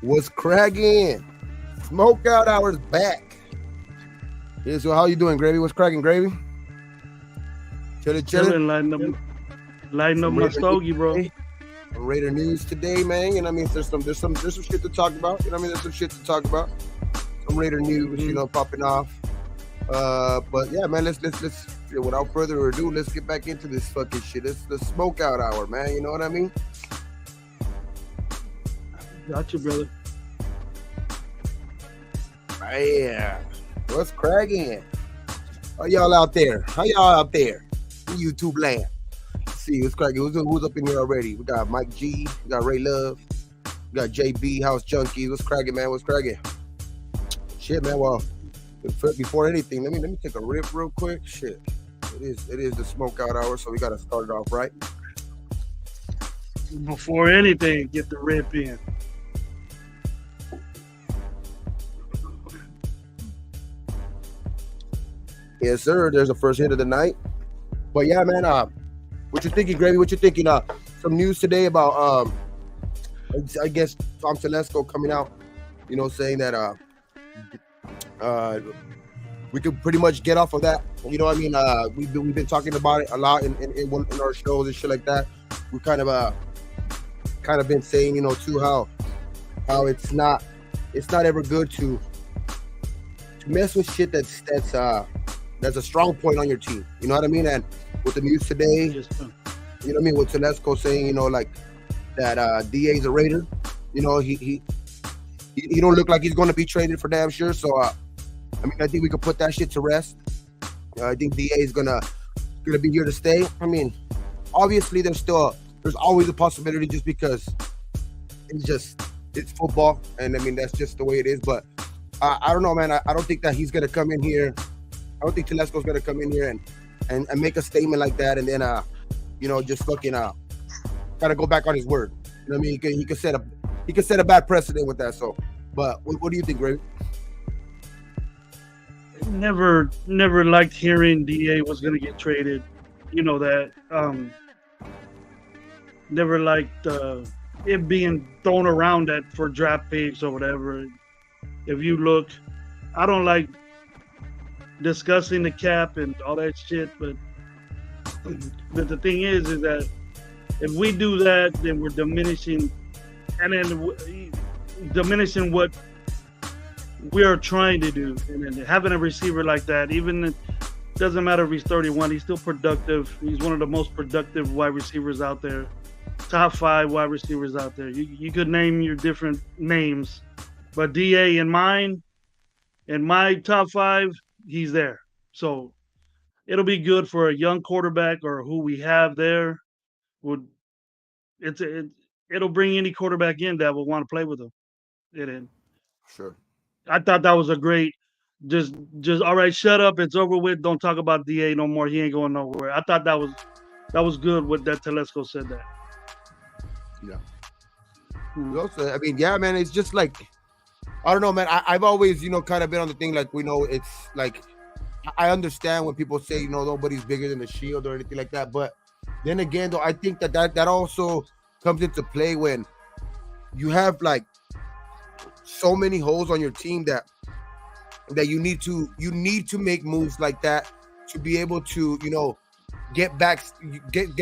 What's cracking? Smokeout hour's back. Yeah, so how you doing, Gravy? What's cracking, Gravy? Chilling, lighting up my stogie, bro. Raider news today, man. You know what I mean? There's some shit to talk about. You know what I mean? There's some shit to talk about. Some Raider news, you know, popping off. But yeah, man, let's without further ado, let's get back into this fucking shit. It's the smokeout hour, man. You know what I mean? Got you, brother. Yeah. What's cracking? How y'all out there? In YouTube land. Let's see what's cracking. Who's up in here already? We got Mike G. We got Ray Love. We got JB House Junkies. What's cracking, man? What's cracking? Shit, man. Well, before anything, let me take a rip real quick. Shit. It is the smokeout hour, so we gotta start it off right. Before anything, get the rip in. Yes, sir. There's the first hit of the night. But yeah, man, what you thinking, Gravy? What you thinking? Some news today about I guess Tom Telesco coming out, you know, saying that we could pretty much get off of that. You know what I mean? We've been talking about it a lot in our shows and shit like that. We kind of been saying, you know, too, how it's not ever good to mess with shit that's a strong point on your team. You know what I mean? And with the news today, you know what I mean, with Telesco saying, you know, like that DA's a Raider. You know, he don't look like he's going to be traded for damn sure. So I mean, I think we could put that shit to rest. I think DA is gonna be here to stay. I mean, obviously there's always a possibility, just because it's football, and I mean that's just the way it is. But I don't know, man. I don't think that he's gonna come in here. I don't think Telesco's gonna come in here and make a statement like that, and then you know, just fucking kind of go back on his word. You know what I mean? He could set a bad precedent with that. So, but what do you think, Gravy? Never liked hearing DA was gonna get traded. You know that. Never liked it being thrown around that for draft picks or whatever. If you look, I don't like discussing the cap and all that shit, but the thing is that if we do that, then we're diminishing what we are trying to do. And then having a receiver like that, even it doesn't matter if he's 31, he's still productive. He's one of the most productive wide receivers out there. Top 5 wide receivers out there. You could name your different names, but DA in my top 5, he's there. So it'll be good for a young quarterback or who we have there. It'll bring any quarterback in that will want to play with him. Sure. I thought that was a great. Just all right. Shut up. It's over with. Don't talk about DA no more. He ain't going nowhere. I thought that was good. What that Telesco said that. Yeah. Also, I mean, yeah, man. It's just like, I don't know, man. I've always, you know, kind of been on the thing, like, we know it's like, I understand when people say, you know, nobody's bigger than the Shield or anything like that. But then again, though, I think that also comes into play when you have like so many holes on your team that you need to make moves like that to be able to, you know, get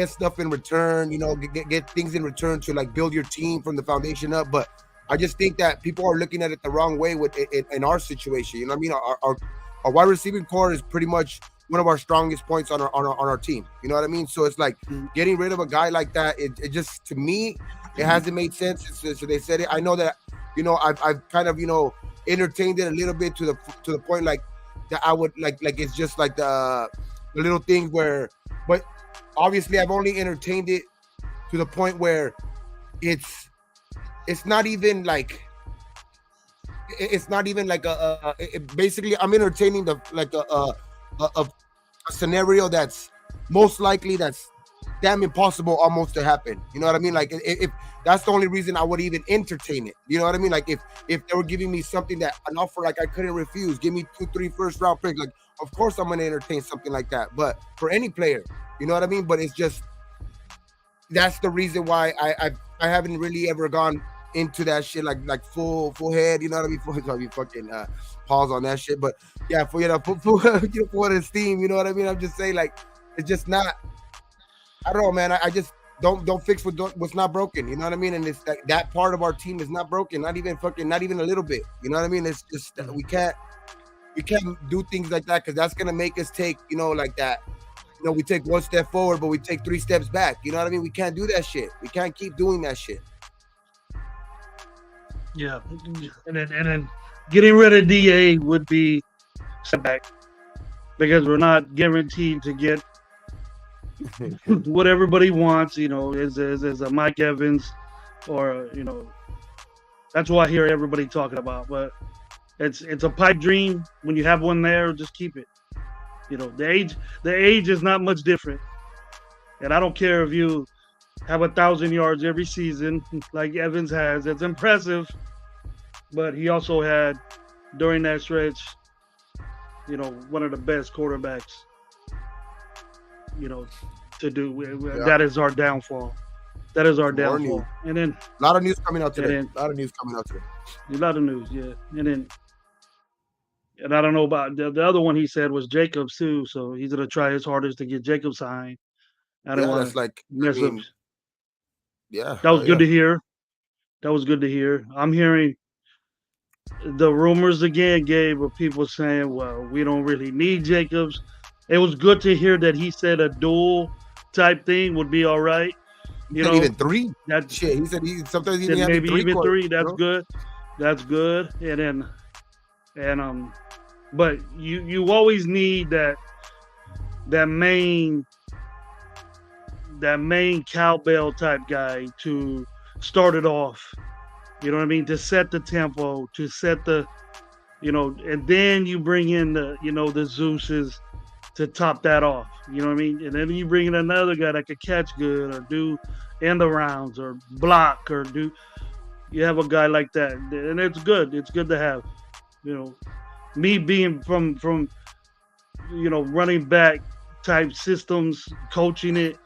stuff in return, you know, get things in return to like build your team from the foundation up. But I just think that people are looking at it the wrong way with it in our situation. You know what I mean? Our wide receiving core is pretty much one of our strongest points on our team. You know what I mean? So it's like getting rid of a guy like that. It just, to me, it hasn't made sense. So they said it. I know that, you know, I've kind of, you know, entertained it a little bit to the point like that I would like it's just like the little things where, but obviously I've only entertained it to the point where it's not even like basically I'm entertaining a scenario that's most likely that's damn impossible almost to happen. You know what I mean? Like if that's the only reason I would even entertain it. You know what I mean? Like if they were giving me something that an offer like I couldn't refuse, give me 2-3 first round picks, like of course I'm gonna entertain something like that. But for any player, you know what I mean? But it's just that's the reason why I haven't really ever gone into that shit like full head. You know what I mean? Fucking pause on that shit. But yeah, for for his team. You know what I mean? I'm just saying like it's just not. I don't know, man. I just don't fix what's not broken. You know what I mean? And it's that part of our team is not broken. Not even a little bit. You know what I mean? It's just we can't do things like that because that's gonna make us take like that. We take one step forward, but we take 3 steps back. You know what I mean? We can't do that shit. We can't keep doing that shit. Yeah, and then getting rid of DA would be setback because we're not guaranteed to get what everybody wants. Is a Mike Evans, or that's what I hear everybody talking about. But it's a pipe dream. When you have one there, just keep it. The age is not much different, and I don't care if you have 1,000 yards every season like Evans has. It's impressive, but he also had during that stretch, one of the best quarterbacks, to do. Yeah. That is our downfall. That is our downfall. And then a lot of news coming out today. A lot of news, yeah. And I don't know about the other one he said was Jacobs too, so he's gonna try his hardest to get Jacobs signed. I don't want to mess up. Yeah, that was good to hear. That was good to hear. I'm hearing the rumors again, Gabe, of people saying, "Well, we don't really need Jacobs." It was good to hear that he said a dual type thing would be all right. Even 3. That shit. He said sometimes maybe even 3. That's good. That's good. And but you always need that main cowbell type guy to start it off. You know what I mean? To set the tempo, to set the, and then you bring in the Zeuses to top that off. You know what I mean? And then you bring in another guy that could catch good or do end arounds or block or do. You have a guy like that, and it's good. It's good to have. Me being from running back type systems, coaching it,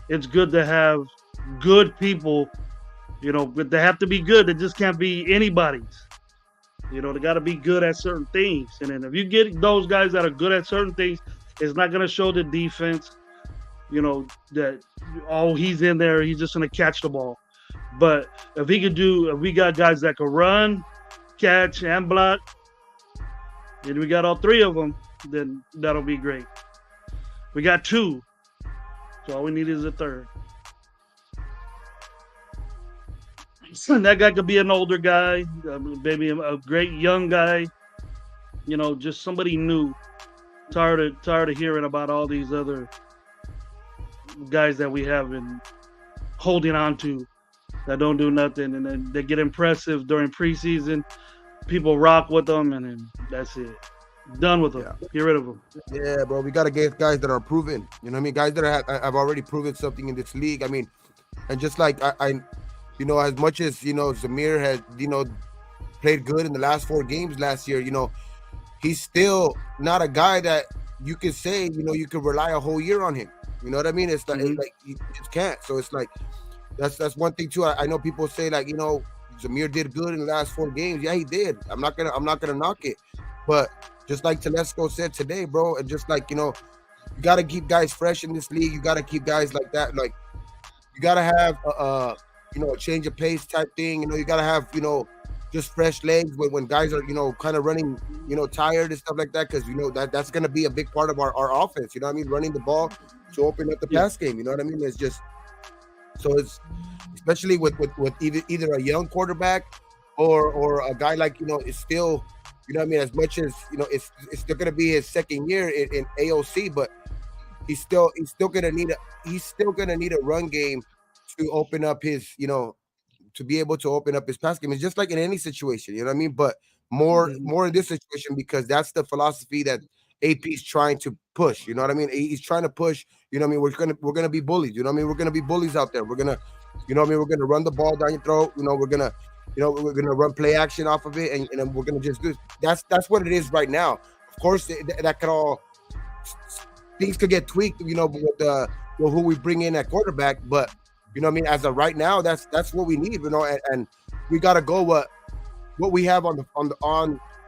it's good to have good people, but they have to be good. They just can't be anybody's. They got to be good at certain things. And then if you get those guys that are good at certain things, it's not going to show the defense, that, he's in there, he's just going to catch the ball. But if we got guys that can run, catch, and block, and we got all 3 of them, then that'll be great. We got 2, so all we need is a 3rd. And that guy could be an older guy, maybe a great young guy, just somebody new. Tired of hearing about all these other guys that we have been holding on to that don't do nothing, and then they get impressive during preseason. People rock with them, and then that's it. Done with them. Yeah. Get rid of them. Yeah, bro. We gotta get guys that are proven. You know what I mean? Guys that have already proven something in this league. I mean, and just like I as much as Zamir has played good in the last 4 games last year. He's still not a guy that you could say you could rely a whole year on him. You know what I mean? It's like, it's like you just can't. So it's like that's one thing too. I know people say like Zamir did good in the last 4 games. Yeah, he did. I'm not gonna knock it. But just like Telesco said today, bro, and just like you gotta keep guys fresh in this league. You gotta keep guys like that. Like you gotta have a change of pace type thing. You gotta have just fresh legs when guys are kind of running tired and stuff like that, because that's gonna be a big part of our offense. You know what I mean? Running the ball to open up the pass game. You know what I mean? It's just so it's especially with either a young quarterback or a guy like is still what I mean, as much as it's still gonna be his 2nd year in AOC, but he's still gonna need a run game to open up his to be able to open up his pass game. It's just like in any situation, you know what I mean? But more in this situation, because that's the philosophy that AP is trying to push. You know what I mean? He's trying to push. You know what I mean? We're gonna be bullies. You know what I mean? We're gonna be bullies out there. We're gonna, you know what I mean? We're gonna run the ball down your throat. We're gonna run play action off of it, and we're gonna just do. That's what it is right now. Of course, that could all things could get tweaked. With who we bring in at quarterback, but You know what I mean? As of right now, that's what we need. You know, and we got to go what we have on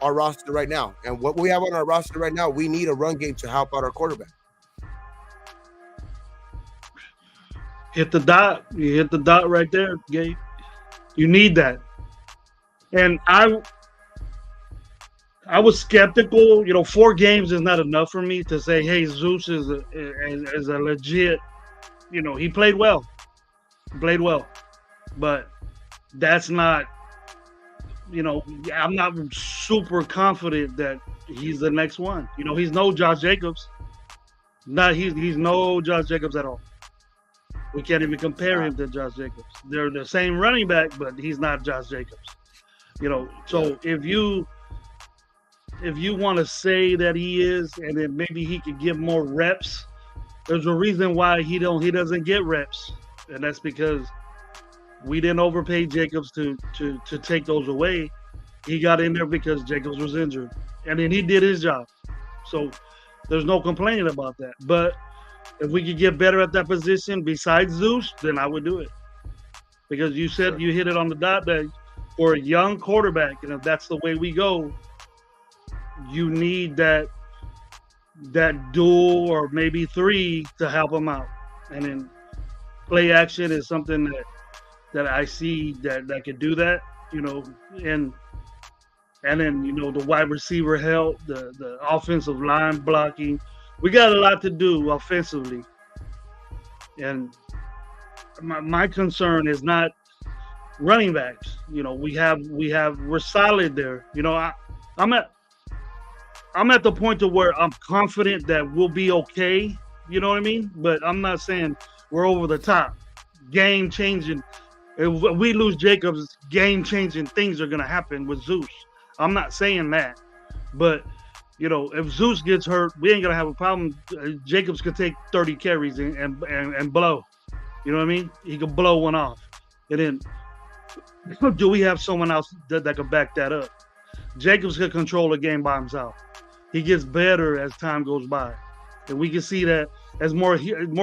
our roster right now, and what we have on our roster right now, we need a run game to help out our quarterback. Hit the dot. You hit the dot right there, Gabe. You need that. And I was skeptical. 4 games is not enough for me to say, hey, Zeus is a legit. He played well. But that's not. I'm not super confident that he's the next one. He's no Josh Jacobs. He's no Josh Jacobs at all. We can't even compare him to Josh Jacobs. They're the same running back, but he's not Josh Jacobs. So if you want to say that he is, and then maybe he could get more reps, there's a reason why he doesn't get reps, and that's because we didn't overpay Jacobs to take those away. He got in there because Jacobs was injured, and then he did his job. So there's no complaining about that. But if we could get better at that position besides Zeus, then I would do it. Because you said you hit it on the dot that for a young quarterback, and if that's the way we go, you need that dual or maybe 3 to help him out. And then play action is something that I see that could do that, and then the wide receiver help, the offensive line blocking. We got a lot to do offensively, and my concern is not running backs. We're solid there. I'm at the point to where I'm confident that we'll be okay. You know what I mean? But I'm not saying we're over the top, game changing. If we lose Jacobs, game changing things are gonna happen with Zeus. I'm not saying that, but if Zeus gets hurt, we ain't gonna have a problem. Jacobs could take 30 carries and blow. You know what I mean? He could blow one off. And then, do we have someone else that could back that up? Jacobs could control the game by himself. He gets better as time goes by, and we can see that as more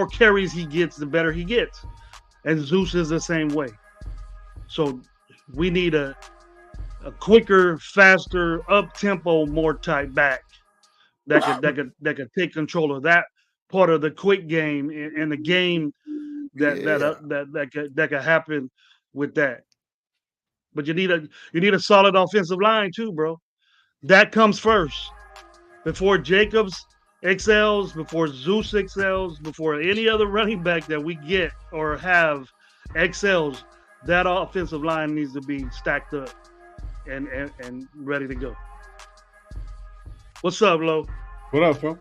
carries he gets, the better he gets. And Zeus is the same way. So we need a quicker, faster, up tempo, more type back that could take control of that part of the quick game in the game that could happen with that. But you need a solid offensive line too, bro. That comes first before Jacobs excels, before Zeus excels, before any other running back that we get or have excels. That offensive line needs to be stacked up and ready to go. What's up, Lo? What up, bro?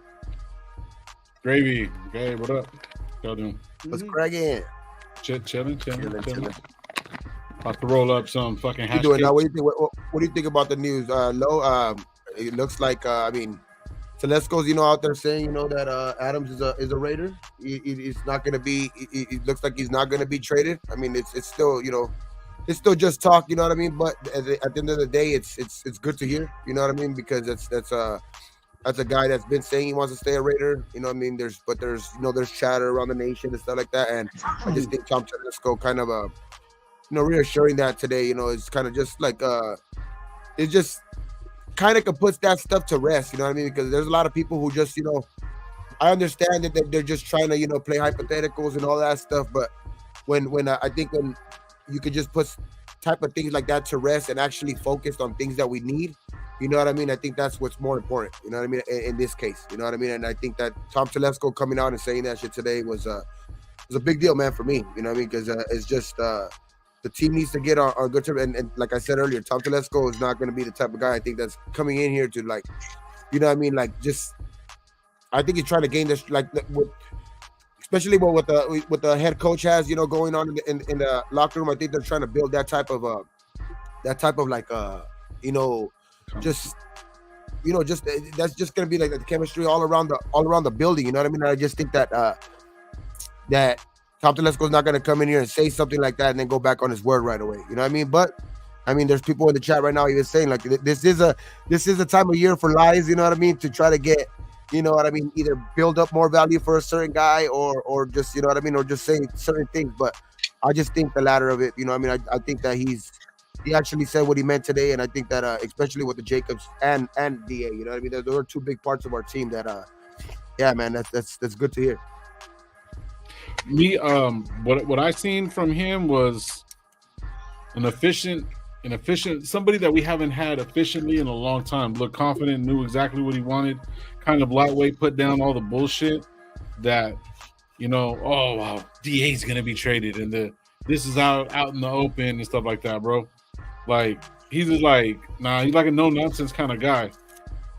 Gravy. Okay, what up? Y'all doing? What's cracking? Chilling. About to roll up some fucking hash. What do you think about the news? Lo, it looks like Telesco's out there saying that Adams is a Raider. He's not gonna be. It looks like he's not gonna be traded. I mean, it's still it's still just talk. You know what I mean? But at the end of the day, it's good to hear. You know what I mean? Because that's a guy that's been saying he wants to stay a Raider. You know what I mean? There's chatter around the nation and stuff like that. And I just think Tom Telesco kind of reassuring that today. It's kind of just like it just kind of puts that stuff to rest. You know what I mean? Because there's a lot of people who just I understand that they're just trying to play hypotheticals and all that stuff. But when I think when you could just put type of things like that to rest and actually focus on things that we need. You know what I mean? I think that's what's more important. You know what I mean? In this case, you know what I mean? And I think that Tom Telesco coming out and saying that shit today was a big deal, man, for me. You know what I mean? Because it's just the team needs to get on good terms. And like I said earlier, Tom Telesco is not going to be the type of guy I think that's coming in here to like, you know what I mean? Like just, I think he's trying to gain this especially what the head coach has, going on in the locker room. I think they're trying to build that type of like just that's just gonna be like the chemistry all around the building. You know what I mean? I just think that Tom Telesco is not gonna come in here and say something like that and then go back on his word right away. You know what I mean? But I mean, there's people in the chat right now even saying like this is a time of year for lies. You know what I mean? To try to get, you know what I mean, either build up more value for a certain guy or just, you know what I mean, or just say certain things. But I just think the latter of it. You know, I mean, I think that he actually said what he meant today, and I think that especially with the Jacobs and Da, you know what I mean. Those are two big parts of our team that yeah, man, that's good to hear. Me, what I seen from him was an efficient somebody that we haven't had efficiently in a long time. Looked confident, knew exactly what he wanted, kind of lightweight, put down all the bullshit that, you know, oh wow, DA's gonna be traded and this is out in the open and stuff like that, bro. Like he's just like, nah, he's like a no nonsense kind of guy.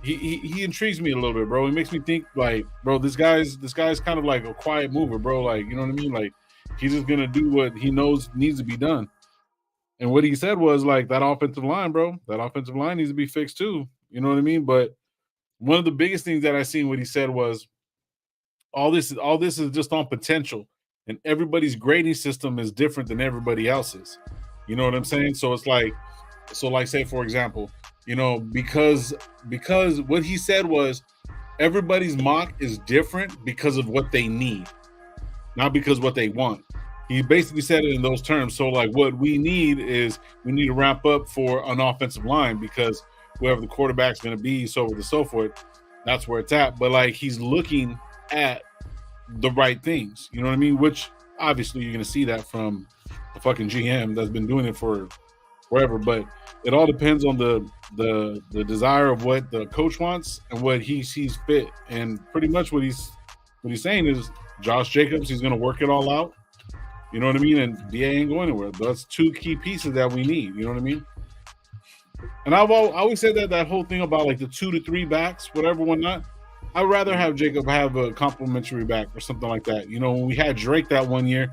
He intrigues me a little bit, bro. He makes me think like, bro, this guy's kind of like a quiet mover, bro. Like, you know what I mean? Like he's just gonna do what he knows needs to be done. And what he said was like that offensive line, bro. That offensive line needs to be fixed too. You know what I mean? But one of the biggest things that I seen what he said was all this is just on potential, and everybody's grading system is different than everybody else's. You know what I'm saying? So it's like, say for example, you know, because what he said was everybody's mock is different because of what they need, not because what they want. He basically said it in those terms. So like what we need is we need to ramp up for an offensive line because whoever the quarterback's going to be, so on and so forth, that's where it's at. But like he's looking at the right things, you know what I mean? Which obviously you're going to see that from a fucking GM that's been doing it for forever. But it all depends on the desire of what the coach wants and what he sees fit. And pretty much what he's saying is Josh Jacobs, he's going to work it all out. You know what I mean? And DA ain't going anywhere. That's two key pieces that we need. You know what I mean? And I always said that whole thing about like the 2 to 3 backs, whatever, whatnot. I'd rather have Jacob have a complimentary back or something like that. You know, when we had Drake that one year,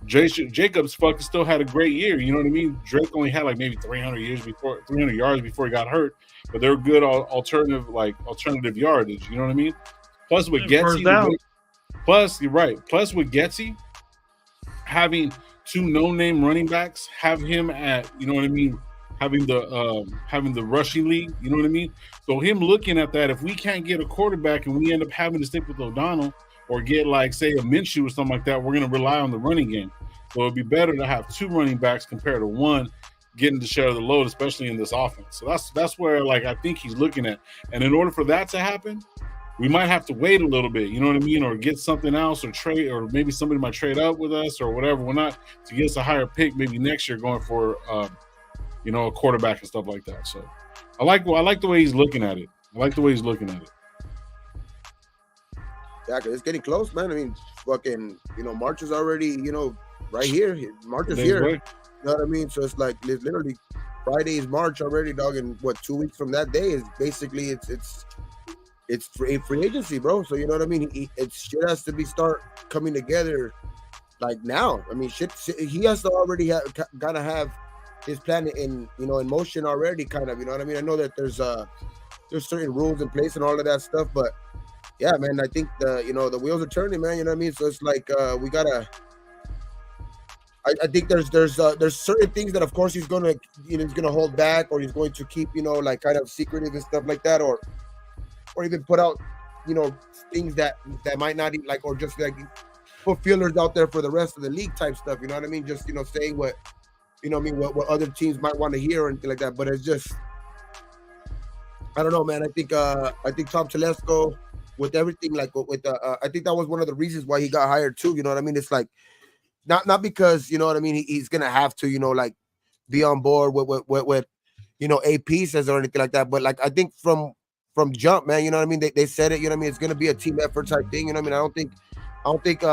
Jacobs fucking still had a great year. You know what I mean? Drake only had like maybe 300 yards before he got hurt, but they were good alternative yardage. You know what I mean? Plus with Getsy, you're right. Plus with Getsy, having two no-name running backs, have him at, you know what I mean, having the rushing league, you know what I mean? So him looking at that, if we can't get a quarterback and we end up having to stick with O'Donnell or get like, say, a Minshew or something like that, we're going to rely on the running game. So it'd be better to have two running backs compared to one getting to share the load, especially in this offense. So that's where like I think he's looking at. And in order for that to happen, we might have to wait a little bit, you know what I mean, or get something else, or trade, or maybe somebody might trade up with us or whatever. We're not to get us a higher pick maybe next year going for you know, a quarterback and stuff like that. So I like the way he's looking at it. Yeah, because it's getting close, man. I mean, fucking, you know, March is already, you know, right here. March is here. You know what I mean? So it's like literally Friday is March already, dog. And what, 2 weeks from that day is basically it's free agency, bro. So you know what I mean? Shit has to start coming together like now. I mean, shit he has to already gotta have his plan in motion already, kind of. You know what I mean? I know that there's certain rules in place and all of that stuff, but yeah, man, I think the wheels are turning, man. You know what I mean? So it's like we gotta. I think there's certain things that of course he's gonna hold back, or he's going to keep, you know, like kind of secretive and stuff like that, or even put out, you know, things that might not like, or just like put feelers out there for the rest of the league type stuff. You know what I mean? Just, you know, saying what, you know what I mean, what other teams might want to hear or anything like that. But it's just, I don't know, man. I think Tom Telesco, with everything, like with I think that was one of the reasons why he got hired too. You know what I mean? It's like not because, you know what I mean, he's gonna have to, you know, like be on board with you know, AP says or anything like that. But like I think from jump, man, you know what I mean? They said it, you know what I mean? It's going to be a team effort type thing, you know what I mean? I don't think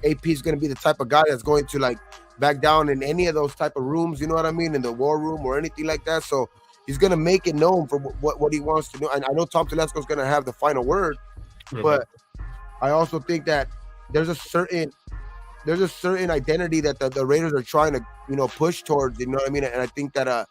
AP is going to be the type of guy that's going to like back down in any of those type of rooms, you know what I mean? In the war room or anything like that. So he's going to make it known for what he wants to do. And I know Tom Telesco is going to have the final word, but I also think that there's a certain identity that the Raiders are trying to, you know, push towards, you know what I mean? And I think that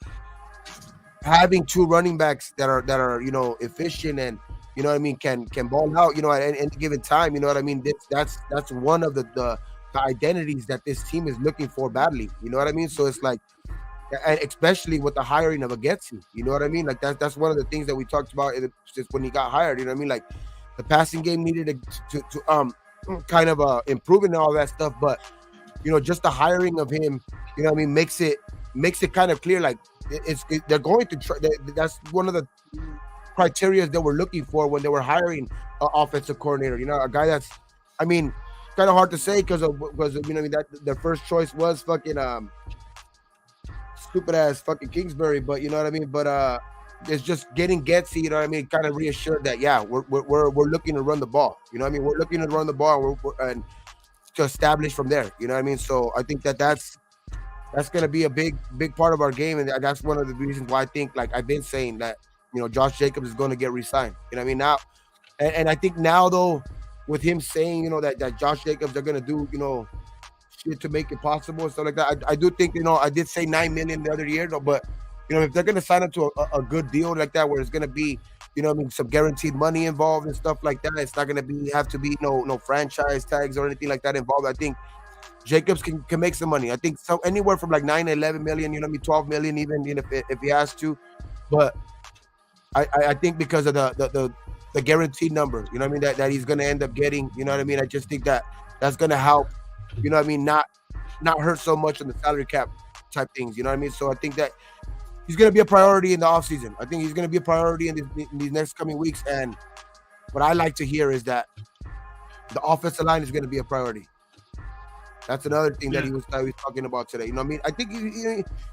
having two running backs that are you know, efficient and, you know what I mean, can ball out, you know, at any given time, you know what I mean. That's one of the identities that this team is looking for badly, you know what I mean. So it's like, and especially with the hiring of a Getsy, you know what I mean. Like that's one of the things that we talked about just when he got hired, you know what I mean. Like the passing game needed to kind of improve and all that stuff, but just the hiring of him, makes it kind of clear, like they're going to try. That's one of the criteria that we're looking for when they were hiring an offensive coordinator. A guy that's, kind of hard to say because that their first choice was fucking stupid ass fucking Kingsbury, but you know what I mean. But it's just getting Getsy, kind of reassured that we're looking to run the ball. We're looking to run the ball and to establish from there. So I think that's going to be a big part of our game, and that's one of the reasons why I think, like I've been saying, that Josh Jacobs is going to get re-signed. Now, and I think now though, with him saying that Josh Jacobs, they're going to do shit to make it possible and stuff like that. I do think I did say $9 million the other year though, but if they're going to sign up to a good deal like that, where it's going to be some guaranteed money involved and stuff like that, it's not going to have to be no franchise tags or anything like that involved. I think Jacobs can make some money. I think so anywhere from like 9 to 11 million, 12 million even, if he has to. But I think because of the guaranteed number, that he's going to end up getting, I just think that's going to help, not hurt so much on the salary cap type things, So I think that he's going to be a priority in the offseason. I think he's going to be a priority in these next coming weeks. And what I like to hear is that the offensive line is going to be a priority. That's another thing that he was talking about today. I think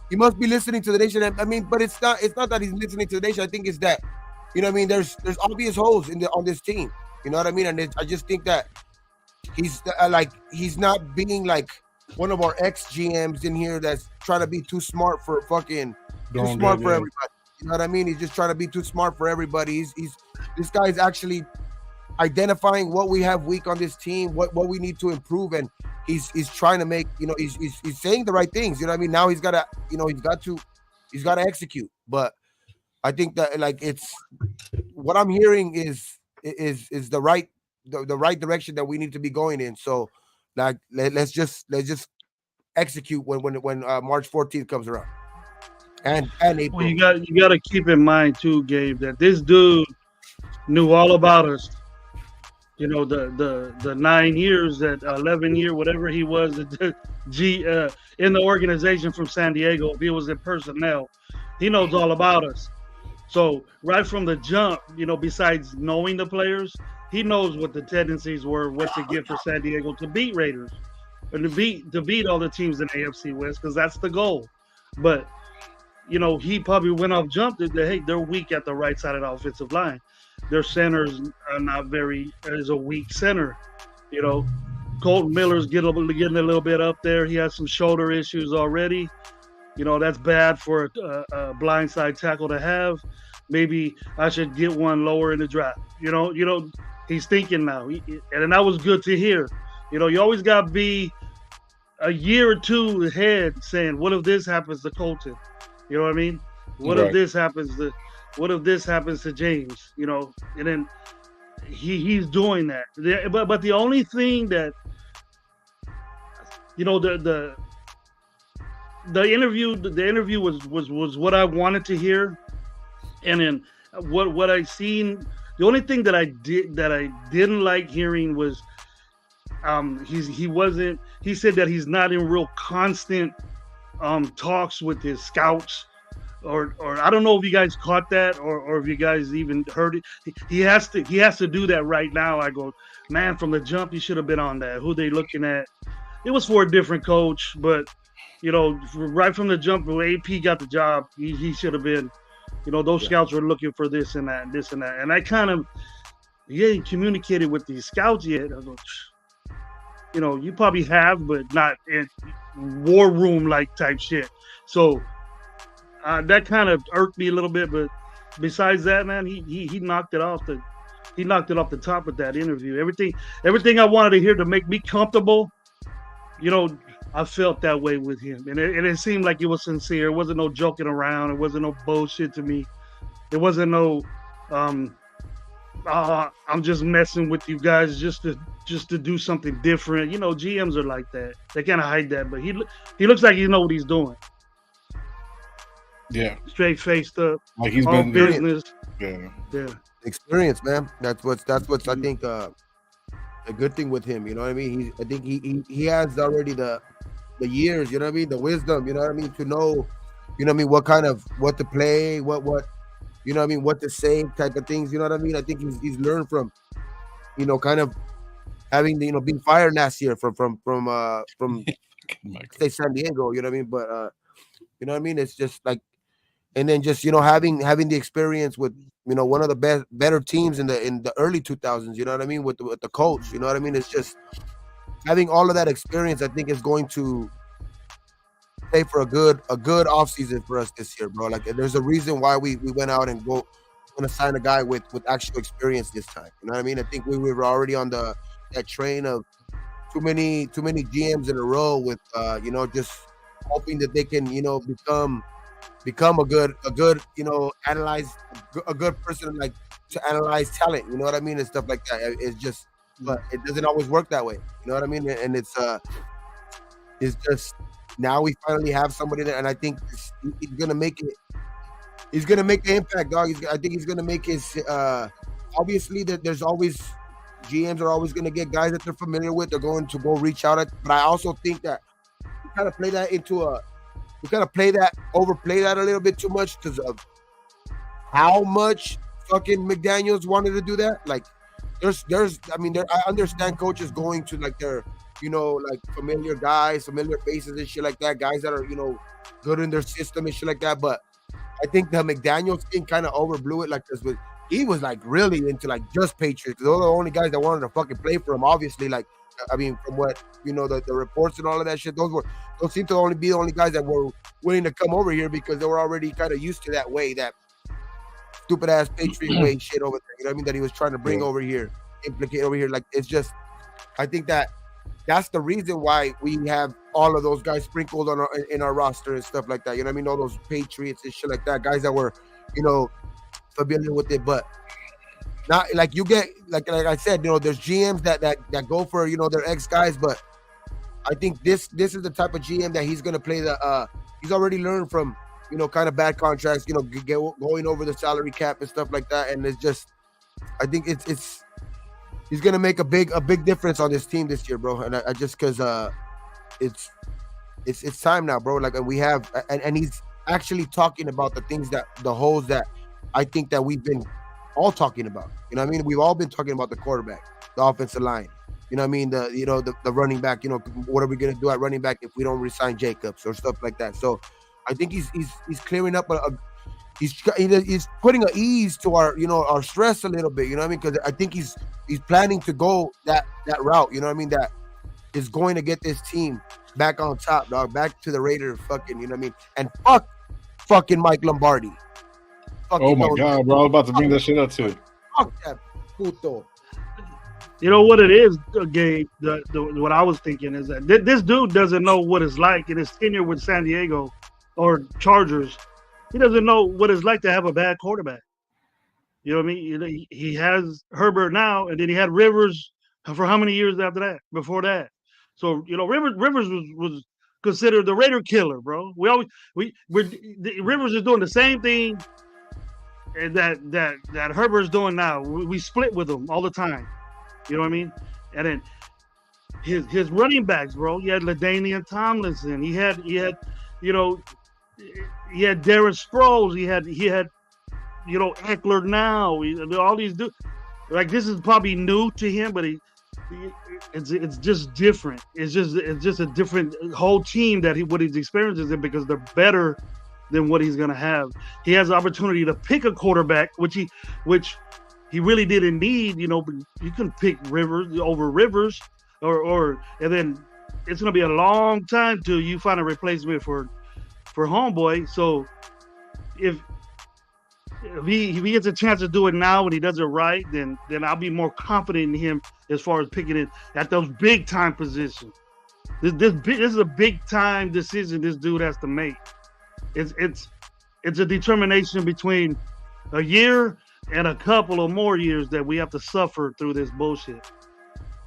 he must be listening to the nation. But it's not that he's listening to the nation. I think it's that, there's obvious holes on this team. And I just think that he's not being like one of our ex-GMs in here that's trying to be too smart for everybody. He's just trying to be too smart for everybody. This guy's actually identifying what we have weak on this team, what we need to improve, and he's trying to make, he's saying the right things. Now he's got to execute. But I think that it's what I'm hearing is the right direction that we need to be going in. So let's just execute when March 14th comes around. And April. Well, you got to keep in mind too, Gabe, that this dude knew all about us. The 9 years, that 11 year, whatever he was, in the organization from San Diego. If he was in personnel, he knows all about us. So right from the jump, besides knowing the players, he knows what the tendencies were, what to get for San Diego to beat Raiders, or to beat all the teams in the AFC West, because that's the goal. But he probably went off jump that hey, they're weak at the right side of the offensive line. Their centers are not is a weak center. Colton Miller's getting a little bit up there. He has some shoulder issues already. That's bad for a blindside tackle to have. Maybe I should get one lower in the draft. He's thinking now. And that was good to hear. You always got to be a year or two ahead saying, what if this happens to Colton? You know what I mean? What if this happens to James? And then he's doing that. But the only thing that the interview was what I wanted to hear, and then what I seen. The only thing that I didn't like hearing was he said that he's not in real constant talks with his scouts, or I don't know if you guys caught that or if you guys even heard it. He has to do that right now. I go, man, from the jump he should have been on that. Who they looking at? It was for a different coach, but right from the jump when AP got the job, he should have been. Those scouts were looking for this and that, and I kind of ain't communicated with these scouts yet. I go, you probably have, but not in war room like type shit. So that kind of irked me a little bit. But besides that, man, he knocked it off the top of that interview. Everything I wanted to hear to make me comfortable, I felt that way with him, and it seemed like it was sincere. It wasn't no joking around. It wasn't no bullshit to me. It wasn't no I'm just messing with you guys just to do something different. GMs are like that. They kind of hide that, but he looks like he knows what he's doing. Yeah, straight faced up, like he's been business. Yeah. Experience, man. That's what's I think a good thing with him. You know what I mean? I think he has already the years. You know what I mean? The wisdom. You know what I mean? To know, you know what I mean? What to play, what you know what I mean? What to say, type of things. You know what I mean? I think he's learned from, you know, kind of having the, you know, being fired last year from say San Diego. You know what I mean? But you know what I mean? It's just like, and then just, you know, having the experience with, you know, one of the better teams in the early 2000s. You know what I mean? With the coach. You know what I mean? It's just having all of that experience. I think is going to pay for a good offseason for us this year, bro. Like, there's a reason why we went out and going to sign a guy with actual experience this time. You know what I mean? I think we were already on that train of too many GMs in a row with you know, just hoping that they can, you know, become a good you know, analyze a good person, like, to analyze talent. You know what I mean? And stuff like that. It's just, but it doesn't always work that way. You know what I mean? And it's just, now we finally have somebody there, and I think he's gonna make it. He's gonna make the impact, dog. I think he's gonna make his. Obviously, that there's always GMs are always gonna get guys that they're familiar with. They're going to go reach out at. But I also think that we kind of play that overplay that a little bit too much because of how much fucking McDaniels wanted to do that. Like, there's. I mean, I understand coaches going to, like, their, you know, like, familiar guys, familiar faces and shit like that, guys that are, you know, good in their system and shit like that. But I think the McDaniels thing kind of overblew it, like, because he was, like, really into, like, just Patriots. Those are the only guys that wanted to fucking play for him, obviously. Like, I mean, from what, you know, the reports and all of that shit, those seem to only be the only guys that were willing to come over here because they were already kind of used to that way, that stupid ass Patriot way shit over there. You know what I mean? That he was trying to bring over here, implicate over here. Like, it's just, I think that's the reason why we have all of those guys sprinkled in our roster and stuff like that. You know what I mean? All those Patriots and shit like that, guys that were, you know, familiar with it. But not like you get, like I said, you know, there's GMs that go for, you know, their ex guys. But I think this is the type of GM that he's gonna play he's already learned from, you know, kind of bad contracts, you know, going over the salary cap and stuff like that. And it's just, I think he's gonna make a big difference on this team this year, bro. And I just, because it's time now, bro. Like, and we have, and he's actually talking about the holes that I think that we've been all talking about. You know what I mean? We've all been talking about the quarterback, the offensive line. You know what I mean? The running back. You know, what are we gonna do at running back if we don't resign Jacobs or stuff like that? So I think he's clearing up he's putting an ease to our, you know, our stress a little bit. You know what I mean? Because I think he's planning to go that route. You know what I mean? That is going to get this team back on top, dog. Back to the Raider fucking. You know what I mean? And fucking Mike Lombardi. Oh my God, bro! I was about to bring that shit up too. Fuck that puto. You know what it is, Gabe? What I was thinking is that this dude doesn't know what it's like in his tenure with San Diego or Chargers. He doesn't know what it's like to have a bad quarterback. You know what I mean? He has Herbert now, and then he had Rivers for how many years after that? Before that, so, you know, Rivers was considered the Raider killer, bro. Rivers is doing the same thing that Herbert's doing now. We split with him all the time. You know what I mean? And then his running backs, bro. He had LaDainian Tomlinson. He had you know, he had Darren Sproles. He had you know, Eckler now. All these dudes. Like, this is probably new to him, but it's just different. It's just a different whole team what he's experiences in, because they're better than what he's gonna have. He has the opportunity to pick a quarterback, which he really didn't need. You know, but you can pick Rivers over Rivers, or and then it's gonna be a long time till you find a replacement for homeboy. So if he gets a chance to do it now and he does it right, then I'll be more confident in him as far as picking it at those big time positions. This is a big time decision this dude has to make. It's a determination between a year and a couple of more years that we have to suffer through this bullshit.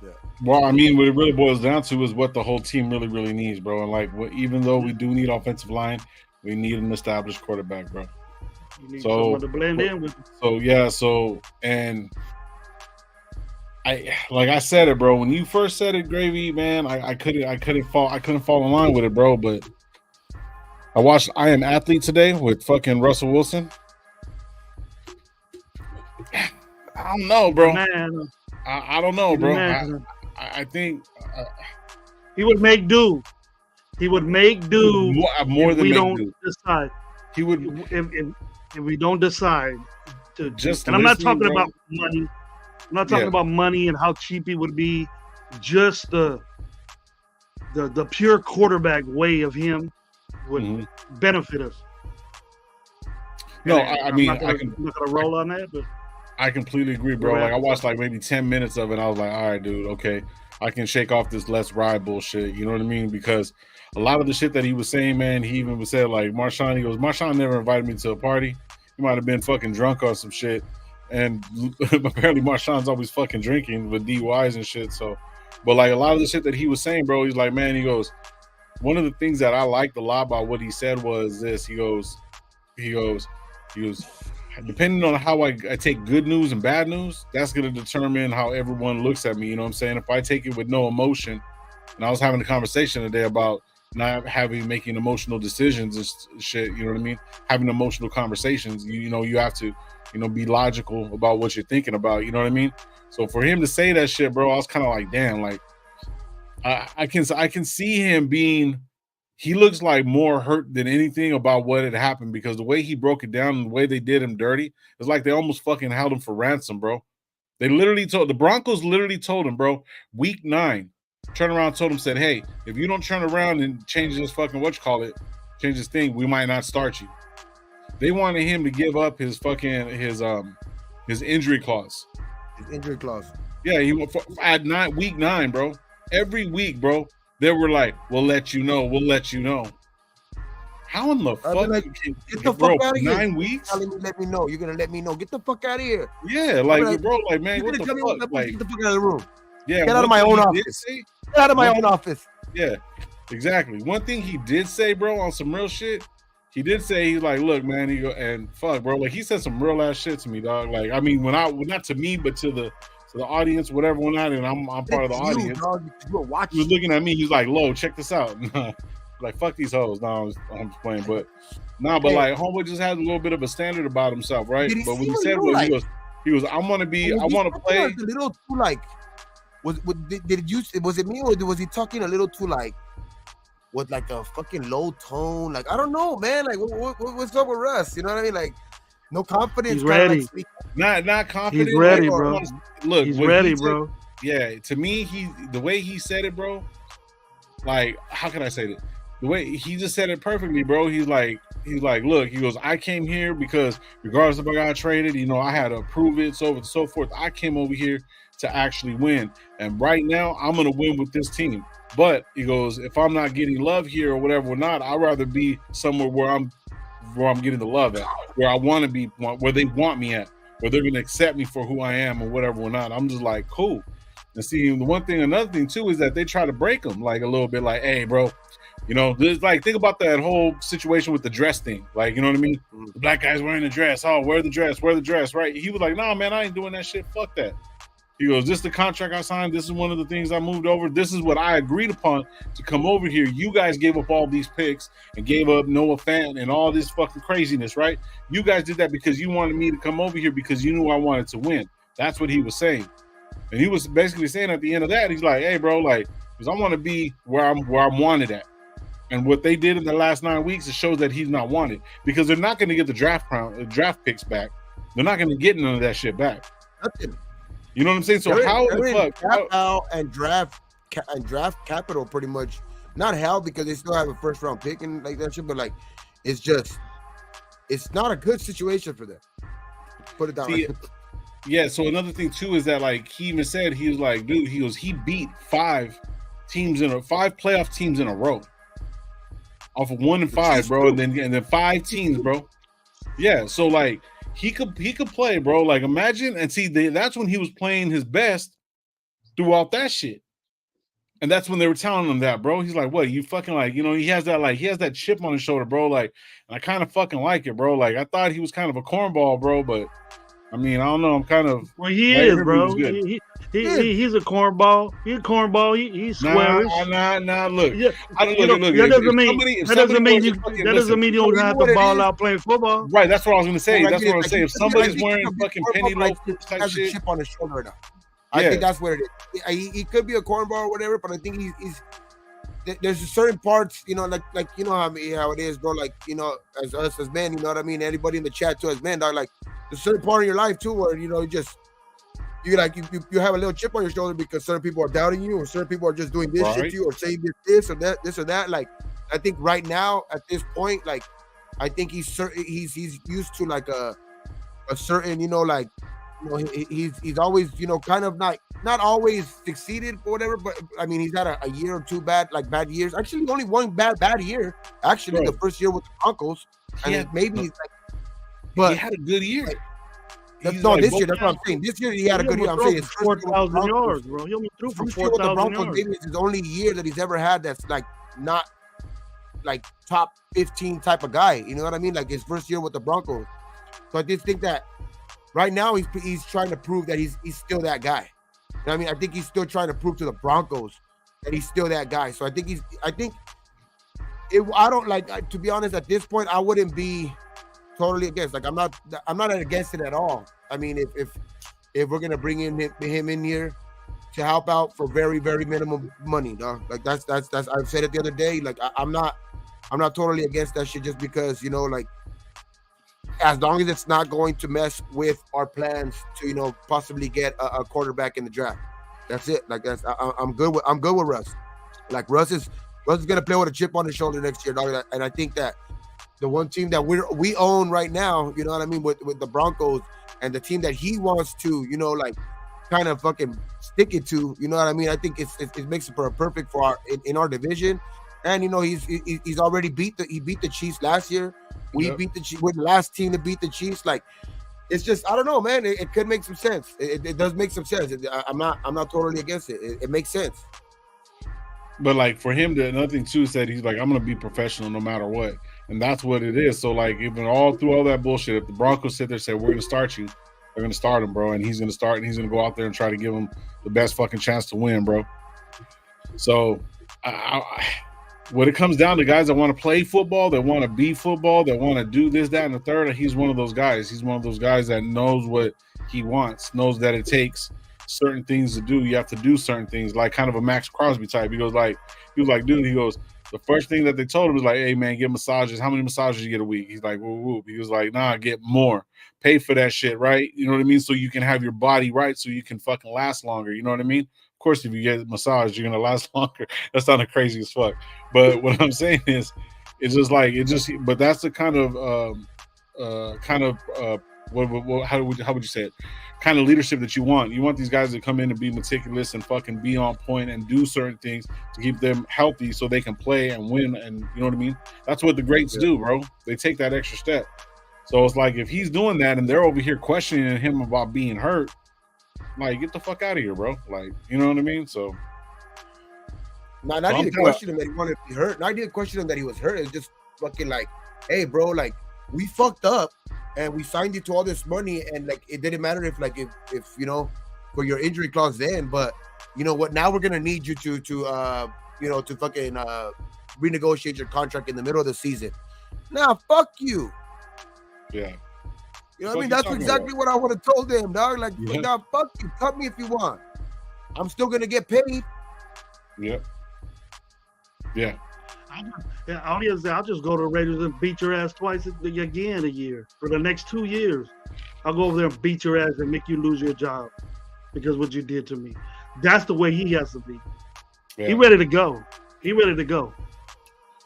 Yeah. Well, I mean, what it really boils down to is what the whole team really, really needs, bro. And like, even though we do need offensive line, we need an established quarterback, bro. You need someone to blend in with. So yeah, and like I said it, bro. When you first said it, Gravy, man, I couldn't fall in line with it, bro. But I watched I Am Athlete today with fucking Russell Wilson. I don't know, bro. Man, I don't know, bro. I think he would make do. He would make do more if than we make don't do. decide. He would if we don't decide to just. And I'm not talking about money. I'm not talking about money and how cheap it would be. Just the pure quarterback way of him would benefit us. No, I'm not gonna roll on that, but I completely agree, bro. Like I watched like maybe 10 minutes of it. And I was like, all right, dude, okay, I can shake off this let's ride bullshit. You know what I mean? Because a lot of the shit that he was saying, man, he even said like Marshawn. He goes, Marshawn never invited me to a party. He might have been fucking drunk or some shit. And apparently Marshawn's always fucking drinking with DUIs and shit. So, but like a lot of the shit that he was saying, bro, he's like, man, he goes, one of the things that I liked a lot about what he said was this. He goes, depending on how I take good news and bad news, that's going to determine how everyone looks at me. You know what I'm saying? If I take it with no emotion, and I was having a conversation today about not making emotional decisions and shit, you know what I mean? Having emotional conversations, you know, you have to, you know, be logical about what you're thinking about, you know what I mean? So for him to say that shit, bro, I was kind of like, damn, like I can see him being, he looks like more hurt than anything about what had happened, because the way he broke it down and the way they did him dirty, it's like they almost fucking held him for ransom, bro. They literally the Broncos literally told him, bro, week 9, turned around, told him, said, hey, if you don't turn around and change this fucking, change this thing, we might not start you. They wanted him to give up his fucking, his injury clause. His injury clause. Yeah, he went at week 9, bro. Every week, bro, they were like, we'll let you know. How in the fuck? Like, get the fuck out of here. 9 weeks? Let me know. You're going to let me know. Get the fuck out of here. Yeah, like, bro, like, man, what the fuck? Like, get the fuck out of the room. Yeah, get out of my own office. Get out of my own office. Yeah, exactly. One thing he did say, bro, on some real shit, he did say, he's like, look, man, he go, and fuck, bro, like, he said some real ass shit to me, dog. Like, I mean, not to me, but to the audience, whatever, whatnot, and I'm part of the audience. Dog. You were watching. He was looking at me. He's like, "Lo, check this out." Like, fuck these hoes. No, I'm just playing, but like, homeboy just has a little bit of a standard about himself, right? But when he said what he goes, I want to play. A little too like, was it me, or was he talking a little too like, with like a fucking low tone? Like, I don't know, man. Like, what's up with Russ? You know what I mean? Like, no confidence. He's ready. Like, not confident. He's ready, bro. Look, he's ready, bro. Yeah, to me, the way he said it, bro. Like, how can I say it? The way he just said it perfectly, bro. He's like, look, he goes, I came here because regardless if I got traded, you know, I had to prove it, so on and so forth. I came over here to actually win, and right now I'm gonna win with this team. But he goes, if I'm not getting love here or whatever or not, I'd rather be somewhere where I'm getting the love at, where I want to be, where they want me at, where they're gonna accept me for who I am or whatever or not. I'm just like, cool. And see, another thing too is that they try to break him like a little bit, like, hey, bro, you know, there's like, think about that whole situation with the dress thing, like, you know what I mean? The black guy's wearing the dress. Oh, wear the dress, right? He was like, nah, man, I ain't doing that shit. Fuck that. He goes, this is the contract I signed. This is one of the things I moved over. This is what I agreed upon to come over here. You guys gave up all these picks and gave up Noah Fant and all this fucking craziness, right? You guys did that because you wanted me to come over here because you knew I wanted to win. That's what he was saying. And he was basically saying at the end of that, he's like, hey, bro, like, because I want to be where I'm wanted at. And what they did in the last 9 weeks, it shows that he's not wanted, because they're not going to get the draft picks back. They're not going to get none of that shit back. Nothing. You know what I'm saying? So they're how the fuck? And draft capital pretty much, not hell, because they still have a first round pick and like that shit, but like, it's not a good situation for them. Put it down. Yeah. So another thing too is that, like, he even said, he was like, dude, he goes, he beat 5 playoff teams in a row off of 1-5, bro, and then 5 teams, bro. Yeah. So like, he could play, bro. Like, imagine, and see, that's when he was playing his best throughout that shit. And that's when they were telling him that, bro. He's like, what, you fucking, like, you know, he has that chip on his shoulder, bro. Like, and I kind of fucking like it, bro. Like, I thought he was kind of a cornball, bro, but I mean, I don't know. I'm kind of. Well, he is, bro. He's a cornball. He's a cornball. He's squarish. Nah. Look, Yeah, look. That doesn't mean you don't have to ball out playing football. Right. That's what I was gonna say. That's what I was saying. If somebody's wearing fucking penny loafers type has shit, a chip on his shoulder now. I think that's what it is. He could be a cornball or whatever, but I think he's. There's certain parts, like you know how it is, bro. Like as us as men, you know what I mean. Anybody in the chat too, as men, dog. Like there's a certain part of your life too where you have a little chip on your shoulder because certain people are doubting you, or certain people are just doing this shit to you, or saying this or that. Like I think right now at this point, like I think he's used to like a certain, he's always, kind of not always succeeded or whatever, but I mean, he's had a year or two bad years. Actually, only one bad year. Actually, the first year with the Broncos, and maybe he's like, but he had a good year. This year, that's what I'm saying. This year he had a good year. I'm saying it's 4,000 yards, bro. He only threw for 4,000 yards. Maybe it's his only year that he's ever had that's like not like top 15 type of guy. You know what I mean? Like his first year with the Broncos. So I just think that right now he's trying to prove that he's still that guy. You know what I mean? I think he's still trying to prove to the Broncos that he's still that guy. So I don't like, to be honest, at this point, I wouldn't be totally against. Like I'm not against it at all. I mean, if we're gonna bring him in here to help out for very, very minimum money, dog. Like that's I've said it the other day. Like I'm not totally against that shit just because, like as long as it's not going to mess with our plans to, possibly get a quarterback in the draft. That's it. Like I'm good with Russ. Like Russ is gonna play with a chip on his shoulder next year, dog. And I think that the one team that we own right now, you know what I mean, with the Broncos, and the team that he wants to, kind of fucking stick it to, you know what I mean? I think it makes it perfect for in our division. And he's already beat the Chiefs last year. We beat the Chiefs. We're the last team to beat the Chiefs. Like it's just, I don't know, man. It could make some sense. It does make some sense. I'm not totally against it. It makes sense. But like for him, another thing too said he's like, I'm gonna be professional no matter what, and that's what it is. So like even all through all that bullshit, if the Broncos sit there and say we're gonna start you, they're gonna start him, bro, and he's gonna start and he's gonna go out there and try to give him the best fucking chance to win, bro. So when it comes down to guys that want to play football, that want to be football, that want to do this, that, and the third, he's one of those guys. He's one of those guys that knows what he wants, knows that it takes certain things to do. You have to do certain things, like kind of a Max Crosby type. He was like, dude, he goes, the first thing that they told him was like, hey man, get massages. How many massages you get a week? He's like, whoop, whoop. He was like, nah, get more. Pay for that shit, right? You know what I mean? So you can have your body right, so you can fucking last longer. You know what I mean? Of course, if you get a massage, you're gonna last longer. That sounded crazy as fuck. But what I'm saying is, but that's the kind of how would you say it? Kind of leadership that you want. You want these guys to come in and be meticulous and fucking be on point and do certain things to keep them healthy so they can play and win. And you know what I mean? That's what the greats do, bro. They take that extra step. So it's like if he's doing that and they're over here questioning him about being hurt, like get the fuck out of here, bro. Like, you know what I mean? So I didn't question him that he wanted to be hurt. I didn't question him that he was hurt. It's just fucking like, hey, bro, like we fucked up. And we signed you to all this money, and like it didn't matter if for your injury clause then, but you know what? Now we're gonna need you to fucking renegotiate your contract in the middle of the season. Nah, fuck you. Yeah. You know what I mean? That's exactly what I would have told them, dog. Like, nah, fuck you. Cut me if you want. I'm still gonna get paid. Yep. Yeah. I'll just go to the Raiders and beat your ass twice again a year for the next 2 years. I'll go over there and beat your ass and make you lose your job because what you did to me. That's the way he has to be. Yeah. He ready to go.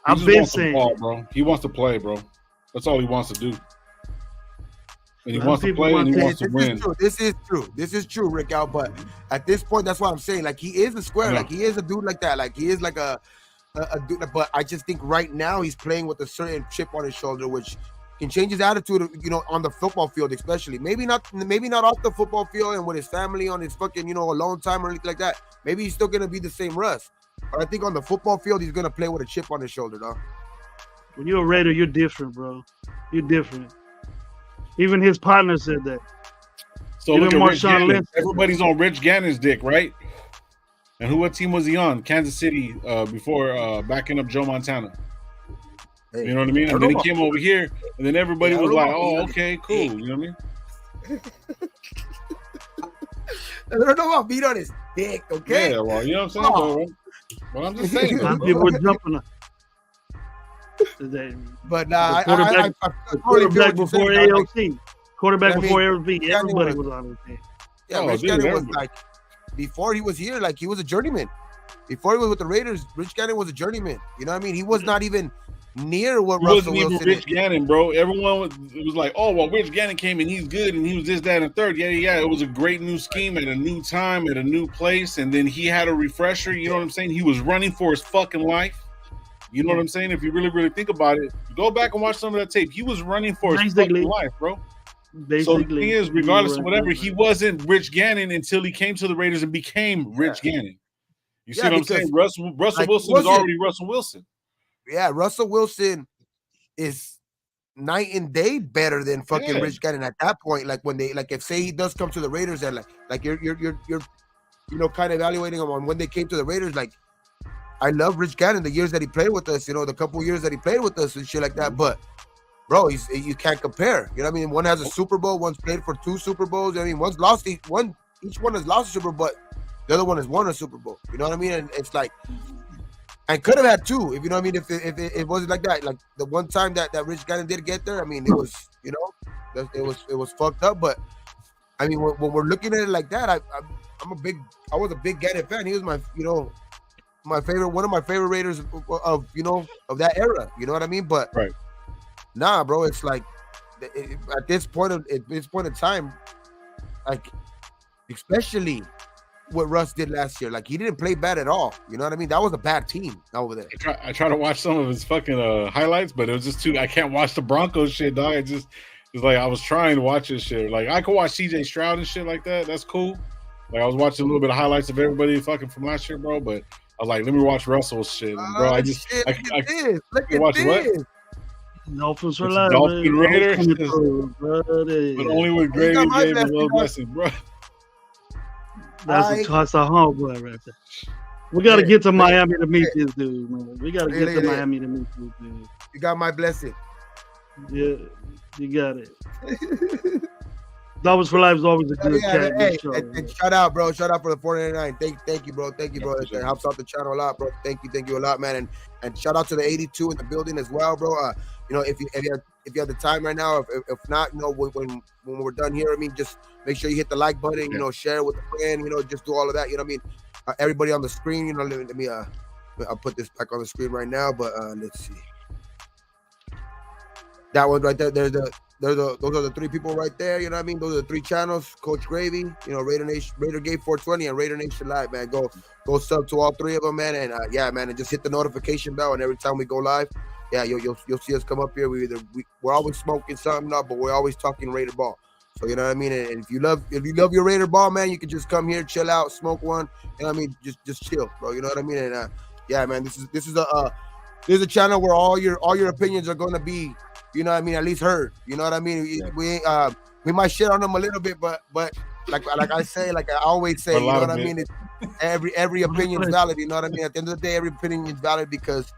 I've been saying, bro. He wants to play, bro. That's all he wants to do. And he wants to play and he wants to win. This is true, Rick Al. But at this point, that's what I'm saying. Like he is a square. Like he is a dude like that. Like he is like a dude, but I just think right now he's playing with a certain chip on his shoulder, which can change his attitude, on the football field, especially. Maybe not off the football field and with his family on his fucking, alone time or anything like that. Maybe he's still gonna be the same Russ. But I think on the football field, he's gonna play with a chip on his shoulder, dog. When you're a Raider, you're different, bro. You're different. Even his partner said that. So Even look at Rich Marshawn Gannon. Lynch. Everybody's on Rich Gannon's dick, right? And what team was he on? Kansas City before backing up Joe Montana. Hey, you know what I mean? And then he came over here, and then everybody was like, "Oh, okay, cool." You know what I mean? I don't know about beat on his dick, okay? Yeah, well, you know what I'm saying? Bro? Well, I'm just saying. Some people were jumping on. But nah, quarterback, quarterback before AOC, quarterback before RV, everybody was on it. Yeah, Rich Gannon was like, before he was here, like he was a journeyman. Before he was with the Raiders, Rich Gannon was a journeyman. You know what I mean? He was not even near what Russell Wilson is. Rich Gannon, bro. Everyone was like, "Oh, well, Rich Gannon came and he's good and he was this, that, and third." Yeah. It was a great new scheme at a new time, at a new place, and then he had a refresher. You know what I'm saying? He was running for his fucking life. You know what I'm saying? If you really, really think about it, go back and watch some of that tape. He was running for his fucking life, bro. So the thing is, regardless of whatever, he wasn't Rich Gannon until he came to the Raiders and became Rich Gannon. You see what I'm saying? Russell Wilson is already Russell Wilson. Yeah, Russell Wilson is night and day better than fucking Rich Gannon at that point. Like when they if say he does come to the Raiders and like you're kind of evaluating him on when they came to the Raiders. Like I love Rich Gannon the years that he played with us, the couple years that he played with us and shit like that. But bro, you can't compare. You know what I mean? One has a Super Bowl, one's played for 2 Super Bowls. I mean, each one has lost a Super Bowl, but the other one has won a Super Bowl. You know what I mean? And it's like, and could have had 2, if you know what I mean. If it wasn't like that, like the one time that Rich Gannon did get there, I mean, it was, it was fucked up. But I mean, when we're looking at it like that, I was a big Gannon fan. He was my one of my favorite Raiders of that era. You know what I mean? But right. Nah, bro, it's like at this point in time, like especially what Russ did last year, like he didn't play bad at all. You know what I mean? That was a bad team over there. I try to watch some of his fucking highlights, but it was just I can't watch the Broncos shit, dog. It's like I was trying to watch this shit. Like I could watch CJ Stroud and shit like that. That's cool. Like I was watching a little bit of highlights of everybody fucking from last year, bro. But I was like, let me watch Russell's shit, and bro. I just look at this. Watch what? Dolphins for life. Dolphin Raiders, but only with Gravy Game and Will Blessing, bro. That's a homeboy right there. We got to get to Miami to meet this dude, man. We got to get to Miami to meet this dude. You got my blessing. Yeah, you got it. Dolphins for Life is always a good show. And shout out, bro. Shout out for the 499. Thank you, bro. Thank you, bro. It helps out the channel a lot, bro. Thank you a lot, man. And shout out to the 82 in the building as well, bro. If you have the time right now, if not, when we're done here, I mean, just make sure you hit the like button, share with a friend, just do all of that. You know what I mean? Everybody on the screen, let me I'll put this back on the screen right now, but let's see. That one right there, those are the 3 people right there. You know what I mean? Those are the 3 channels. Coach Gravy, Raider Nation, Raider Game 420, and RaiderNationLive, man. Go sub to all 3 of them, man. And man, and just hit the notification bell. And every time we go live, you'll see us come up here. We're always smoking something up, but we're always talking Raider ball. So you know what I mean? And if you love your Raider ball, man, you can just come here, chill out, smoke one. You know what I mean? Just chill, bro. You know what I mean? And man, this is a channel where all your opinions are going to be, you know what I mean, at least heard. You know what I mean? We might shit on them a little bit, but like I say, like I always say, you know what I mean? It's, every opinion is valid. You know what I mean? At the end of the day, every opinion is valid because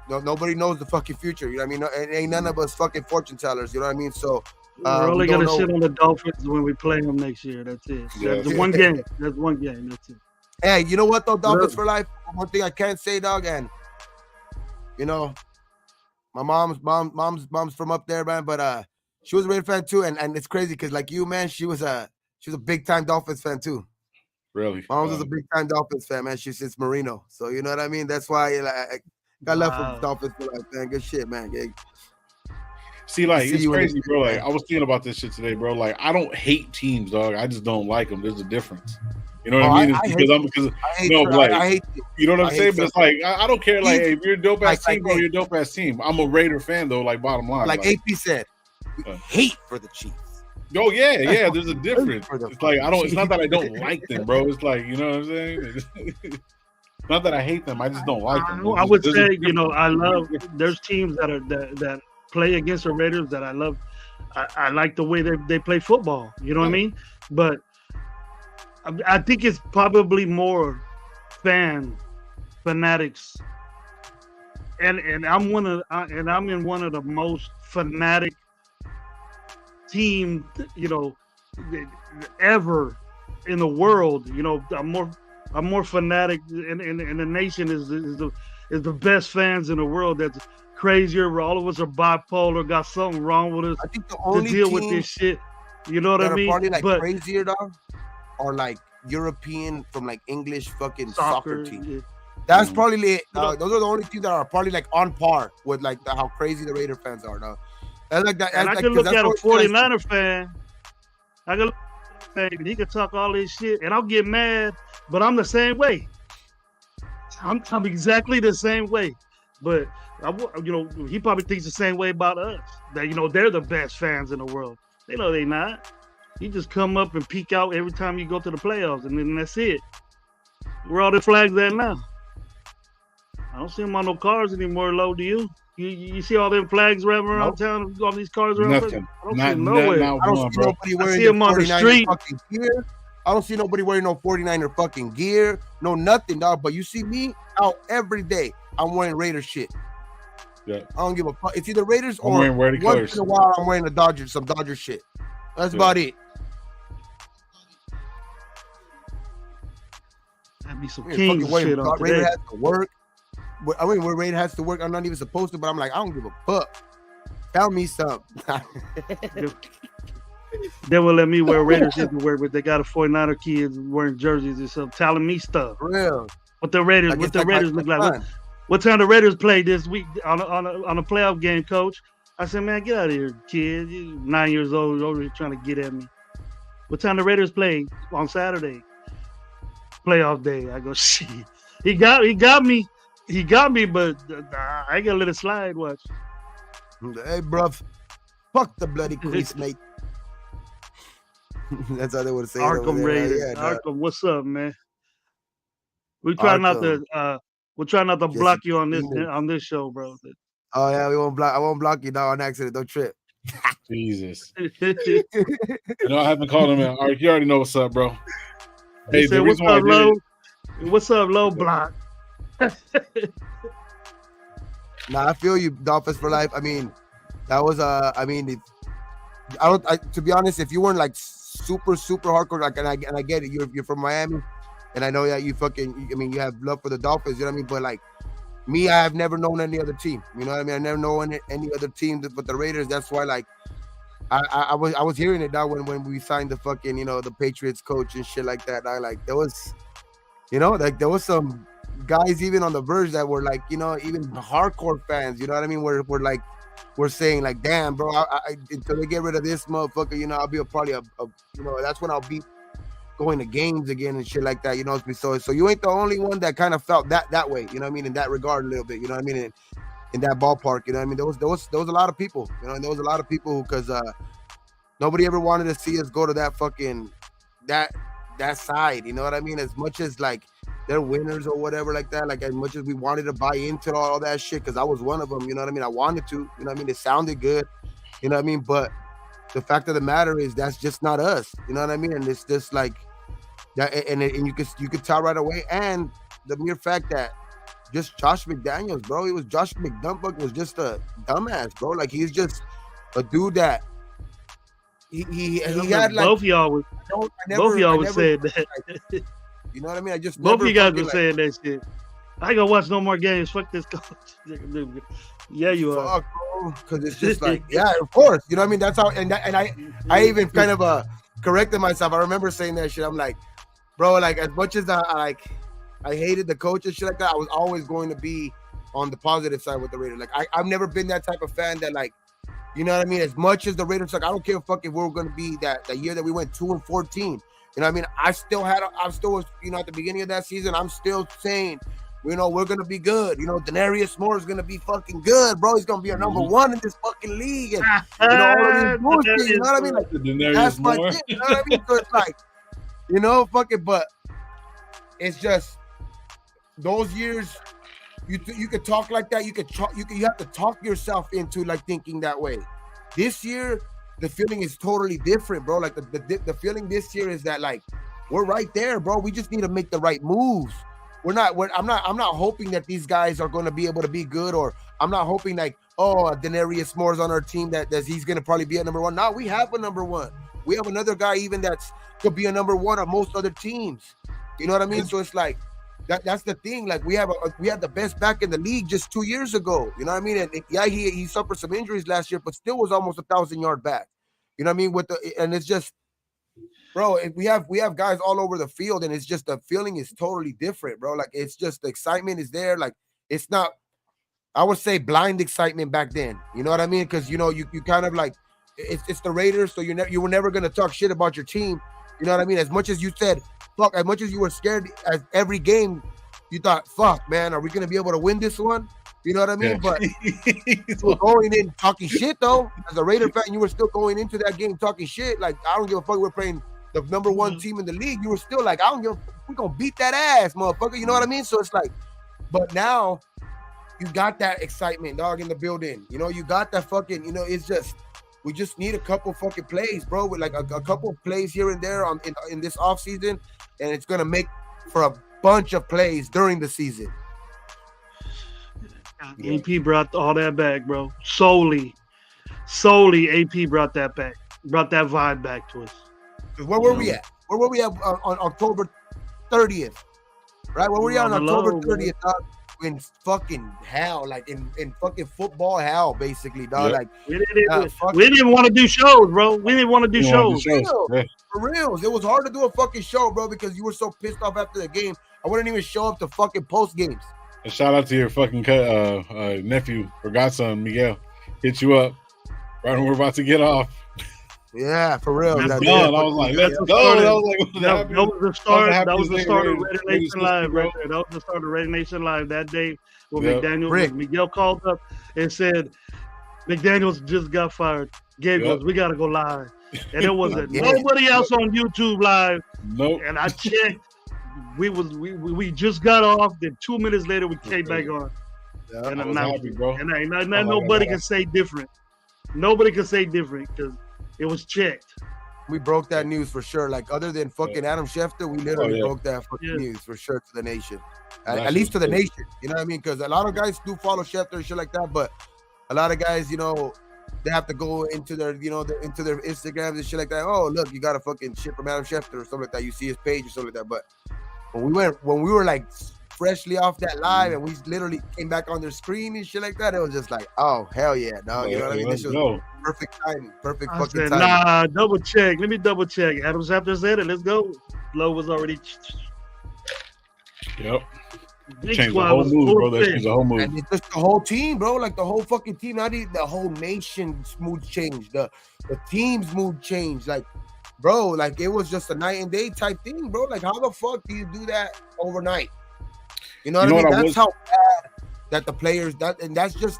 nobody knows the fucking future. You know what I mean? Ain't none of us fucking fortune tellers. You know what I mean? So we're only gonna shit on the Dolphins when we play them next year. That's it. That's one game. That's one game. That's it. Hey, you know what though? Dolphins for life. One thing I can't say, dog, and my mom's from up there, man. But she was a Raider fan too, and it's crazy because like you, man, she was a big time Dolphins fan too. Really? Mom's was a big time Dolphins fan, man. She's since Marino, so you know what I mean. That's why I got love for Dolphins for life, man. Good shit, man. Yeah. See, like it's crazy, bro. Like I was thinking about this shit today, bro. Like I don't hate teams, dog. I just don't like them. There's a difference. You know what I mean? I hate you know what I'm saying? But it's like I don't care. Like, hey, if you're a dope ass team, bro, you're a dope ass team. I'm a Raider fan though. Like bottom line, like AP said, we hate for the Chiefs. Oh yeah. There's a difference. It's like I don't. It's not that I don't like them, bro. It's like you know what I'm saying. Not that I hate them. I just don't like them. I would say I love. There's teams that play against the Raiders that I love. I like the way they play football. You know what I mean? But I think it's probably more fanatics, and I'm in one of the most fanatic team, ever in the world. I'm more fanatic, and the nation is the best fans in the world. That's crazier. All of us are bipolar, got something wrong with us. I think the only to deal team with this shit. You know what I mean? Probably like but crazier, dog, or like European from like English fucking soccer team. Yeah. That's probably it. Those are the only teams that are probably like on par with like how crazy the Raider fans are, dog. That's like that. And I can look at a 49er fan. I can look at a fan, and he can talk all this shit, and I'll get mad, but I'm the same way. I'm exactly the same way. But he probably thinks the same way about us. That they're the best fans in the world. They know they not. You just come up and peek out every time you go to the playoffs, and then that's it. Where all the flags at now? I don't see them on no cars anymore. Low, do you? You see all them flags running around town? All these cars around? Nothing. I don't see them nowhere. I don't see nobody wearing them on the street. Fucking gear. I don't see nobody wearing no 49er fucking gear. No nothing, dog. But you see me out every day. I'm wearing Raider shit. Yeah. I don't give a fuck. It's either Raiders I'm or wearing once in a while I'm wearing some Dodger shit. That's about it. That'd be some Kings shit on Raider today. has to work. I mean, where Raider has to work, I'm not even supposed to, but I'm like, I don't give a fuck. Tell me something. They will let me wear Raiders shit to work, but they got a 49er kids wearing jerseys and stuff, telling me stuff. For real. What the Raiders look like. What time the Raiders play this week on a playoff game, coach? I said, man, get out of here, kid. You're 9 years old, you're already trying to get at me. What time the Raiders play on Saturday? Playoff day. I go, shit. He got me. He got me, but I ain't gonna let it slide. Watch. Hey, bruv. Fuck the bloody crease, mate. That's how they would say Arkham it. Raider. Yeah, Arkham, what's up, man? We try not to block you on this show, bro. Oh yeah, I won't block you now on accident. Don't trip. Jesus. I haven't called him in. You already know what's up, bro. Hey, said, what's up, Low? What's up, Low Block? Nah, I feel you, Dolphins for life. I mean, that was to be honest, if you weren't like super hardcore, like, and I get it, you're from Miami, and I know that you you have love for the Dolphins, you know what I mean? But like me, I have never known any other team. You know what I mean? I never known any other team but the Raiders. That's why like I was hearing it now when we signed the fucking the Patriots coach and shit like that. There was there was some guys even on the verge that were like even hardcore fans. You know what I mean? We're saying like, damn, bro, I until they get rid of this motherfucker, I'll be probably that's when I'll be going to games again and shit like that. So you ain't the only one that kind of felt that way. You know what I mean? In that regard, a little bit. You know what I mean? In that ballpark, you know what I mean? There was a lot of people, and there was a lot of people because nobody ever wanted to see us go to that fucking that side. You know what I mean? As much as like they're winners or whatever like that, like as much as we wanted to buy into all that shit, because I was one of them. You know what I mean? I wanted to. You know what I mean? It sounded good. You know what I mean? But the fact of the matter is that's just not us. You know what I mean? And it's just like that, and you could tell right away. And the mere fact that just Josh McDaniels, bro, Josh McDumpbuck was just a dumbass, bro. Like he's just a dude that he had like both y'all was saying that. You know what I mean? I just both of you guys were saying that shit. I ain't gonna watch no more games. Fuck this coach. Yeah, you are. Because it's just like, yeah, of course. You know what I mean? That's how. And I even kind of corrected myself. I remember saying that shit. I'm like, bro, like as much as I hated the coach and shit like that, I was always going to be on the positive side with the Raiders. Like I've never been that type of fan that like, you know what I mean? As much as the Raiders, like I don't care if we're going to be that year that we went 2-14. You know what I mean? I still was, at the beginning of that season, I'm still saying, we're going to be good. Denarius Moore is going to be fucking good, bro. He's going to be a number one in this fucking league. And, all of this bullshit, you know what I mean? Like, that's my thing, you know what I mean? So it's like, fuck it. But it's just those years, you could talk like that. You have to talk yourself into like thinking that way. This year, the feeling is totally different, bro. Like the feeling this year is that like we're right there, bro. We just need to make the right moves. I'm not hoping that these guys are going to be able to be good, or I'm not hoping like, oh, Denarius Moore's on our team that he's going to probably be at number one. No, we have a number one. We have another guy even that's could be a number one on most other teams. You know what I mean? So it's like that's the thing. Like we had the best back in the league just 2 years ago. You know what I mean? And yeah, he suffered some injuries last year, but still was almost 1,000-yard back. You know what I mean? And it's just, bro, we have guys all over the field, and it's just the feeling is totally different, bro. Like it's just the excitement is there. Like it's not, I would say, blind excitement back then. You know what I mean? Because you kind of like it's the Raiders, so you were never gonna talk shit about your team. You know what I mean? As much as you said, fuck, as much as you were scared as every game, you thought, fuck, man, are we gonna be able to win this one? You know what I mean? Yeah. But you were going in talking shit though. As a Raider fan, you were still going into that game talking shit. Like, I don't give a fuck. We're playing the number one team in the league. You were still like, I don't give a fuck. We're gonna beat that ass, motherfucker. You know what I mean? So it's like, but now you got that excitement, dog, in the building. You know, you got that fucking, it's just, we just need a couple fucking plays, bro. With like a couple plays here and there in this offseason, and it's gonna make for a bunch of plays during the season. AP brought all that back, bro. Solely AP brought that back. Brought that vibe back to us. Where were we at? Where were we at on October 30th? Right? Where were we at on October 30th, dog? In fucking hell, like in fucking football hell, basically, dog. Yep. Like we didn't want to do shows, bro. We didn't want to do shows. For real. It was hard to do a fucking show, bro, because you were so pissed off after the game. I wouldn't even show up to fucking post games. A shout out to your fucking nephew or godson, Miguel. Hit you up right when we're about to get off. Yeah, for real. I was like, let's go. That was the start. That was the start of RaiderNationLive right there. That was the start of RaiderNationLive that day when Miguel called up and said, McDaniels just got fired. Gabe goes, we got to go live. And it wasn't nobody else on YouTube live. Nope. And I checked. We just got off. Then 2 minutes later, we came back on. Yeah, and I'm happy, bro. And nobody can say different. Nobody can say different because it was checked. We broke that news for sure. Like, other than fucking Adam Schefter, we literally broke that fucking news for sure to the nation. At least to the nation. You know what I mean? Because a lot of guys do follow Schefter and shit like that, but a lot of guys, they have to go into their, into their Instagrams and shit like that. Oh, look, you got a fucking shit from Adam Schefter or something like that. You see his page or something like that. But when we were like freshly off that live and we literally came back on their screen and shit like that, it was just like, oh, hell yeah, dog. You know what I mean? This was perfect timing. Perfect fucking timing. Nah, double check. Let me double check. Adam Schefter said it. Let's go. Low was already. Yep. Changed the whole move, bro. That changed the whole move. And it's just the whole team, bro. Like the whole fucking team. Not even the whole nation's mood changed. The team's mood changed. Like, bro, like it was just a night and day type thing, bro. Like, how the fuck do you do that overnight? You know what I mean? That's how bad that the players and that's just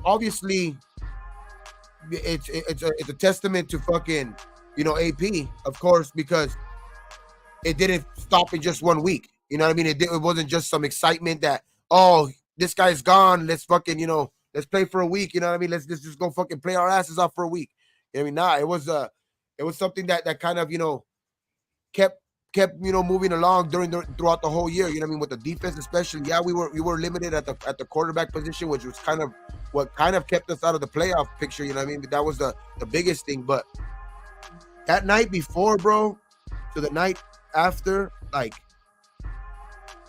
obviously it's a testament to fucking AP, of course, because it didn't stop in just 1 week. You know what I mean? It wasn't just some excitement that, oh, this guy's gone. Let's fucking, let's play for a week. You know what I mean? Let's just go fucking play our asses off for a week. You know what I mean? Nah, it was something that kind of, kept moving along throughout the whole year. You know what I mean? With the defense, especially. Yeah, we were limited at the quarterback position, which was kind of what kind of kept us out of the playoff picture. You know what I mean? But that was the biggest thing. But that night before, bro, to the night after, like,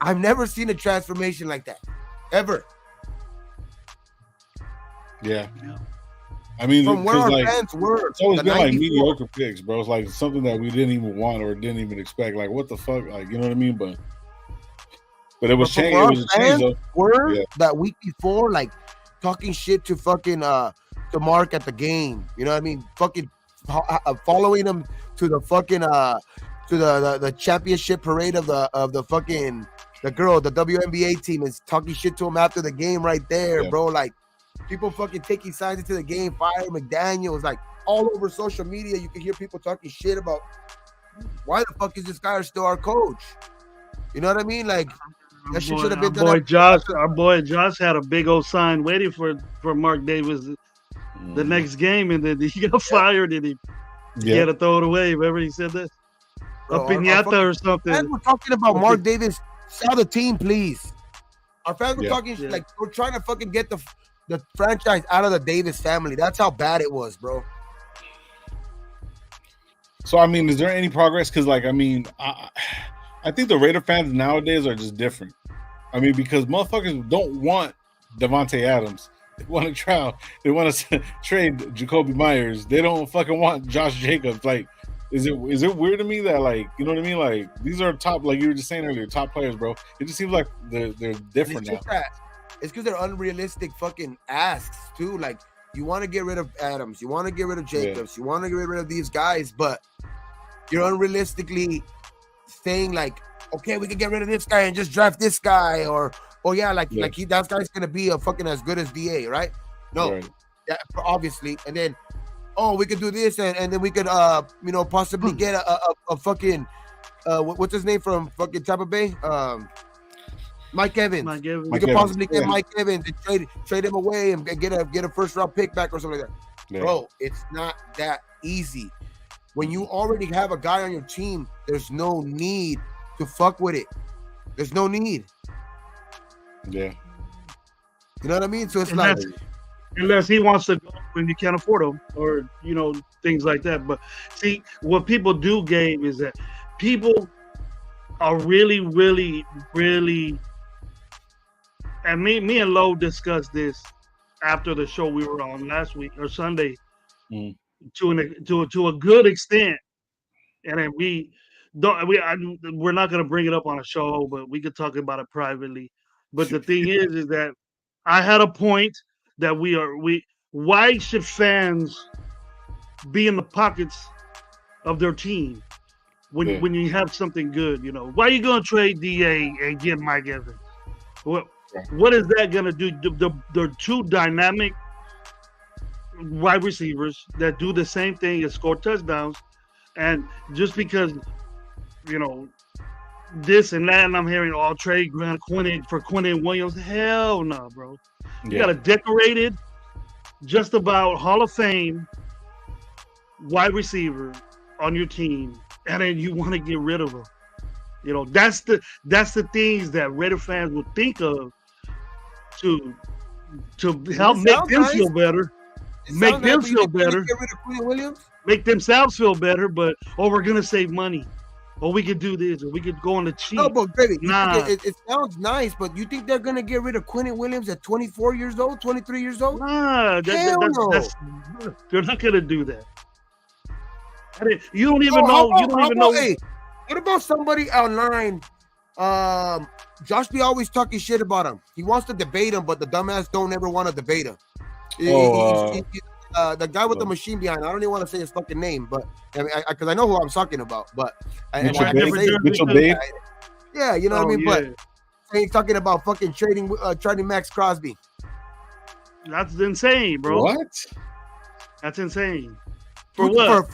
I've never seen a transformation like that, ever. Yeah. I mean, from where our fans were. It's always been like mediocre picks, bro. It's like something that we didn't even want or didn't even expect. Like, what the fuck? Like, you know what I mean? But it was changed. It was a change, though. That week before, like, talking shit to fucking to Mark at the game. You know what I mean? Fucking following him to the fucking to the championship parade of the fucking the WNBA team is talking shit to him after the game right there, bro. Like, people fucking taking signs into the game, fire McDaniels, like all over social media. You can hear people talking shit about why the fuck is this guy still our coach? You know what I mean? Like, that shit should have been done. Our boy Josh had a big old sign waiting for Mark Davis the next game, and then he got fired, and he had to throw it away. Remember he said that? Bro, a piñata or something. Fans were talking about Mark Davis. Sell the team, please. Our fans were talking like we're trying to fucking get the franchise out of the Davis family. That's how bad it was, bro. So I mean, is there any progress? Because like, I mean, I think the Raider fans nowadays are just different. I mean, because motherfuckers don't want Davante Adams. They want to try. They want to trade Jacoby Myers. They don't fucking want Josh Jacobs. Like, is it weird to me that, like, you know what I mean? Like, these are top, like you were just saying earlier, top players, bro. It just seems like they're different now. It's because they're unrealistic fucking asks too. Like, you want to get rid of Adams, you want to get rid of Jacobs, you want to get rid of these guys, but you're unrealistically saying like, okay, we can get rid of this guy and just draft this guy, or that guy's gonna be a fucking as good as DA, right? No, right. Yeah, obviously, and then we could do this, and then we could possibly get a fucking what's his name from fucking Tampa Bay, Mike Evans. We could possibly get Mike Evans and trade him away and get a first round pick back or something like that. Yeah. Bro, it's not that easy. When you already have a guy on your team, there's no need to fuck with it. There's no need. Yeah. You know what I mean? So it's unless he wants to go when you can't afford him, or things like that. But see, what people do, Gabe, is that people are really, really, really. And me and Lo discussed this after the show we were on last week or Sunday, to a good extent, and then we're not going to bring it up on a show, but we could talk about it privately. But the thing is that I had a point that why should fans be in the pockets of their team when you have something good? Why are you going to trade DA and get Mike Evans? What is that going to do? They're two dynamic wide receivers that do the same thing as score touchdowns, and just because this and that, and I'm hearing trade Grant for Quentin Williams. Hell no, bro. You got a decorated, just about Hall of Fame wide receiver on your team, and then you want to get rid of him. That's the things that Raider fans would think of to help make them feel better. Make them feel better. Get rid of Quentin Williams? Make themselves feel better, but we're gonna save money. Or we could do this, or we could go on the cheap. No, but baby, it sounds nice, but you think they're gonna get rid of Quentin Williams at 24 years old, 23 years old? Nah, they're not gonna do that. You don't even know. Hey, what about somebody online? Josh be always talking shit about him. He wants to debate him, but the dumbass don't ever want to debate him. The guy with the machine behind. I don't even want to say his fucking name, but because I know who I'm talking about. But Mitchell Babe. Yeah, you know what I mean. But he's talking about fucking trading Max Crosby. That's insane, bro. What? That's insane. For what?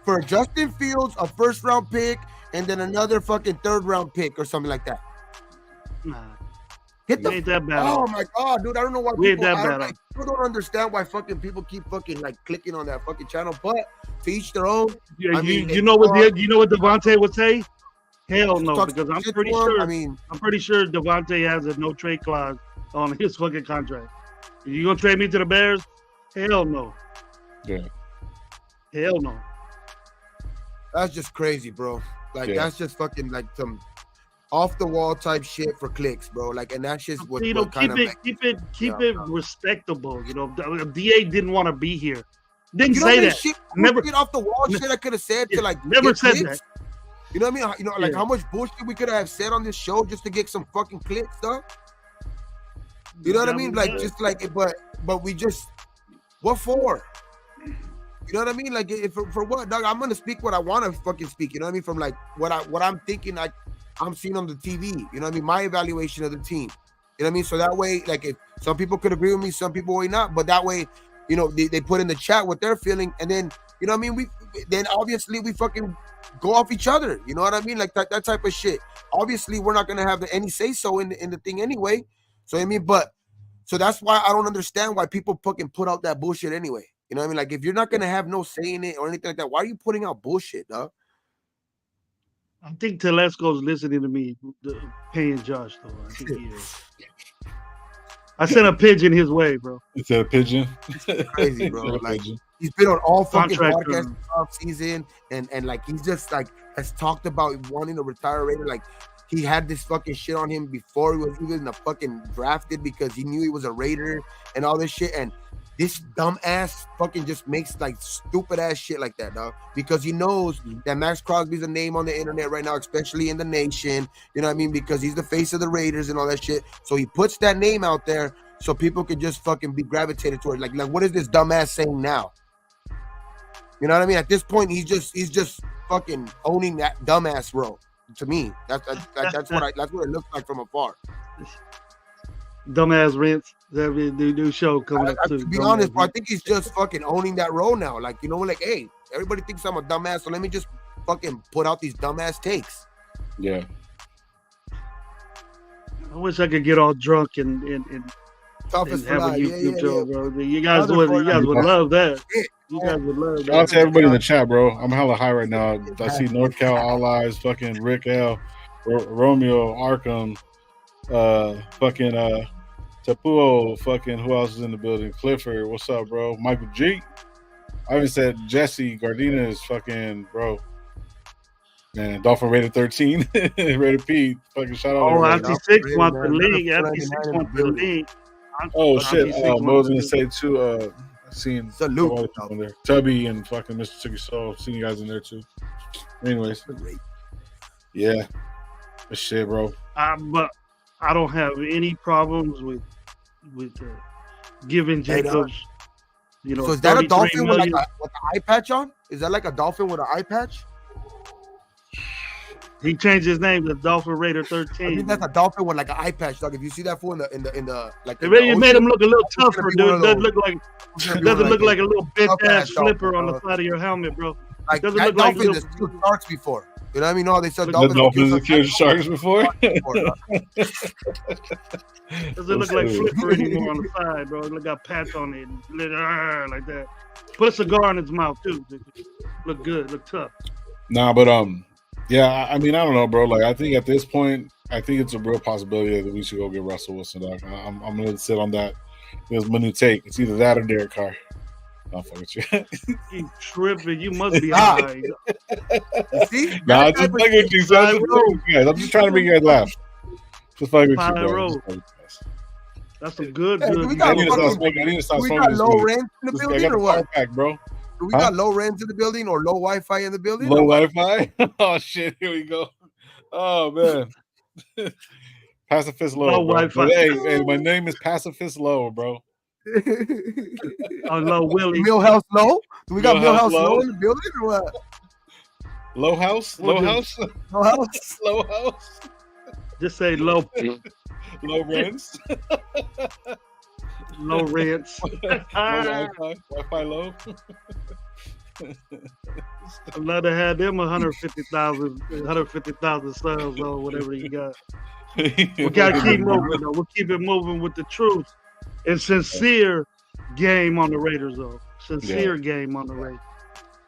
For Justin Fields, a first round pick, and then another fucking third round pick or something like that. Nah. Ain't that bad. Oh my god, dude! I don't know why people don't understand why fucking people keep fucking like clicking on that fucking channel. But to each their own. Yeah, you know what Davante would say? Hell no, because I'm pretty sure. I'm pretty sure Davante has a no trade clause on his fucking contract. You gonna trade me to the Bears? Hell no. Yeah. Hell no. That's just crazy, bro. Like that's just fucking like some off the wall type shit for clicks, bro. Like, and that's just what keep it respectable. DA didn't want to be here. Didn't say that. Never get off the wall shit I could have said to like never said clicks. That. You know what I mean? How much bullshit we could have said on this show just to get some fucking clicks, though. You know what I mean? Like just like, but we just what for? You know what I mean? Like for what, dog? I'm gonna speak what I want to fucking speak. You know what I mean? From like what I'm thinking, like I'm seeing on the TV. You know what I mean? My evaluation of the team. You know what I mean? So that way, like if some people could agree with me, some people may not. But that way, they put in the chat what they're feeling, and then I mean, then obviously we fucking go off each other. You know what I mean? Like that type of shit. Obviously, we're not gonna have any say so in the thing anyway. So I mean, but So that's why I don't understand why people fucking put out that bullshit anyway. You know what I mean? Like, if you're not gonna have no say in it or anything like that, why are you putting out bullshit, dog? I think Telesco's listening to me, paying Josh, though. I think he is. I sent a pigeon his way, bro. It's a pigeon. It's crazy, bro. Like, he's been on all fucking podcasts off season, and like he's just like has talked about wanting to retire Raider. Like, he had this fucking shit on him before he was even a fucking drafted because he knew he was a Raider and all this shit. And this dumbass fucking just makes like stupid ass shit like that, dog. Because he knows that Max Crosby's a name on the internet right now, especially in the nation. You know what I mean? Because he's the face of the Raiders and all that shit. So he puts that name out there so people can just fucking be gravitated towards. Like what is this dumbass saying now? You know what I mean? At this point, he's just fucking owning that dumbass role. To me, that's what it looks like from afar. Dumbass Rents. That be the new show coming up too. To be honest, bro, I think he's just fucking owning that role now. Like, you know, like, hey, everybody thinks I'm a dumbass, so let me just fucking put out these dumbass takes. Yeah. I wish I could get all drunk and have a YouTube show, bro. You guys would love that. You guys would love that. Shout out to everybody in the chat, bro. I'm hella high right now. I see North Cal, All Eyes, fucking Rick L, Romeo, Arkham, fucking Tapuo, fucking who else is in the building? Clifford, what's up, bro? Michael G. I even said Jesse Gardena is fucking bro. Man, Dolphin Raider 13, Raider Pete, fucking shout out. Oh, Anti-6 wants the league. Anti-6 wants the league. Oh shit! I was gonna say too. Seen salute there. Tubby and fucking Mr. Chicky Soul. Seen you guys in there too. Anyways, yeah, that shit, bro. But I don't have any problems with giving Jacobs. You know, so is that a dolphin with like an eye patch on? Is that like a dolphin with an eye patch? He changed his name to Dolphin Raider 13. I think that's a dolphin with like an eye patch, dog. If you see that fool in the like, it made him look a little tougher, dude. Doesn't look like a little bent ass flipper on the side of your helmet, bro. Like doesn't look like dolphins that killed sharks before. You know what I mean? No, they said dolphins that killed sharks before. Doesn't look like flipper anymore on the side, bro. It got patch on it, like that. Put a cigar in his mouth too. Look good, look tough. Nah, but yeah, I mean, I don't know, bro. Like, I think at this point, I think it's a real possibility that we should go get Russell Wilson, dog. I'm going to sit on that. It's my new take. It's either that or Derek Carr. I'll fuck with you. You tripping. You must be high. See? Nah, I'm just fucking with you. I'm just trying to make you guys laugh. Just fucking with you, bro. That's a good. I need to stop smoking. We got low rent in the building or what? Pack, bro. Do we got low rent in the building or low Wi-Fi in the building? Low Wi-Fi? Oh, shit. Here we go. Oh, man. Pacifist Low. Low Wi-Fi. Hey, my name is Pacifist Low, bro. Oh, Low Willie. Millhouse Low? Do we got Millhouse Low in the building or what? Low House? Low House? Low House? Low House? Just say low. Low rents? Low rents. Wi-Fi low. I'd love to have them 150,000 subs or whatever you got. We gotta keep moving though. We'll keep it moving with the truth and sincere game on the Raiders though. Sincere game on the Raiders.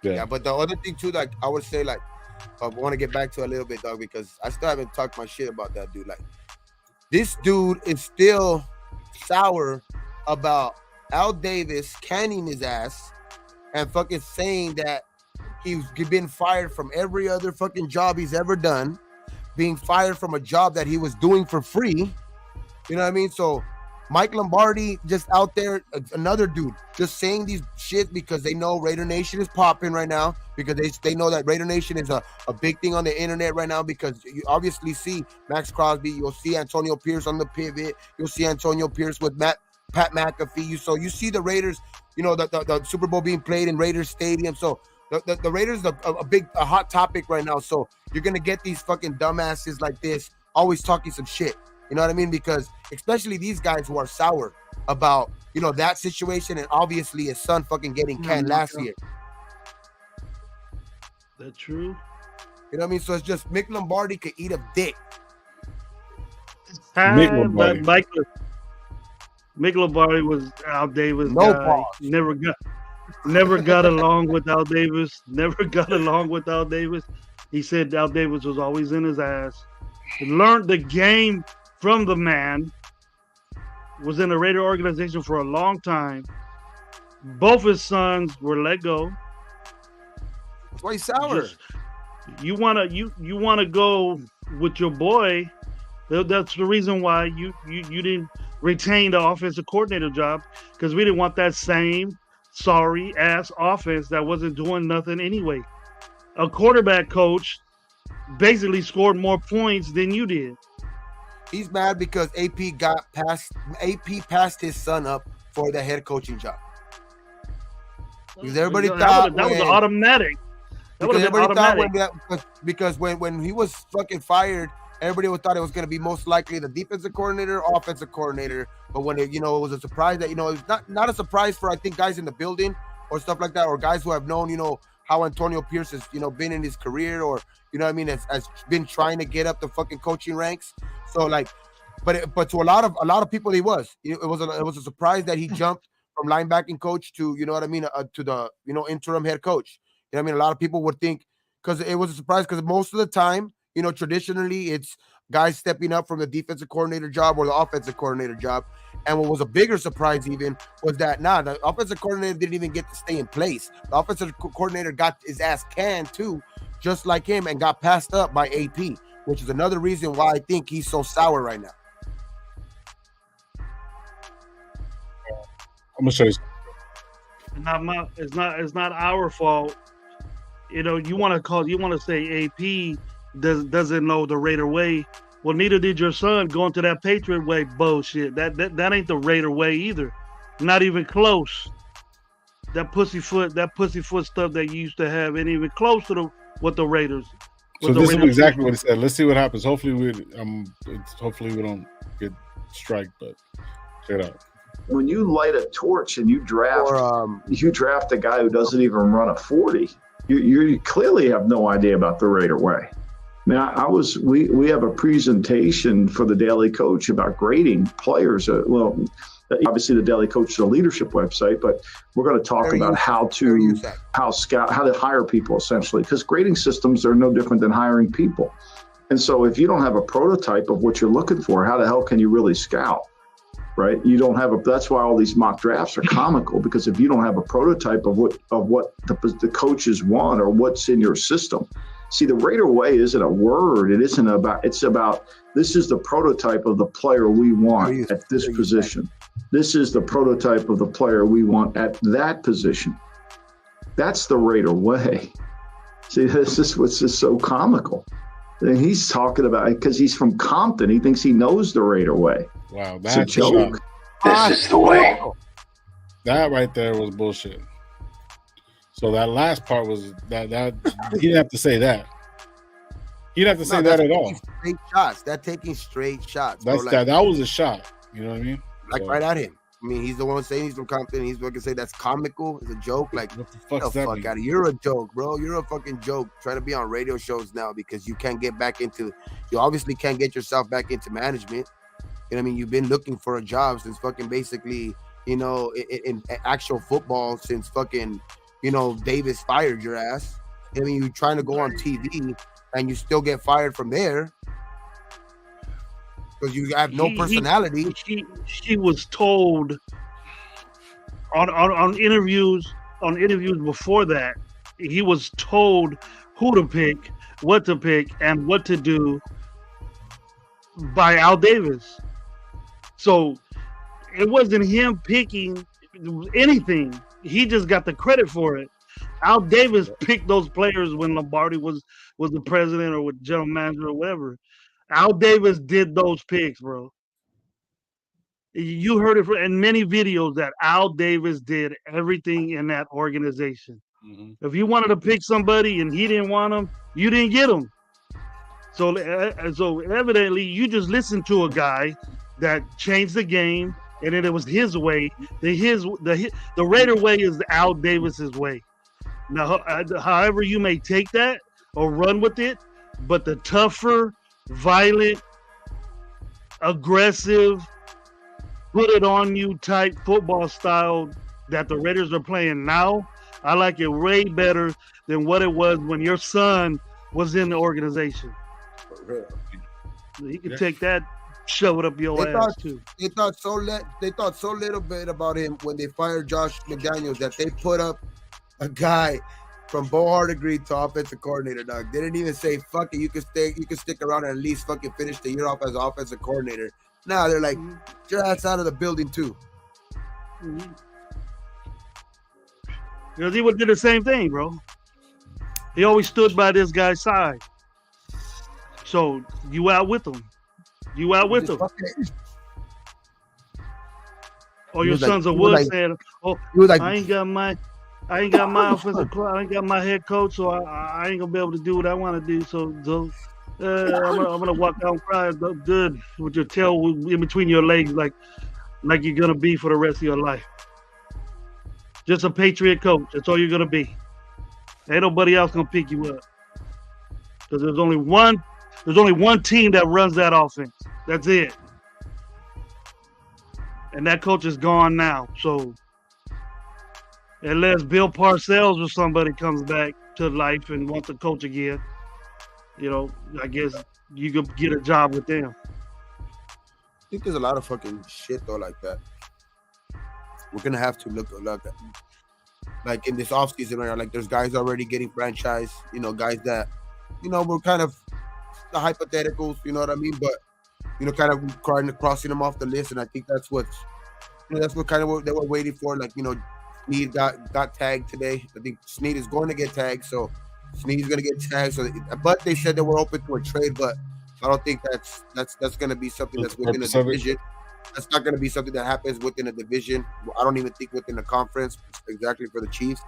Yeah, but the other thing too, like I would say, like I want to get back to a little bit, dog, because I still haven't talked my shit about that dude. Like this dude is still sour about Al Davis canning his ass and fucking saying that he's been fired from every other fucking job he's ever done, being fired from a job that he was doing for free. You know what I mean? So Mike Lombardi just out there, another dude, just saying these shit because they know Raider Nation is popping right now, because they know that Raider Nation is a big thing on the internet right now, because you obviously see Max Crosby, you'll see Antonio Pierce on the pivot, you'll see Antonio Pierce with Pat McAfee. So you see the Raiders, you know, the Super Bowl being played in Raiders Stadium. So the Raiders are a hot topic right now. So you're going to get these fucking dumbasses like this always talking some shit. You know what I mean? Because especially these guys who are sour about, you know, that situation, and obviously his son fucking getting canned last year. That true? You know what I mean? So it's just Mick Lombardi could eat a dick. Mick Lombardi. Mick Lombardi was Al Davis. No guy. pause. Never got along with Al Davis. Never got along with Al Davis. He said Al Davis was always in his ass. He learned the game from the man. Was in the Raider organization for a long time. Both his sons were let go. That's why he's sour. You wanna go with your boy. That's the reason why you didn't retain the offensive coordinator job, because we didn't want that same sorry ass offense that wasn't doing nothing anyway. A quarterback coach basically scored more points than you did. He's mad because AP passed his son up for the head coaching job. Because everybody thought that was automatic. That would have been automatic. Because when he was fucking fired, everybody thought it was going to be most likely the defensive coordinator, offensive coordinator. But when it was a surprise that it's not a surprise for, I think, guys in the building or stuff like that, or guys who have known how Antonio Pierce has been in his career, or has been trying to get up the fucking coaching ranks. So but to a lot of people, it was a surprise that he jumped from linebacking coach to to the interim head coach. A lot of people would think, because it was a surprise, because most of the time, traditionally it's guys stepping up from the defensive coordinator job or the offensive coordinator job. And what was a bigger surprise even was that the offensive coordinator didn't even get to stay in place. The offensive coordinator got his ass canned too, just like him, and got passed up by AP, which is another reason why I think he's so sour right now. I'm gonna show you. It's not our fault. You want to say AP doesn't know the Raider way. Well, neither did your son going to that Patriot way bullshit. That ain't the Raider way either. Not even close. That pussyfoot stuff that you used to have ain't even close to what the Raiders. So this is exactly what he said. Let's see what happens. Hopefully we don't get striked, but check it out. When you light a torch and you draft a guy who doesn't even run a 40, you clearly have no idea about the Raider way. I mean, we have a presentation for the Daily Coach about grading players. Obviously the Daily Coach is a leadership website, but we're going to talk about how to hire people, essentially, because grading systems are no different than hiring people. And so if you don't have a prototype of what you're looking for, how the hell can you really scout? Right? You don't have that's why all these mock drafts are comical, because if you don't have a prototype of what the coaches want or what's in your system. See, the Raider way isn't a word. It's about this is the prototype of the player we want at this position. This is the prototype of the player we want at that position. That's the Raider way. See, this is what's just so comical. And he's talking about it because he's from Compton. He thinks he knows the Raider way. Wow, that's a joke. This is the way. That right there was bullshit. So that last part was that he didn't have to say that. He didn't have to say that at all. Straight shots. That taking straight shots. That was a shot. You know what I mean? Right at him. I mean, he's the one saying he's from Compton. He's going to say that's comical. It's a joke. Like, what the fuck out of you're a joke, bro. You're a fucking joke. Trying to be on radio shows now because you can't get back into. You obviously can't get yourself back into management. You know what I mean? You've been looking for a job since fucking basically, in actual football since fucking, Davis fired your ass. I mean, you're trying to go on TV and you still get fired from there because you have no personality. She was told on interviews before that, he was told who to pick, what to pick, and what to do by Al Davis. So it wasn't him picking anything. He just got the credit for it. Al Davis picked those players when Lombardi was the president or with general manager or whatever. Al Davis did those picks, bro. You heard it in many videos that Al Davis did everything in that organization. Mm-hmm. If you wanted to pick somebody and he didn't want them, you didn't get them. So evidently, you just listened to a guy that changed the game, and then it was his way. The Raider way is Al Davis's way. Now, however you may take that or run with it, but the tougher, violent, aggressive, put it on you type football style that the Raiders are playing now, I like it way better than what it was when your son was in the organization. He can take that, shove it up your ass too. They thought so little bit about him when they fired Josh McDaniels that they put up a guy from Bo Hardegree to offensive coordinator. Dog, they didn't even say fuck it. You can stick around and at least fucking finish the year off as offensive coordinator. Now they're like, get your ass out of the building too. Because he would do the same thing, bro. He always stood by this guy's side. So you out with him. You out with him. Or your sons of wood saying, "Oh, I ain't got my offensive, I ain't got my head coach, so I ain't gonna be able to do what I want to do. So I'm gonna walk out and cry good with your tail in between your legs, like you're gonna be for the rest of your life. Just a Patriot coach. That's all you're gonna be. Ain't nobody else gonna pick you up. Because there's only one team that runs that offense. That's it. And that coach is gone now. So unless Bill Parcells or somebody comes back to life and wants to coach again, I guess you could get a job with them. I think there's a lot of fucking shit though like that. We're gonna have to look at, like in this offseason right now, like there's guys already getting franchised, guys that, we're kind of the hypotheticals, you know what I mean? But, kind of crossing them off the list. And I think that's what kind of what they were waiting for. Like, Snead got tagged today. I think Snead is going to get tagged. So Snead's going to get tagged. So, but they said they were open to a trade, but I don't think that's going to be something that's within a division. That's not going to be something that happens within a division. I don't even think within the conference, exactly for the Chiefs.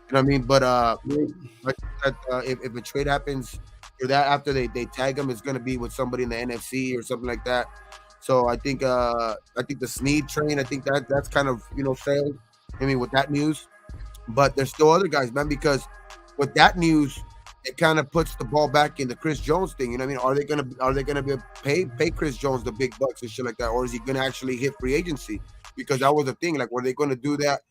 You know what I mean? But if a trade happens or that after they tag him, it's going to be with somebody in the NFC or something like that. So I think the Snead train, I think that's kind of failed. I mean, with that news, but there's still other guys, man. Because with that news, it kind of puts the ball back in the Chris Jones thing. You know what I mean? Are they gonna be pay Chris Jones the big bucks and shit like that, or is he gonna actually hit free agency? Because that was the thing. Like, were they gonna do that?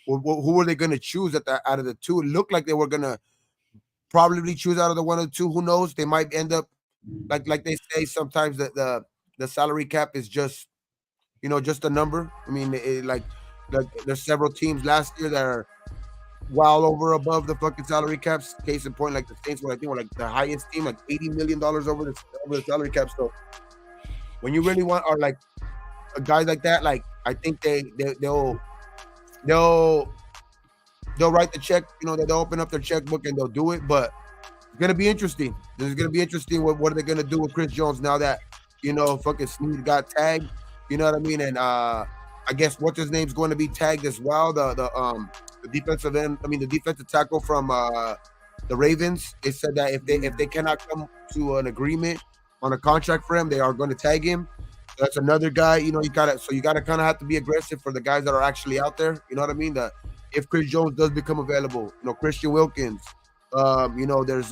Who were they gonna choose out of the two? It looked like they were gonna probably choose out of the one or two. Who knows? They might end up like they say sometimes that the salary cap is just just a number. I mean, like there's several teams last year that are well over above the fucking salary caps. Case in point, like the Saints were, I think, were like the highest team, like $80 million over the salary cap. So when you really want, or like a guy like that, like I think they'll write the check. They'll open up their checkbook and they'll do it. But it's gonna be interesting. This is gonna be interesting. What are they gonna do with Chris Jones now that fucking Snead got tagged? You know what I mean? And I guess what's his name's going to be tagged as well. The defensive end, the defensive tackle from the Ravens. They said that if they cannot come to an agreement on a contract for him, they are going to tag him. So that's another guy. You gotta kind of have to be aggressive for the guys that are actually out there. You know what I mean? That if Chris Jones does become available, Christian Wilkins, there's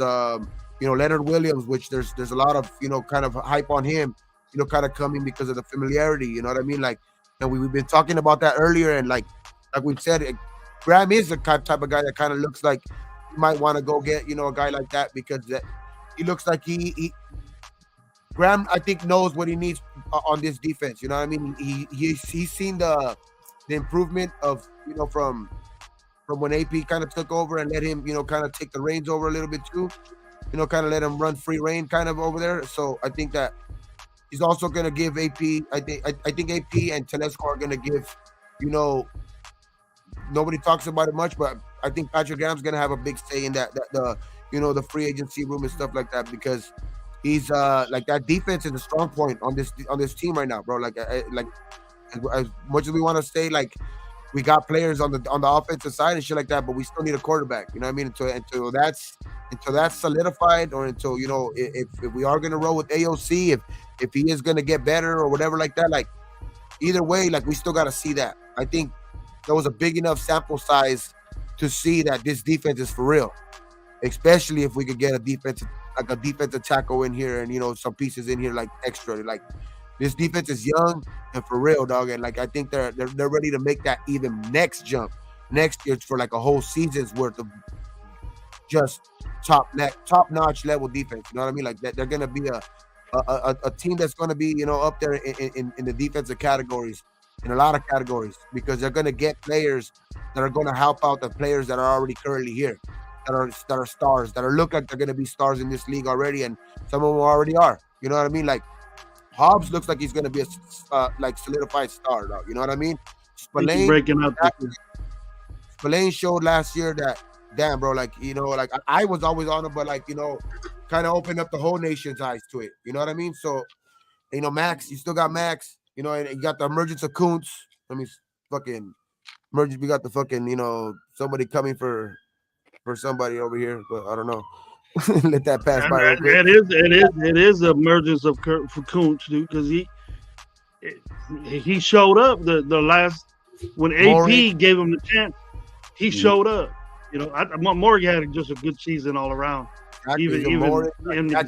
Leonard Williams, which there's a lot of kind of hype on him. Kind of coming because of the familiarity. You know what I mean? Like, and we've been talking about that earlier, and like we've said, Graham is the type of guy that kind of looks like you might want to go get, a guy like that, because he looks like he Graham, I think, knows what he needs on this defense. You know what I mean? He's seen the improvement of, from when AP kind of took over and let him, kind of take the reins over a little bit too, kind of let him run free reign kind of over there. So I think that he's also going to give AP, I think AP and Telesco are going to give, nobody talks about it much, but I think Patrick Graham's going to have a big say in that the free agency room and stuff like that, because he's like that defense is a strong point on this team right now, bro. Like as much as we want to say, like, we got players on the offensive side and shit like that, but we still need a quarterback. You know what I mean? Until that's solidified, or until if we are gonna roll with AOC, if he is gonna get better or whatever like that, like either way, like we still gotta see that. I think there was a big enough sample size to see that this defense is for real, especially if we could get a defensive tackle in here and some pieces in here like extra, like This defense is young and for real, dog. And like I think they're ready to make that even next jump next year for like a whole season's worth of just top notch level defense. You know what I mean? Like that they're gonna be a team that's gonna be, you know, up there in the defensive categories, in a lot of categories, because they're gonna get players that are gonna help out the players that are already currently here, that are stars, that are look like they're gonna be stars in this league already, and some of them already are. You know what I mean? Like Hobbs looks like he's gonna be a like solidified star, dog. You know what I mean? Spillane breaking out. Spillane showed last year that, damn, bro, like, you know, like I was always on him, but like, you know, kind of opened up the whole nation's eyes to it. You know what I mean? So, you know, Max, you still got Max, you know, and you got the emergence of Kuntz. I mean, fucking emergence. We got the fucking, you know, somebody coming for somebody over here, but I don't know. Let that pass by. It is the emergence of for Kuntz, dude, because he showed up the last when AP gave him the chance. He showed up. You know, Morgan had just a good season all around. Even in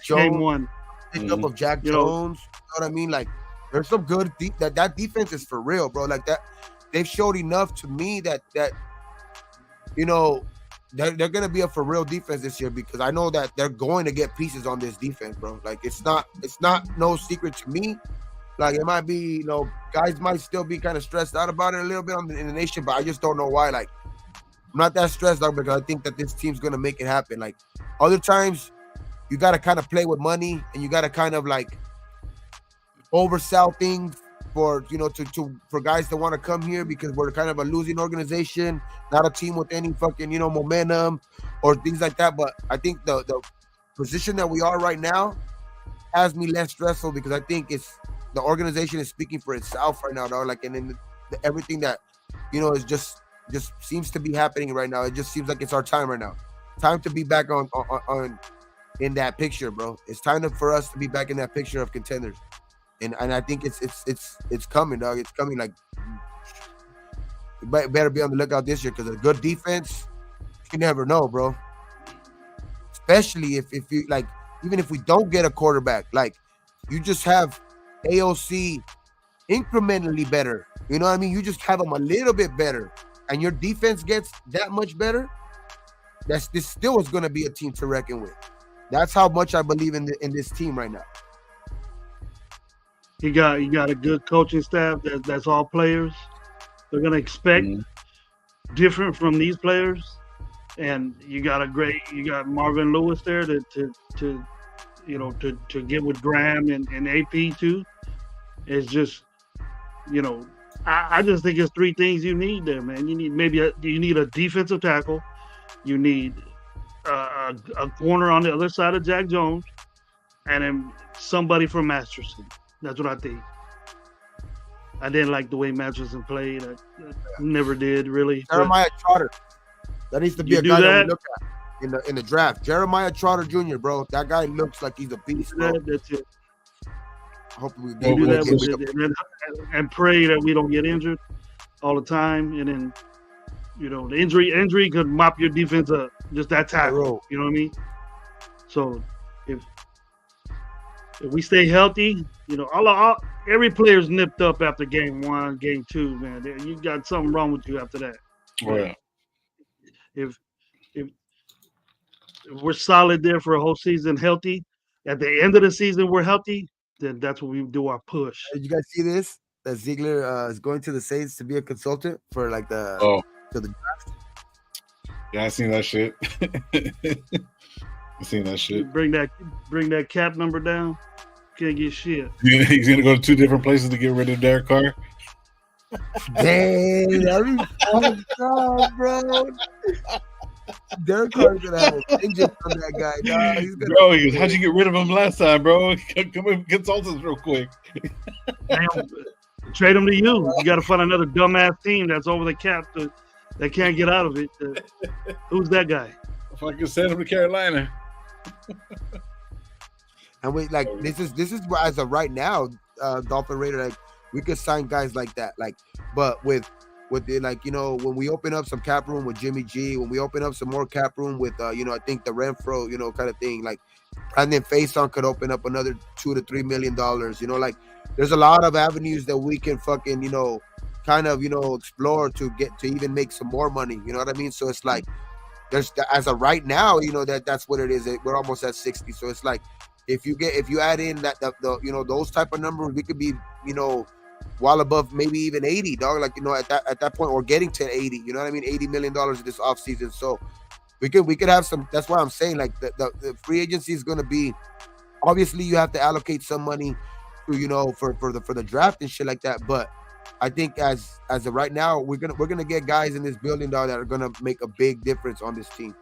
game one. Pick up of Jack Jones. You know what I mean? Like, there's some good that defense is for real, bro. Like that, they've showed enough to me that you know they're gonna be a for real defense this year, because I know that they're going to get pieces on this defense, bro. Like it's not no secret to me. Like it might be, you know, guys might still be kind of stressed out about it a little bit in the nation, but I just don't know why. Like I'm not that stressed out because I think that this team's gonna make it happen. Like other times, you gotta kind of play with money and you gotta kind of like oversell things for, you know, for guys to want to come here, because we're kind of a losing organization, not a team with any fucking, you know, momentum or things like that. But I think the position that we are right now has me less stressful, because I think the organization is speaking for itself right now, dog. Like, and then everything that, you know, is just seems to be happening right now. It just seems like it's our time right now. Time to be back on in that picture, bro. It's time for us to be back in that picture of contenders. And I think it's coming, dog. It's coming. Like, you better be on the lookout this year, because a good defense, you never know, bro. Especially if you like, even if we don't get a quarterback, like you just have AOC incrementally better. You know what I mean? You just have them a little bit better, and your defense gets that much better. This still is going to be a team to reckon with. That's how much I believe in this team right now. You got a good coaching staff that's all players. They're gonna expect different from these players, and you got Marvin Lewis there to you know to get with Graham and AP too. It's just, you know, I just think it's three things you need there, man. You need a defensive tackle, you need a corner on the other side of Jack Jones, and then somebody for Masterson. That's what I think. I didn't like the way Masterson played. I never did, really. Jeremiah Trotter. That needs to be a guy that we look at in the draft. Jeremiah Trotter Jr., bro. That guy looks like he's a beast, bro. That's it. Hopefully we do that and pray that we don't get injured all the time. And then, you know, the injury could mop your defense up. Just that tackle. You know what I mean? So if we stay healthy, you know, every player's nipped up after game one, game two, man. You got something wrong with you after that. Oh, yeah. If we're solid there for a whole season, healthy, at the end of the season we're healthy, then that's when we do our push. Did you guys see this? That Ziegler is going to the Saints to be a consultant for like to the draft. Yeah, I seen that shit. I seen that shit. Bring that cap number down. Can't get shit. He's gonna go to two different places to get rid of Derek Carr. Dang, that'd be fucked up, bro. Derek Carr's gonna have a vengeance on that guy, dog. He goes, how'd you get rid of him last time, bro? Come and consult us real quick. Damn, trade him to you. You got to find another dumbass team that's over the cap that can't get out of it. Who's that guy? If I could send him to Carolina. And we like this is as of right now, Dolphin Raider, like we could sign guys like that, like, but with the, like, you know, when we open up some cap room with Jimmy G, when we open up some more cap room with you know, I think the Renfro, you know, kind of thing, like and then Faison could open up another $2 to $3 million. You know, like there's a lot of avenues that we can fucking, you know, kind of, you know, explore to get to even make some more money. You know what I mean? So it's like there's as of right now, you know, that's what it is. We're almost at 60. So it's like if you add in that the you know, those type of numbers, we could be, you know, well above maybe even 80, dog. Like, you know, at that point, or getting to 80. You know what I mean? $80 million this offseason. So we could have some. That's why I'm saying, like, the free agency is going to be, obviously you have to allocate some money to, you know, for the draft and shit like that. But I think as of right now, we're gonna get guys in this building, dog, that are gonna make a big difference on this team.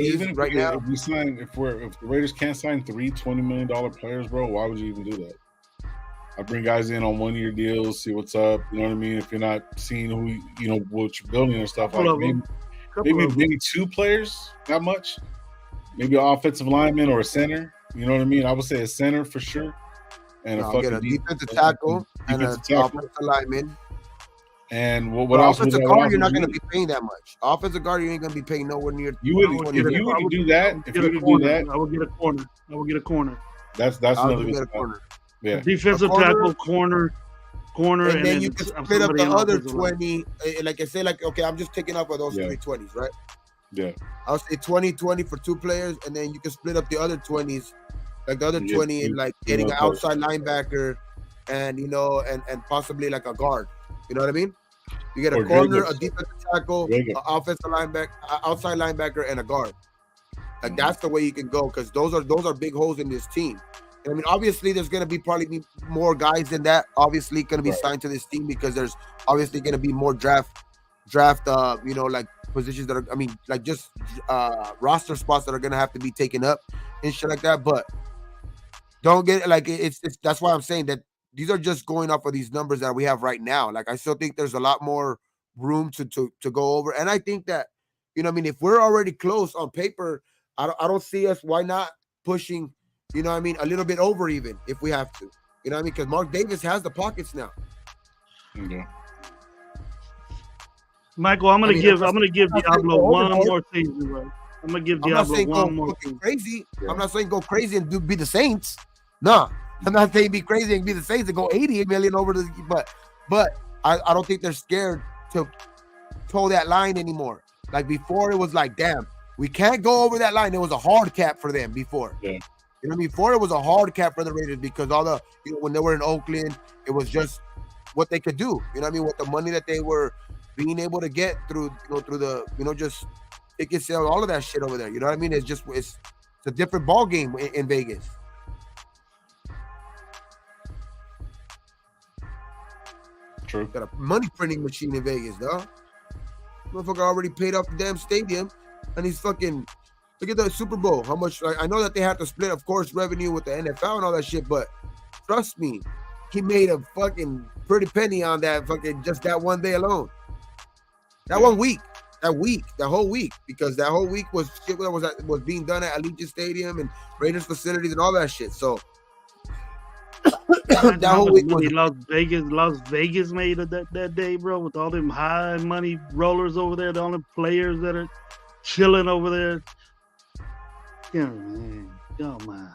Even right now, if the Raiders can't sign three $20 million players, bro, why would you even do that? I bring guys in on 1-year deals, see what's up. You know what I mean? If you're not seeing who you know what you're building and stuff, like maybe 2 players, not much. Maybe an offensive lineman or a center. You know what I mean? I would say a center for sure, and a defensive tackle and an offensive lineman. And what else? Offensive guard, you're not going to be paying that much. Offensive guard, you ain't going to be paying nowhere near. You would do that. If you were to do that, I would get a corner. That's another good corner. Yeah, defensive tackle, corner, and then you can split up the other 20. Like I say, like, okay, I'm just taking up with those 3 20s, right? Yeah, I'll say 20 for 2 players, and then you can split up the other 20s, like the other 20, and like getting an outside linebacker, and, you know, and possibly like a guard. You know what I mean? You get a corner, a defensive tackle, an offensive linebacker, outside linebacker, and a guard. Like that's the way you can go, because those are big holes in this team. And I mean, obviously, there's going to be probably more guys than that. Obviously, going to be signed to this team, because there's obviously going to be more draft, you know, like positions that are, I mean, like just roster spots that are going to have to be taken up and shit like that. But don't get like it's that's why I'm saying that these are just going off of these numbers that we have right now. Like, I still think there's a lot more room to go over. And I think that, you know what I mean, if we're already close on paper, I don't see us, why not pushing, you know what I mean, a little bit over even if we have to. You know what I mean? Because Mark Davis has the pockets now. Yeah. Michael, I'm gonna give Diablo one more season, right? I'm gonna give Diablo one more season. Crazy. Yeah. I'm not saying go crazy and be the Saints. No. I'm not saying be crazy and be the Saints and go 88 million over the, but I don't think they're scared to toe that line anymore. Like before, it was like, damn, we can't go over that line. It was a hard cap for them before. Yeah. You know, before it was a hard cap for the Raiders, because all the, you know, when they were in Oakland, it was just what they could do. You know what I mean? With the money that they were being able to get through, you know, through the, you know, just ticket sales, all of that shit over there. You know what I mean? It's a different ball game in Vegas. True. Got a money printing machine in Vegas, dog. Motherfucker already paid off the damn stadium, and he's fucking. Look at the Super Bowl. How much? Like, I know that they have to split, of course, revenue with the NFL and all that shit, but trust me, he made a fucking pretty penny on that fucking just that one day alone. That 1 week, that whole week, because that whole week was shit that was being done at Allegiant Stadium and Raiders facilities and all that shit. So. That whole week was Las Vegas made that day, bro, with all them high money rollers over there, all them players that are chilling over there. Yeah, man, come on.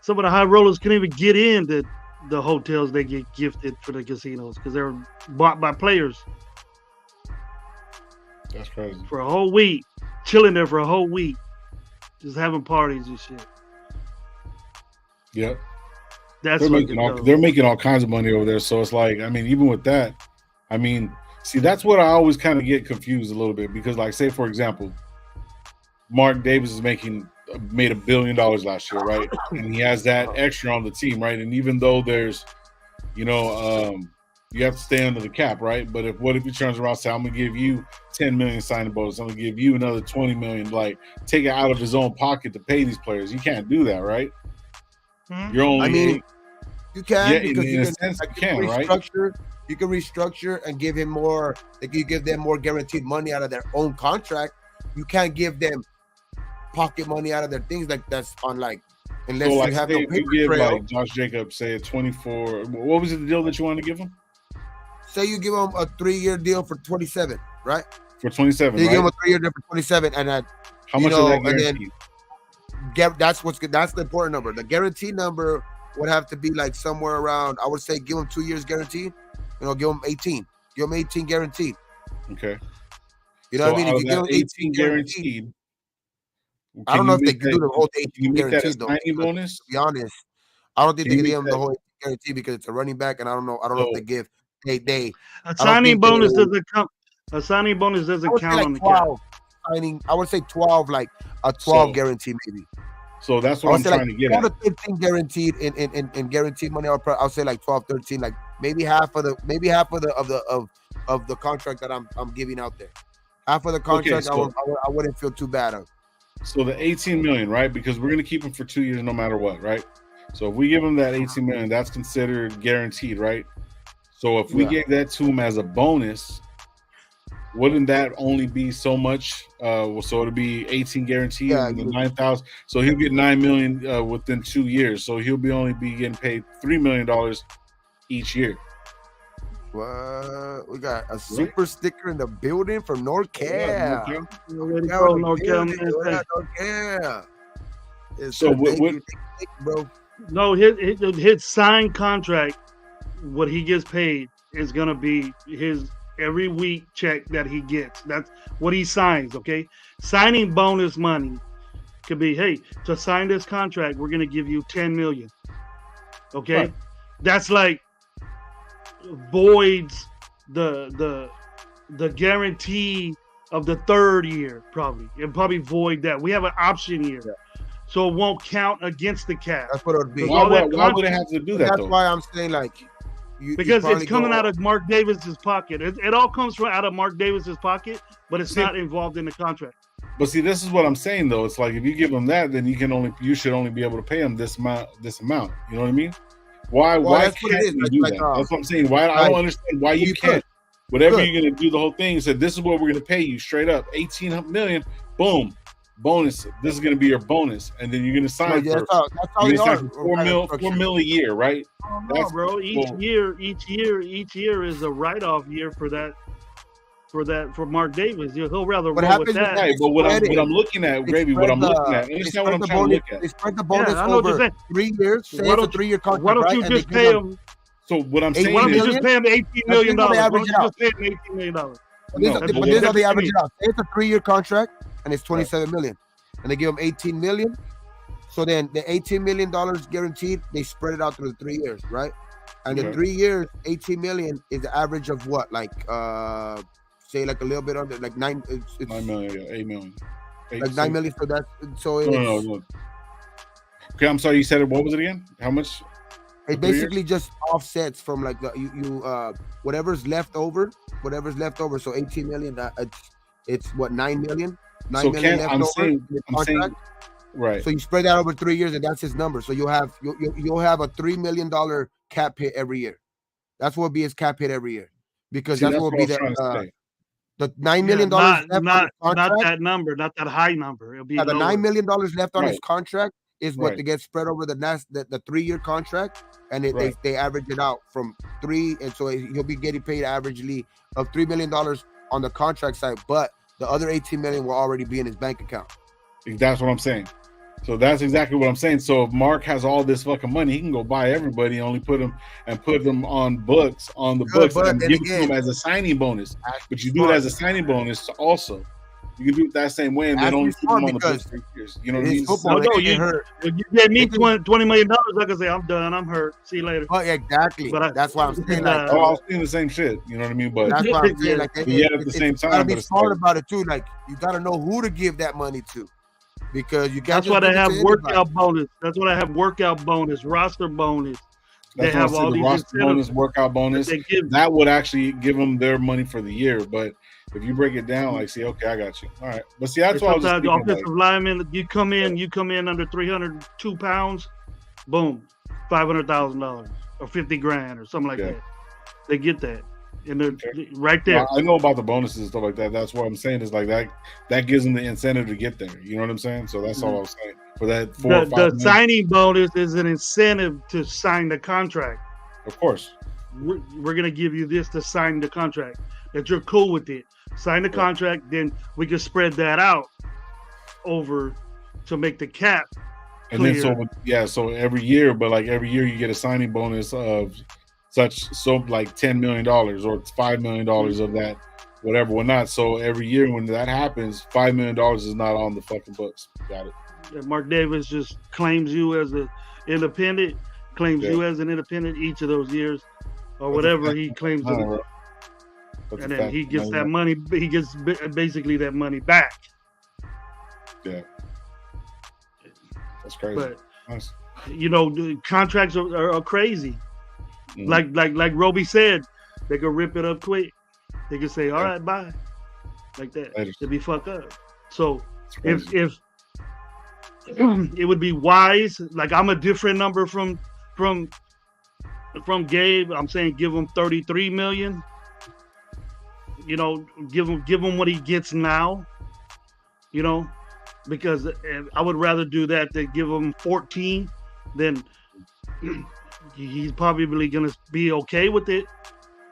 Some of the high rollers can't even get into the hotels they get gifted for the casinos because they're bought by players. That's crazy. For a whole week, chilling there for a whole week, just having parties and shit. Yep. They're making all kinds of money over there. So it's like, I mean, even with that, I mean, see, that's what I always kind of get confused a little bit, because, like, say for example, Mark Davis made $1 billion last year, right? And he has that extra on the team, right? And even though there's, you know, you have to stay under the cap, right? But what if he turns around and says, I'm gonna give you 10 million signing bonus, I'm gonna give you another 20 million, like take it out of his own pocket to pay these players? You can't do that, right? You're only, I mean, you can, yeah, because in a sense you can restructure, right? You can restructure and give him more. Like, you give them more guaranteed money out of their own contract. You can't give them pocket money out of their things like that's on, like, unless so, like, you have no paper give trail. like Josh Jacobs, say a 24. What was it, the deal that you wanted to give him? Say you give him a 3-year deal for 27, right? For 27, you right? give him a 3-year deal for 27, and how much is that guaranteed? that's what's good. That's the important number. The guarantee number would have to be like somewhere around. I would say give him 2 years guaranteed. Give him 18. Give him 18 guaranteed. Okay. You know what I mean? If you give him 18 guaranteed, I don't know if they can do the whole 18 guaranteed though. Bonus? To be honest, I don't think they can give him the whole 18 guaranteed because it's a running back, and I don't know if they give a signing bonus doesn't count. A signing bonus doesn't count on the cap. I would say 12, like a 12 guarantee maybe. So that's what I'm trying to get at. 13 guaranteed in guaranteed money. I'll say like 12, 13, like maybe half of the contract that I'm giving out there. Half of the contract, I wouldn't feel too bad of. So the 18 million, right? Because we're gonna keep him for 2 years no matter what, right? So if we give him that 18 million, that's considered guaranteed, right? So if we gave that to him as a bonus, wouldn't that only be so much? So it'd be 18 guaranteed and 9,000. So he'll get 9 million within 2 years. So he'll only be getting paid $3 million each year. What? We got a super sticker in the building from NorCal. So what, bro? No, his signed contract, what he gets paid is gonna be his every week check that he gets. That's what he signs. Okay, signing bonus money could be, hey, to sign this contract, we're gonna give you 10 million. Okay, that's like voids the guarantee of the third year. It'll probably void that. We have an option year. So it won't count against the cap. That's what it would be. Why would it have to do that? That's why I'm saying because it's coming out of Mark Davis's pocket. It all comes from out of Mark Davis's pocket, but it's not involved in the contract. But see, this is what I'm saying though. It's like if you give him that, then you should only be able to pay him this amount. You know what I mean? Why can't you do that? That's what I'm saying. I don't understand why you can't. Whatever you're gonna do, the whole thing said this is what we're gonna pay you straight up. 18 million, boom. Bonus. This is going to be your bonus, and then you're going to sign for 4 mil a year, right? No, bro. Each year is a write-off year for Mark Davis. He'll rather roll with that. Right, but what I'm looking at, Gravy, understand what I'm trying to look at. They spread the bonus over 3 years. Say it's a 3-year contract. Why don't you just pay him? So what I'm saying is, why don't you just pay him $18 million? Why don't you just pay him $18 million? But this is how they average it out. Say it's a 3-year contract. And it's 27 million, and they give them 18 million. So then the 18 million dollars guaranteed, they spread it out through the 3 years, right? And the 3 years, 18 million is the average of what, like say like a little bit under, like 9. It's 9 million, 8 million, like 9 million. So that's no. Okay, I'm sorry. You said it. What was it again? How much? It basically just offsets from like whatever's left over. So 18 million. It's what, 9 million. 9 million left over. Saying, right. So you spread that over 3 years, and that's his number. So you'll have a $3 million cap hit every year. That's what will be his cap hit every year, because that's what will be the $9 million left not that number, not that high number. It'll be the $9 million left on his contract is what they get spread over the 3-year contract, and they average it out from 3, and so he'll be getting paid averagely of $3 million on the contract side, but the other 18 million will already be in his bank account. That's what I'm saying. So that's exactly what I'm saying. So if Mark has all this fucking money, he can go buy everybody and only put them on the books, and give it to him as a signing bonus. But you do it as a signing bonus also. You can do it that same way, and then only put them on the books for 3 years. You know what I mean? Football, you gave me $20 million. I can say I'm done. I'm hurt. See you later. Oh, yeah, exactly. But that's why I'm saying I was saying the same shit. You know what I mean? But that's why I'm saying at the same time, gotta be smart about it too. Like you gotta know who to give that money to, because you got. That's why they have workout bonus. That's why I have workout bonus, roster bonus. They have all these roster bonus, workout bonus. That would actually give them their money for the year, but. If you break it down, like, see, okay, I got you. All right, but see, that's why I was the offensive lineman. You come in under 302 pounds, boom, $500,000 or $50,000 or something like that. They get that, and they're right there. Well, I know about the bonuses and stuff like that. That's what I'm saying is like that gives them the incentive to get there. You know what I'm saying? So that's all I was saying. For that the signing bonus is an incentive to sign the contract. Of course, we're gonna give you this to sign the contract. That you're cool with it. Sign the contract, then we can spread that out over to make the cap. And then so every year, but like every year you get a signing bonus of like $10 million or $5 million of that, whatever, whatnot. So every year when that happens, $5 million is not on the fucking books. Got it. Yeah, Mark Davis just claims you as an independent, you as an independent each of those years, or whatever he claims. And then he gets that money. He gets basically that money back. Yeah. That's crazy. But nice. The contracts are crazy. Mm-hmm. Like Roby said, they could rip it up quick. They could say, "All right, bye," like that. It'd be fucked up. So if it would be wise, like I'm a different number from Gabe. I'm saying give him $33 million. Give him what he gets now. Because I would rather do that than give him 14. Then he's probably going to be okay with it.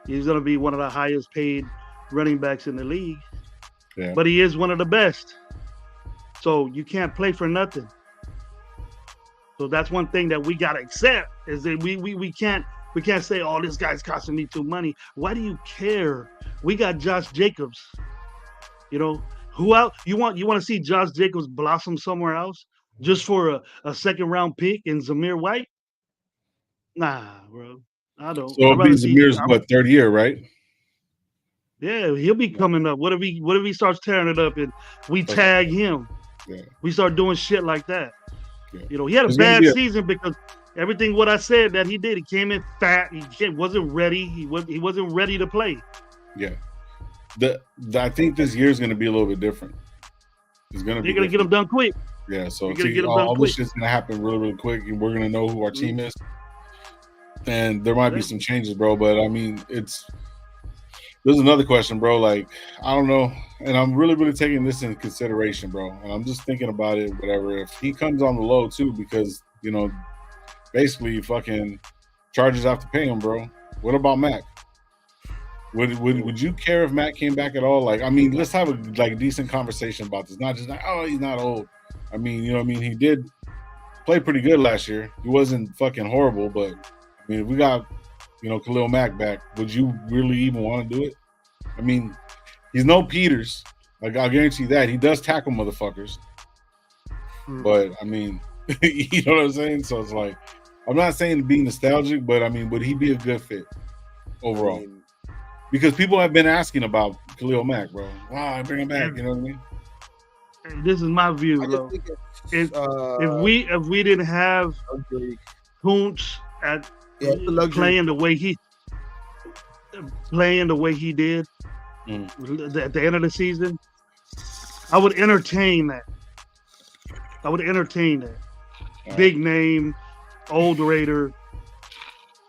He's going to be one of the highest paid running backs in the league. Yeah. But he is one of the best. So you can't play for nothing. So that's one thing that we got to accept is that we can't say, "Oh, this guy's costing me too money." Why do you care? We got Josh Jacobs. Who else you want to see Josh Jacobs blossom somewhere else just for a second round pick in Zamir White? Nah, bro. I don't. So Zamir's third year, right? Yeah, he'll be coming up. What if he starts tearing it up and we tag him? Yeah. We start doing shit like that. Yeah. He had a bad season because everything what I said that he did, he came in fat. He wasn't ready. He wasn't ready to play. Yeah. I think this year is going to be a little bit different. You're going to get them done quick. Yeah, so all this shit's going to happen really, really quick, and we're going to know who our team is. And there might be some changes, bro. But I mean, there's another question, bro. Like, I don't know, and I'm really, really taking this into consideration, bro. And I'm just thinking about it. Whatever, if he comes on the low too, because basically, fucking Chargers have to pay him, bro. What about Mac? Would you care if Matt came back at all? Like, I mean, let's have a decent conversation about this. Not just like, oh, he's not old. I mean, he did play pretty good last year. He wasn't fucking horrible, but I mean, if we got, Khalil Mack back, would you really even want to do it? I mean, he's no Peters. Like, I'll guarantee that. He does tackle motherfuckers. But I mean, you know what I'm saying? So it's like, I'm not saying to be nostalgic, but I mean, would he be a good fit overall? Because people have been asking about Khalil Mack, bro. Wow, bring him back. You know what I mean? This is my view, bro. If we didn't have Kuntz playing the way he did at the end of the season, I would entertain that. Big name, old Raider.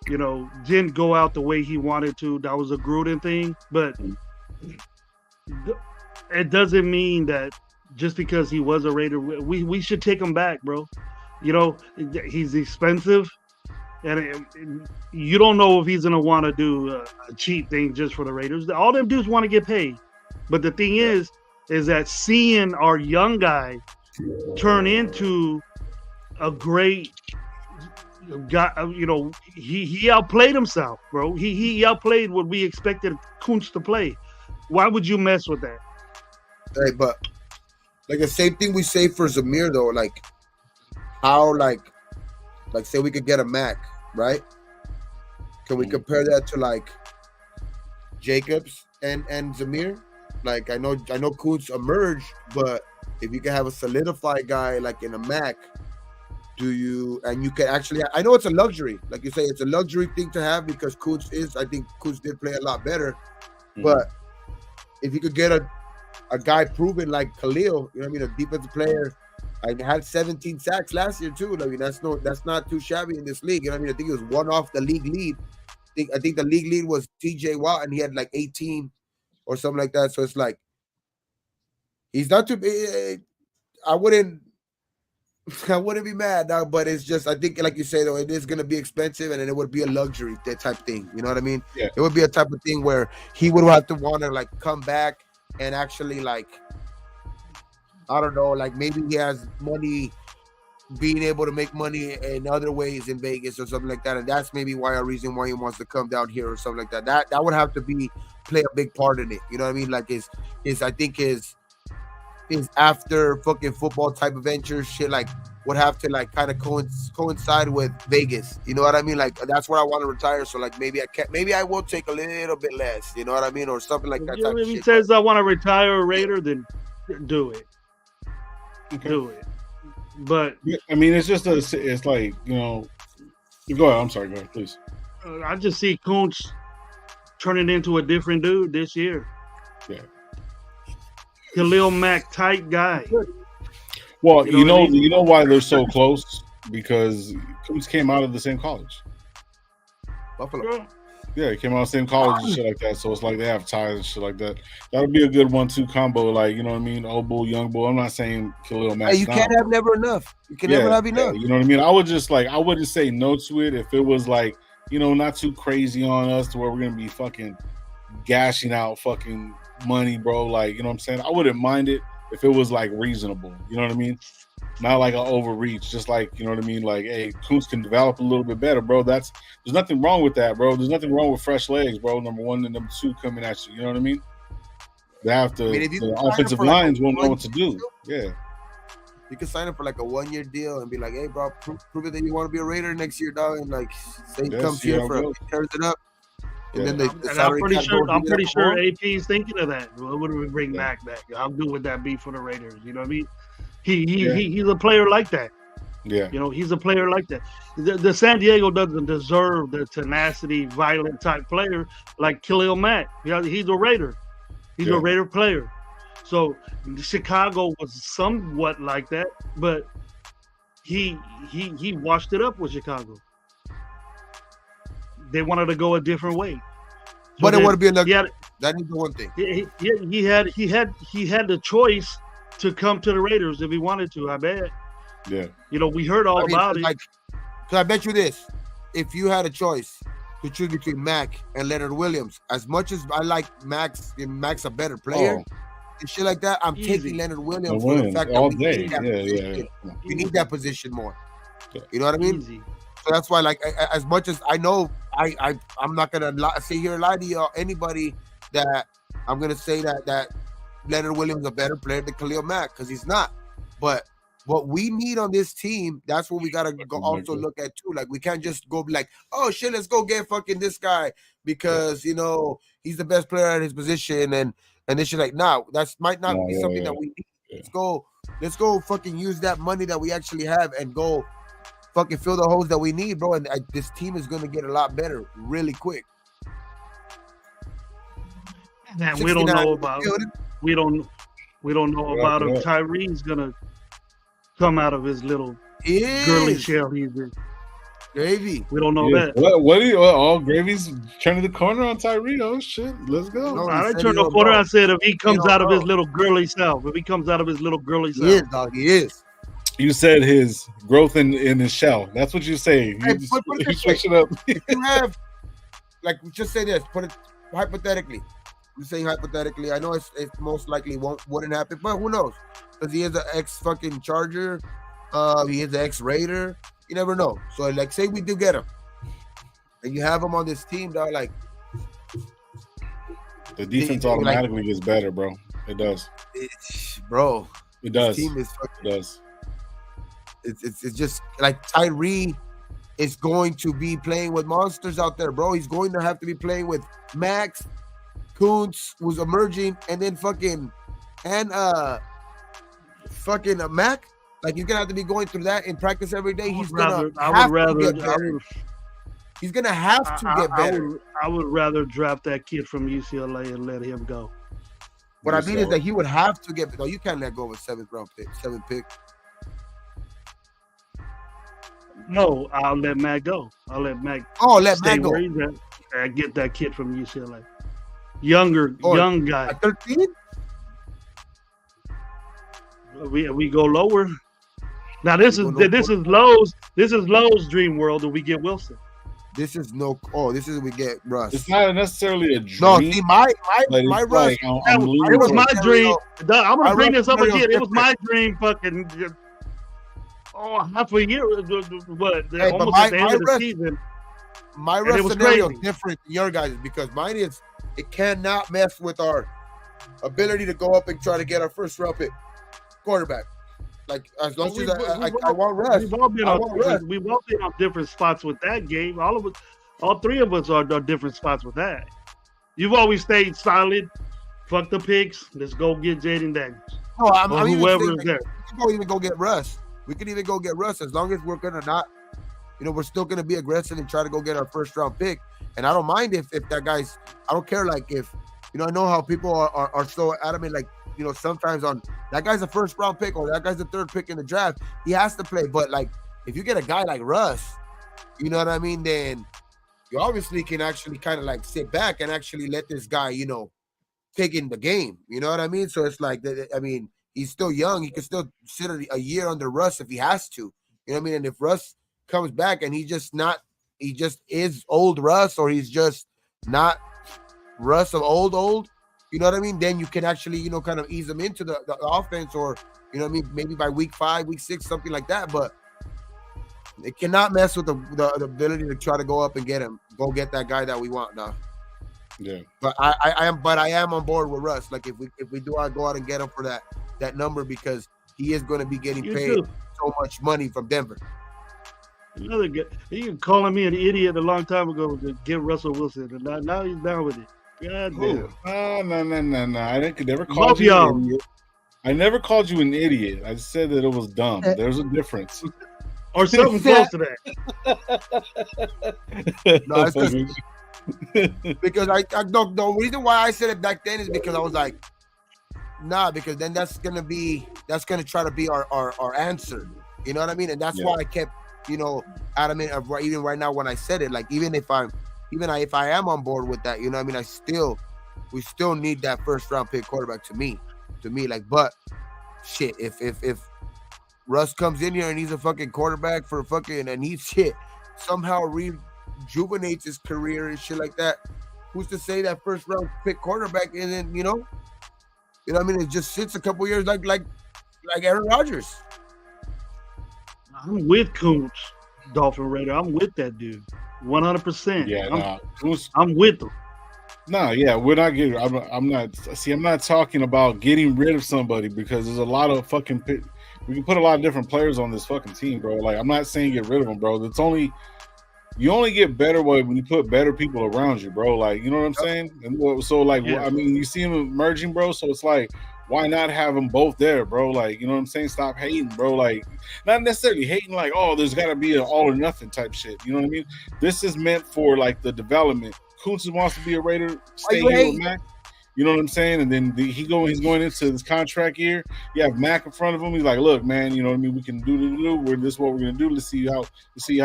Didn't go out the way he wanted to. That was a Gruden thing. But it doesn't mean that just because he was a Raider, we should take him back, bro. He's expensive. And you don't know if he's going to want to do a cheap thing just for the Raiders. All them dudes want to get paid. But the thing is that seeing our young guy turn into a great guy, he outplayed himself, bro. He outplayed what we expected Kuntz to play. Why would you mess with that? Hey, but like the same thing we say for Zamir though, like how like say we could get a Mac, right? Can we compare that to like Jacobs and Zamir? Like I know Kuntz emerged, but if you can have a solidified guy like in a Mac, you can actually, I know it's a luxury, like you say, it's a luxury thing to have because I think Kuntz did play a lot better. But if you could get a guy proven like Khalil, a defensive player, I had 17 sacks last year too. I mean, that's not too shabby in this league. I think it was one off the league lead. I think the league lead was TJ Watt, and he had like 18 or something like that. So it's like he's not too big. I wouldn't be mad now, but it's just I think, like you say though, it is gonna be expensive, and then it would be a luxury that type thing. You know what I mean? Yeah. It would be a type of thing where he would have to want to like come back and actually like I don't know, like maybe he has money, being able to make money in other ways in Vegas or something like that, and that's maybe why a reason why he wants to come down here or something like that. That would have to play a big part in it. You know what I mean? Like his I think his after fucking football type of ventures, shit like would have to like kind of coincide with Vegas. You know what I mean? Like that's where I want to retire. So like maybe I will take a little bit less. You know what I mean, or something like that. If he says I want to retire a Raider, then do it. Okay. Do it. But I mean, it's just it's like, you know. Go ahead. I'm sorry. Go ahead, please. I just see Kuntz turning into a different dude this year. Yeah. Khalil Mack type guy. Well, you know why they're so close? Because Kuntz came out of the same college. Buffalo. Yeah, he came out of the same college and shit like that. So it's like they have ties and shit like that. That'll be a good 1-2 combo. Like, you know what I mean? Old bull, young bull. I'm not saying Khalil Mack. Hey, you can't have never enough. You can never have enough. Yeah, you know what I mean? I wouldn't say no to it if it was like, you know, not too crazy on us to where we're gonna be fucking gashing out fucking money, bro. Like, you know what I'm saying? I wouldn't mind it if it was like reasonable. You know what I mean? Not like an overreach, just like, you know what I mean? Like, hey, Kuntz can develop a little bit better, bro. There's nothing wrong with that, bro. There's nothing wrong with fresh legs, bro. Number one and number two coming at you. You know what I mean? They have to. The offensive lines won't know what to do. Yeah. You can sign up for like a 1-year deal and be like, hey, bro, prove it that you want to be a Raider next year, dog. And like, say comes here turns it up. And then I'm pretty sure AP is thinking of that. What would we bring Mack back? How good would that be for the Raiders? You know what I mean? He's a player like that. Yeah. You know, he's a player like that. The San Diego doesn't deserve the tenacity, violent type player like Khalil Mack. He's a Raider. He's a Raider player. So Chicago was somewhat like that, but he washed it up with Chicago. They wanted to go a different way. So but it would be another. That is the one thing. He had the choice to come to the Raiders if he wanted to. I bet. Yeah. You know, we heard about it. Like, so I bet you this: if you had a choice to choose between Mack and Leonard Williams, as much as I like Max, and Max a better player and shit like that, I'm taking Leonard Williams for the fact that we need that position. We need that position more. Yeah. You know what I mean? Easy. So that's why, like, as much as I know, I'm not gonna sit here and lie to you or anybody that I'm gonna say that Leonard Williams is a better player than Khalil Mack, because he's not. But what we need on this team, that's what we gotta go also look at too. Like, we can't just go be like, oh shit, let's go get fucking this guy because you know he's the best player at his position, and this shit. Like, nah, that might not be something that we need. Yeah. Let's go fucking use that money that we actually have and go fucking fill the holes that we need, bro. And this team is gonna get a lot better really quick. And we don't know about if Tyree's gonna come out of his little girly shell he's in. Gravy. We don't know that. What are you? Gravy's turning the corner on Tyree. Oh shit, let's go. No, I didn't turn the corner. I said if he comes out of his little girly self. If he comes out of his little girly self. He is, dog. He is. You said his growth in his shell. That's what you say. You switch it up. If you have, like, just say this. Put it hypothetically. You say hypothetically. I know it's most likely wouldn't happen, but who knows? Because he is an ex fucking Charger. He is an ex Raider. You never know. So, like, say we do get him, and you have him on this team, dog. Like, the defense automatically gets better, bro. It does, bro. It does. This team is it does. It's just like Tyree is going to be playing with monsters out there, bro. He's going to have to be playing with Max, Kuntz, who's emerging, and then fucking Mac. Like, he's gonna have to be going through that in practice every day. He's gonna have to get better. I would rather draft that kid from UCLA and let him go. What I mean is that he would have to get. No, you can't let go of a seventh pick. No, I'll let Mac go. I'll let Mac. Let Mac go. And get that kid from UCLA. Young guy. 13. We go lower. Now this is Lowe's dream world, and we get Wilson. This is we get Russ. It's not necessarily a dream. No, see, my Russ. Like, it was my dream. I'm gonna bring this up again. Different. It was my dream. Fucking half a year. What? Hey, almost at the end of the season. My Russ scenario is different than your guys because mine is it cannot mess with our ability to go up and try to get our first round pick quarterback. Like as long as I want Russ. We've all been on different spots with that game. All three of us are different spots with that. You've always stayed solid. Fuck the picks. Let's go get Jaden Daniels. No, I'm whoever is there. We can even go get Russ. We can even go get Russ as long as we're gonna not. We're still going to be aggressive and try to go get our first round pick. And I don't mind if that guy's, I don't care. Like if, I know how people are so adamant, like, sometimes on that guy's a first round pick or that guy's the third pick in the draft, he has to play. But like, if you get a guy like Russ, you know what I mean? Then you obviously can actually kind of like sit back and actually let this guy, take in the game. You know what I mean? So it's like, he's still young. He can still sit a year under Russ if he has to. You know what I mean? And if Russ comes back and he just is old Russ or he's just not Russ of old, you know what I mean? Then you can actually, kind of ease him into the offense or, maybe by week 5, week 6, something like that. But it cannot mess with the ability to try to go up and go get that guy that we want now. Yeah. But I am on board with Russ. Like if we do go out and get him for that number because he is going to be getting paid so much money from Denver. Another guy, he was calling me an idiot a long time ago to get Russell Wilson, and now he's down with it. God damn. No. I never called you an idiot. I never called you an idiot. I said that it was dumb. There's a difference. Or something close to that. No, it's because the reason why I said it back then is because I was like, nah, because then that's gonna try to be our answer. You know what I mean? And that's why I kept adamant of even right now when I said it, like even if I am on board with that, you know what I mean? We still need that first round pick quarterback to me, like, but shit, if Russ comes in here and he's a fucking quarterback and he somehow rejuvenates his career and shit like that, who's to say that first round pick quarterback isn't, you know what I mean? It just sits a couple years like Aaron Rodgers. I'm with Coons, Dolphin Raider. I'm with that dude, 100%. Yeah, I'm with him. No, yeah, we're not getting. I'm not. See, I'm not talking about getting rid of somebody because there's a lot of fucking. We can put a lot of different players on this fucking team, bro. Like, I'm not saying get rid of them, bro. You only get better when you put better people around you, bro. Like, you know what I'm saying? And so, like, I mean, you see them emerging, bro. So it's like, why not have them both there, bro? Like, you know what I'm saying? Stop hating, bro. Like, not necessarily hating like, oh, there's got to be an all or nothing type shit. You know what I mean? This is meant for, like, the development. Kuntz wants to be a Raider, stay here with Mac. You know what I'm saying? And then he's going into this contract year. You have Mac in front of him. He's like, look, man, you know what I mean? We can do. This is what we're going to do. Let's see how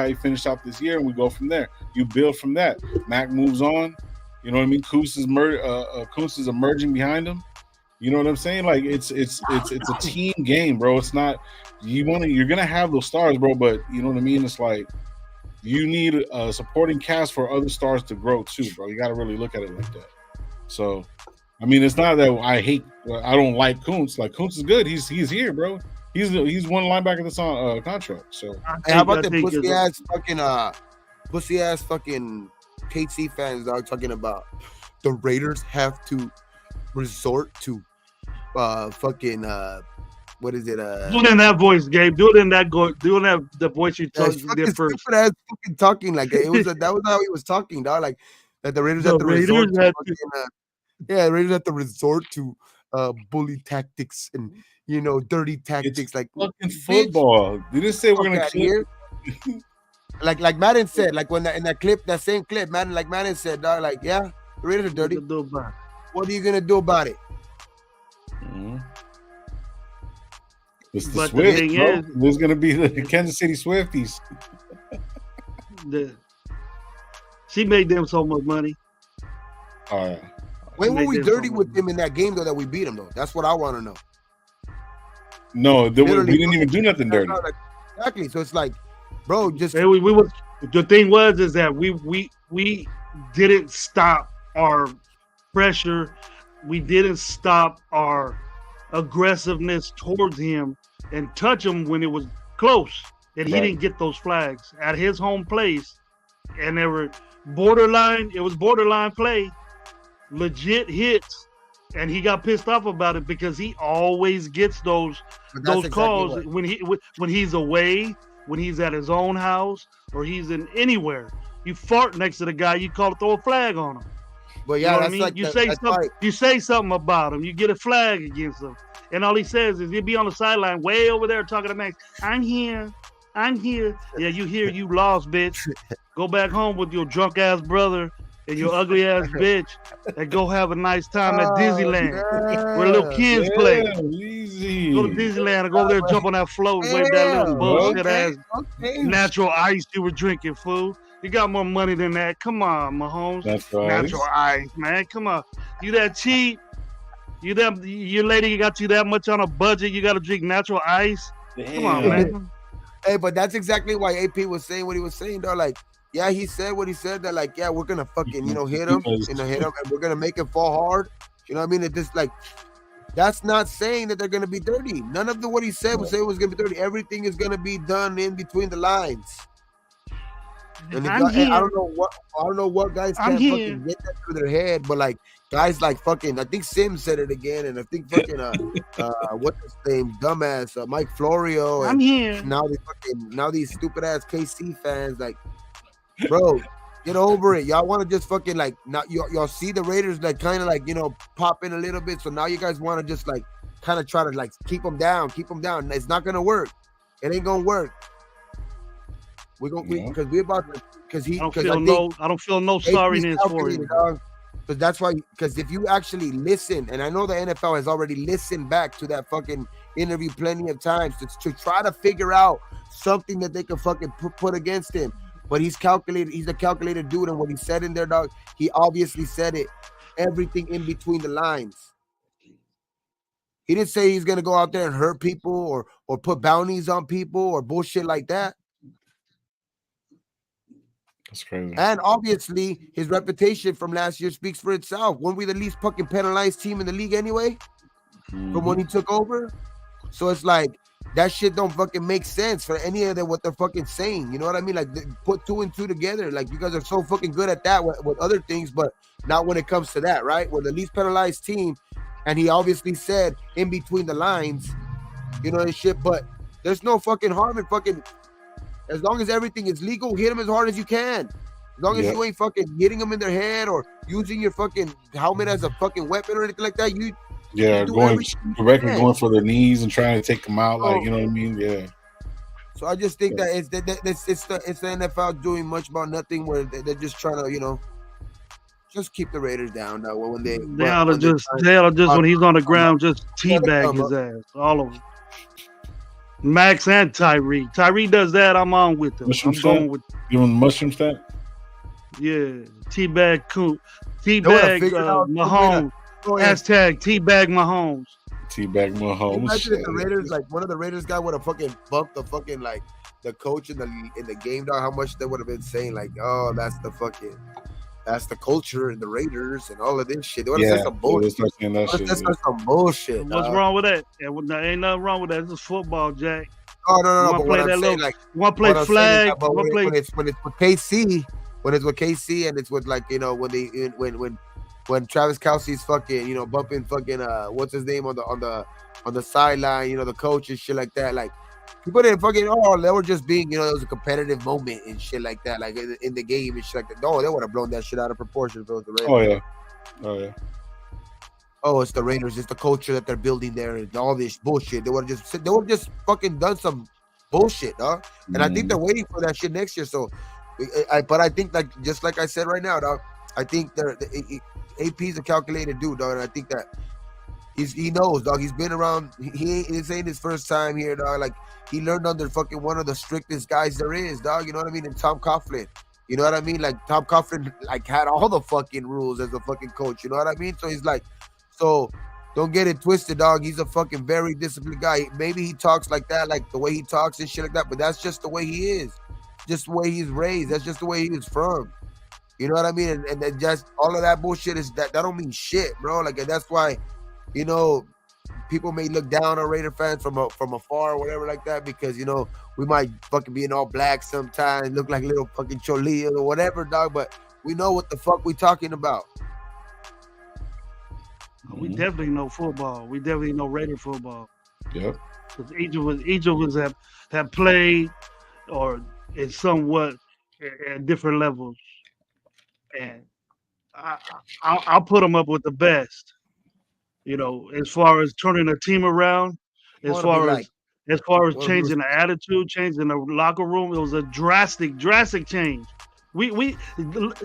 he finished out this year, and we go from there. You build from that. Mac moves on. You know what I mean? Kuntz is emerging behind him. You know what I'm saying? Like it's a team game, bro. It's not you're gonna have those stars, bro. But you know what I mean? It's like you need a supporting cast for other stars to grow too, bro. You got to really look at it like that. So, I mean, it's not that I don't like Kuntz. Like Kuntz is good. He's here, bro. He's one linebacker that's on contract. So, hey, how about the pussy ass fucking KC fans are talking about the Raiders have to resort to what is it? Do it in that voice, Gabe. Do it in the voice you did first. Fucking talking like it was. That was how he was talking, dog. Like that the Raiders had to resort to. The Raiders have to resort to bully tactics and dirty tactics. It's like fucking football. They didn't say we're gonna clear. like Madden said, like when in that same clip, Madden said, dog, like, yeah, the Raiders are dirty. What are you gonna do about it? Mm-hmm. It's the Swift, bro. There's gonna be the Kansas City Swifties. She made them so much money. All right. When were we dirty with them in that game though? That we beat them though. That's what I want to know. No, we didn't even do nothing dirty. Exactly. So it's like, bro, just we The thing is that we didn't stop our pressure. We didn't stop our aggressiveness towards him and touch him when it was close. And he didn't get those flags at his home place. And they were borderline. It was borderline play, legit hits. And he got pissed off about it because he always gets those calls exactly when he's away, when he's at his own house, or he's in anywhere. You fart next to the guy, you throw a flag on him. But yeah, you know that's what I mean? You say something about him, you get a flag against him, and all he says is he'll be on the sideline, way over there talking to Max. I'm here. Yeah, you here? You lost, bitch. Go back home with your drunk ass brother and your ugly ass bitch, and go have a nice time at Disneyland where little kids play. Easy. Go to Disneyland and go over there, jump on that float, and wave that little bullshit ass natural ice you were drinking, fool. You got more money than that. Come on, Mahomes. That's right. Natural ice, man. Come on. You that cheap? Your lady got you that much on a budget? You got to drink natural ice? Damn. Come on, man. Hey, but that's exactly why AP was saying what he was saying, though. Like, yeah, he said what he said. That like, yeah, we're gonna fucking hit him, and we're gonna make him fall hard. You know what I mean? It just like, that's not saying that they're gonna be dirty. None of what he said was saying was gonna be dirty. Everything is gonna be done in between the lines. And I don't know what guys can't fucking get that through their head, but like guys like fucking, I think Sims said it again, and I think fucking what's his name, dumbass Mike Florio. I'm here. Now these stupid ass KC fans, like, bro, get over it. Y'all want to just fucking like now y'all see the Raiders like kind of like pop in a little bit, so now you guys want to just like kind of try to like keep them down. It's not gonna work. It ain't gonna work. I don't feel no sorriness for you. Because that's why. Because if you actually listen, and I know the NFL has already listened back to that fucking interview plenty of times to try to figure out something that they can fucking put against him. But he's calculated. He's a calculated dude, and what he said in there, dog, he obviously said it. Everything in between the lines. He didn't say he's gonna go out there and hurt people or put bounties on people or bullshit like that. That's crazy. And obviously, his reputation from last year speaks for itself. Weren't we the least fucking penalized team in the league anyway? From when he took over? So it's like, that shit don't fucking make sense for any of them, what they're fucking saying. You know what I mean? Like, put 2 and 2 together. Like, you guys are so fucking good at that with other things, but not when it comes to that, right? We're the least penalized team. And he obviously said in between the lines, and shit, but there's no fucking harm in fucking... As long as everything is legal, hit them as hard as you can. As long as you ain't fucking hitting them in their head or using your fucking helmet as a fucking weapon or anything like that. Going for their knees and trying to take them out, like, you know what I mean? Yeah. So I just think that it's the NFL doing much about nothing, where they're just trying to, just keep the Raiders down. Now, when they ought to just when he's on the ground, just teabag his ass, all of them. Max and Tyree. Tyree does that. I'm on with him. I'm going with you on the mushroom stack. Yeah, teabag cool. Teabag Mahomes. Hashtag teabag Mahomes. Teabag Mahomes. Imagine if the Raiders, like one of the Raiders guy would have fucking bumped the fucking like the coach in the game, dog. How much they would have been saying like, oh, that's the culture in the Raiders and all of this shit. They would have said some bullshit. Some bullshit. What's wrong with that? There ain't nothing wrong with that. It's football, Jack. Oh no. But what I'm saying, like, want to play flag? When it's with KC, and it's with like when Travis Kelce's fucking bumping fucking what's his name on the sideline, the coach and shit like that, like. People didn't fucking, they were just being, it was a competitive moment and shit like that, like in the game and shit like that. No, they would have blown that shit out of proportion if it was the Raiders. Oh, yeah. Oh, it's the Raiders. It's the culture that they're building there and all this bullshit. They would have just fucking done some bullshit, dog. And I think they're waiting for that shit next year. So, but I think, like, just like I said right now, dog, I think AP's a calculated dude, dog. And I think that he knows, dog. He's been around. This ain't his first time here, dog. Like, he learned under fucking one of the strictest guys there is, dog. You know what I mean? And Tom Coughlin. You know what I mean? Like, Tom Coughlin, like, had all the fucking rules as a fucking coach. You know what I mean? So he's like, don't get it twisted, dog. He's a fucking very disciplined guy. Maybe he talks like that, like the way he talks and shit like that, but that's just the way he is. just the way he's raised. That's just the way he was from. You know what I mean? And then just all of that bullshit is that don't mean shit, bro. Like, and that's why, you know, people may look down on Raider fans from afar or whatever like that, because, you know, we might fucking be in all black sometimes, look like little fucking Cholillo or whatever, dog. But we know what the fuck we talking about. We definitely know football. We definitely know Raider football. Yep. Because each of us have played or in somewhat at different levels, and I'll put them up with the best. You know, as far as turning a team around, as far as changing the attitude, changing the locker room, it was a drastic change. We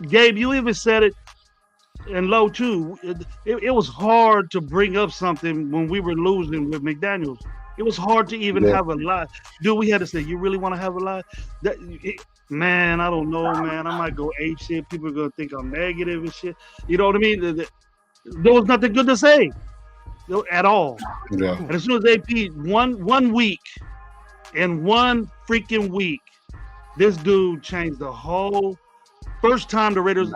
Gabe, you even said it, and Low too. It was hard to bring up something when we were losing with McDaniels. It was hard to even have a lie. Dude, we had to say, you really want to have a lie? Man, I don't know, man. I might go ape shit. People are going to think I'm negative and shit. You know what I mean? There was nothing good to say at all. Yeah. And as soon as AP, one week, in one freaking week, this dude changed the whole. First time the Raiders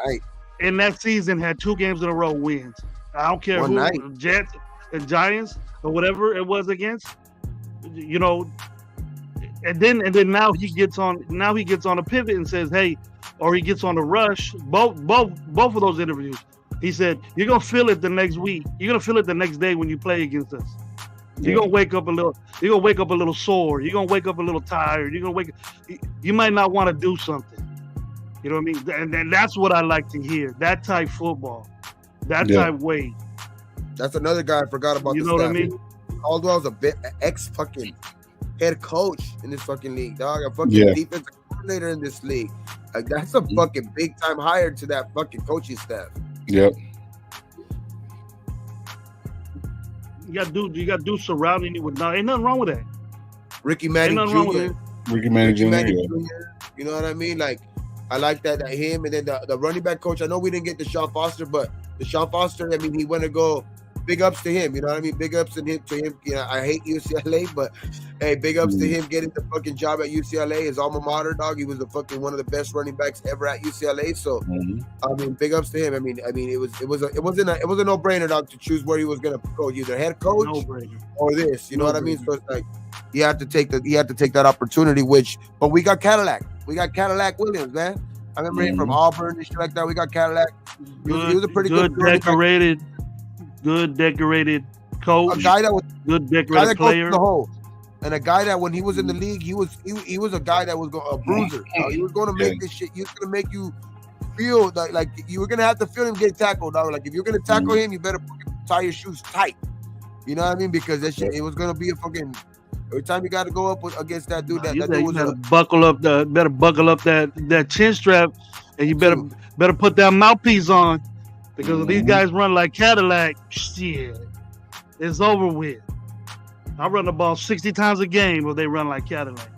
in that season had 2 games in a row wins. I don't care who, Jets and Giants or whatever it was against. You know, and then now he gets on a pivot and says, hey, or he gets on the rush. Both of those interviews, he said, you're gonna feel it the next week. You're gonna feel it the next day when you play against us. You're gonna wake up a little sore. You're gonna wake up a little tired. You might not want to do something. You know what I mean? And that's what I like to hear. That type football, that type way. That's another guy I forgot about. You know what I mean? Caldwell's a ex-fucking head coach in this fucking league, dog. A fucking defensive coordinator in this league. Like, that's a fucking big time hire to that fucking coaching staff. Yep. You got dudes surrounding you with ain't nothing wrong with that. Ricky Manning Jr. Ricky Manning Jr. You know what I mean? Like, I like that him, and then the running back coach. I know we didn't get Deshaun Foster, but Deshaun Foster, I mean, he went to go. Big ups to him, you know what I mean? Big ups to him. You know, I hate UCLA, but hey, big ups to him getting the fucking job at UCLA. His alma mater, dog. He was one of the best running backs ever at UCLA. So, I mean, big ups to him. I mean, it wasn't a no-brainer, dog, to choose where he was gonna go, either head coach or this. You know what I mean? So it's like he had to take that opportunity. But we got Cadillac. We got Cadillac Williams, man. I remember him from Auburn and shit like that. We got Cadillac. He was a pretty good decorated. Good decorated coach, a guy that was good decorated player, and a guy that when he was in the league, he was a guy that was a bruiser. He was going to make this shit. He was going to make you feel like you were going to have to feel him get tackled. Dog. Like, if you're going to tackle him, you better tie your shoes tight. You know what I mean? Because that shit, it was going to be a fucking. Every time you got to go up against that dude, that dude was better buckle up that chin strap, and you better put that mouthpiece on. Because if these guys run like Cadillac, shit, it's over with. I run the ball 60 times a game if they run like Cadillac.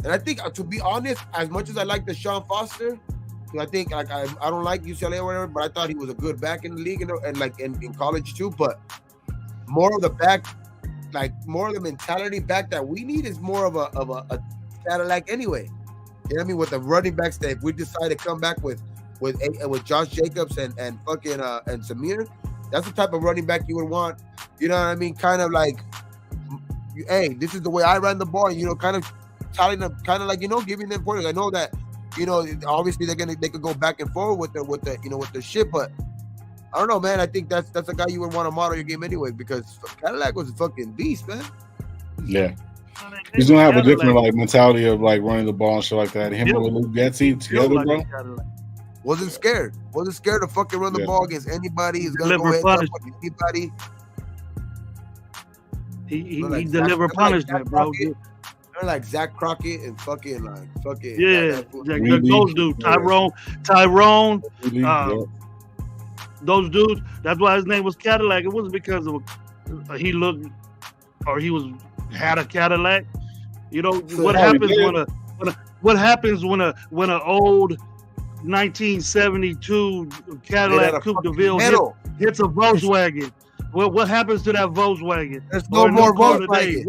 And I think, to be honest, as much as I like Deshaun Foster, I think I don't like UCLA or whatever, but I thought he was a good back in the league and like in college too. But more of the back, like more of the mentality back that we need is more of a Cadillac anyway. You know what I mean? With the running backs that if we decide to come back with Josh Jacobs and fucking and Samir, that's the type of running back you would want. You know what I mean? Kind of like, hey, this is the way I ran the ball. You know, kind of telling them, kind of like, you know, giving them pointers. I know that, you know, obviously they could go back and forward with the shit, but I don't know, man. I think that's a guy you would want to model your game anyway, because Cadillac was a fucking beast, man. Yeah. He's gonna have a different like mentality of like running the ball and shit like that. Him and Luke Getsy together, bro. Wasn't scared to fucking run the ball against anybody. He's gonna go ahead and with anybody. He delivered punishment, bro. They're like Zach Crockett and fucking those dudes, Tyrone. Those dudes. That's why his name was Cadillac. It wasn't because of he looked or he had a Cadillac. You know what happens when an old 1972 Cadillac Coupe de Ville hits a Volkswagen. Well, what happens to that Volkswagen? There's no more Volkswagen.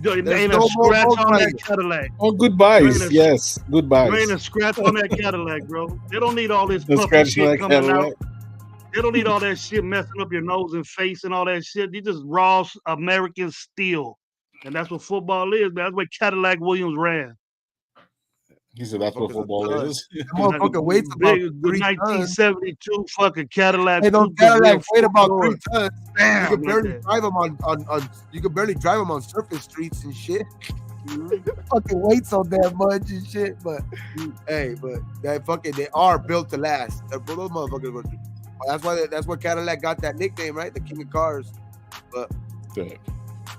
There ain't There's a no more scratch on Volkswagen. that Cadillac. Oh, goodbyes. Yes, There goodbyes. ain't a scratch on that Cadillac, bro. They don't need all this The puffy scratch on shit that coming Cadillac. out. They don't need all that shit messing up your nose and face and all that shit. You just raw American steel. And that's what football is, man. That's what Cadillac Williams ran. He said that's what football is. That motherfucker weighs about Big, 3 tons. 1972 fucking Cadillac. Hey, those Coupe was Cadillac real weighed about four-door. 3 tons. You Bam, could like barely that. drive them on you could barely drive them on surface streets and shit. Mhm. Fucking weight so damn much and shit. But hey, but that fucking they are built to last. Those motherfuckers were. That's why Cadillac got that nickname, right? The king of cars. But Yeah.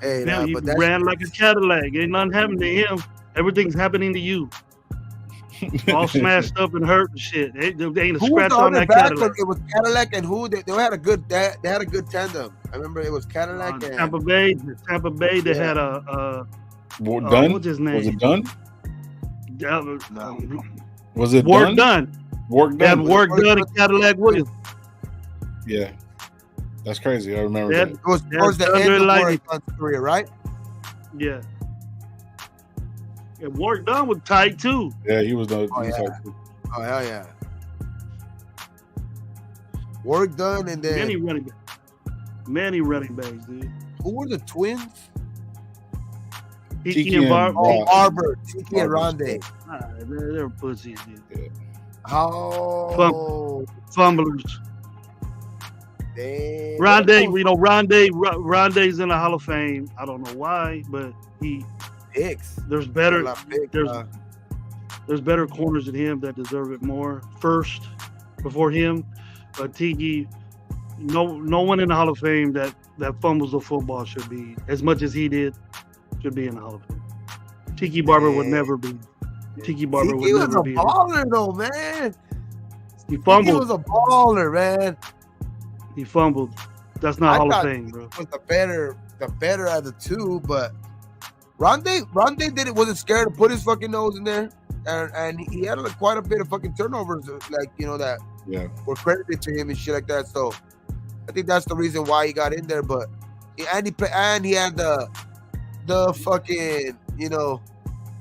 hey, Yeah, he but that ran like a Cadillac. Ain't nothing happening to him. Everything's happening to you. All smashed up and hurt and shit. There ain't a who was scratch the on other that back? Cadillac. It was Cadillac and who? They had a good tandem. I remember it was Cadillac and Tampa Bay, they Yeah. had a Done? what's his name? Was it done? No. Was it Work done? done. Work They had done. work done in Cadillac Williams. Yeah. That's crazy. I remember They had- that. it was Yeah, towards the Thunder end of and Lightning. Warren's career, right? Yeah. And work done was tight too. Yeah, he was the. Oh, he was yeah. like- Oh hell yeah. Work done, and then Many running backs, dude. who were the twins? Tiki and Barb. Rob. Barber, Tiki and Barber's Rondé. They're pussies, dude. How? Fumblers. Damn. Rondé's in the Hall of Fame. I don't know why, but Picks. there's better A lot of picks, there's better corners than him that deserve it more first before him. But Tiki, no one in the Hall of Fame that fumbles the football should be as much as he did should be in the Hall of Fame. Tiki Barber would never be. Tiki Barber Tiki would was never a be. baller though, man. He Tiki fumbled. was a baller, man. He fumbled. That's not I Hall of thought Fame, bro. Was the better of the two, but Rondé wasn't scared to put his fucking nose in there, and he had quite a bit of fucking turnovers, like that Yeah. were credited to him and shit like that. So I think that's the reason why he got in there. But he had the fucking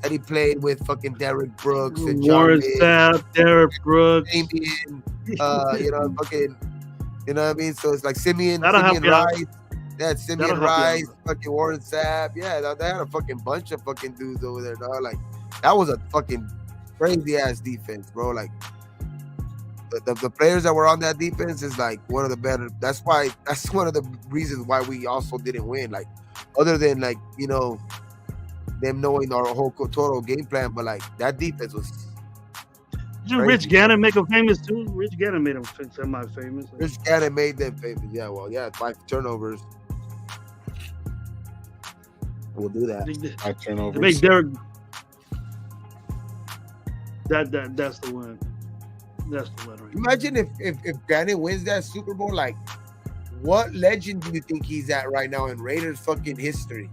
and he played with fucking Derek Brooks and Warren John Sapp, Derek Brooks. Damian, fucking, you know what I mean? So it's like Simeon That'll help you out. Rice. They had Simeon That'll help you Rice, fucking Warren Sapp. Yeah, they had a fucking bunch of fucking dudes over there, dog. Like, that was a fucking crazy ass defense, bro. Like, the players that were on that defense is like one of the better. That's one of the reasons why we also didn't win. Like, other than like, them knowing our whole total game plan, but like that defense was. Didn't Rich Gannon make him famous too? Rich Gannon made him semi-famous. Rich Gannon made them famous. Yeah, well, yeah, 5 turnovers. We'll do that. 5 turnovers. To make Derek. That's the one. That's the one. Right. Imagine if Gannon wins that Super Bowl, like, what legend do you think he's at right now in Raiders fucking history?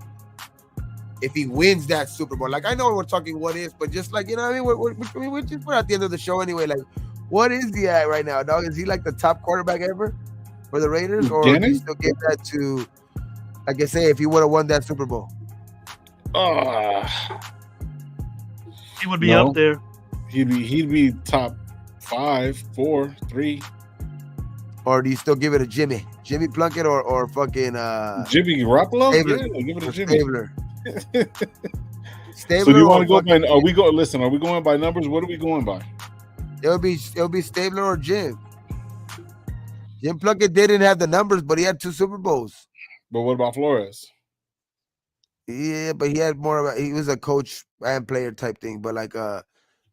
If he wins that Super Bowl, like, I know we're talking what if, but just like, what I mean, we're at the end of the show anyway. Like, what is he at right now, dog? Is he like the top quarterback ever for the Raiders, or do you still give that to, like I say, if he would have won that Super Bowl? He would be up there. He'd be top 5, 4, 3. Or do you still give it to Jimmy Plunkett or fucking Jimmy Garoppolo? Stabler. Yeah, give it to Jimmy. Stabler. So do you want to go by? Are we going by numbers? What are we going by? It'll be Stabler or Jim. Jim Plunkett didn't have the numbers, but he had 2 Super Bowls. But what about Flores? Yeah, but he had more of he was a coach and player type thing. But like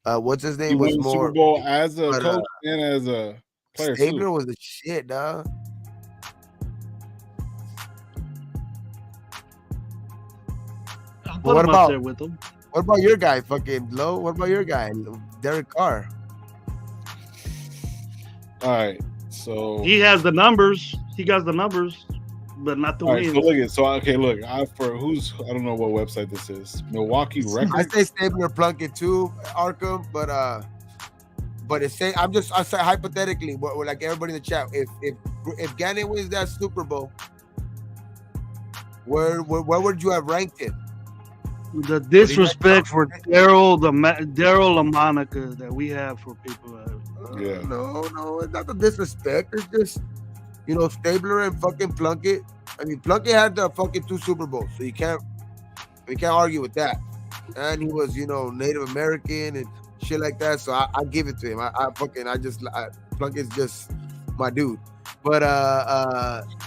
what's his name He was won more Super Bowl as a coach and as a player. Stabler was the shit, dog. What about there with him? What about your guy, fucking Low? What about your guy, Derek Carr? All right, so he has the numbers. He got the numbers, but not the wins. So I don't know what website this is. Milwaukee Records. I say Stabler, Plunkett too, Arkham, but I say hypothetically, like everybody in the chat, if Gannon wins that Super Bowl, where would you have ranked him? The disrespect for Daryl LaMonica that we have for people. Yeah. No, it's not the disrespect. It's just, Stabler and fucking Plunkett. I mean, Plunkett had the fucking 2 Super Bowls, so you can't argue with that. And he was, Native American and shit like that. So I give it to him. Plunkett's just my dude. But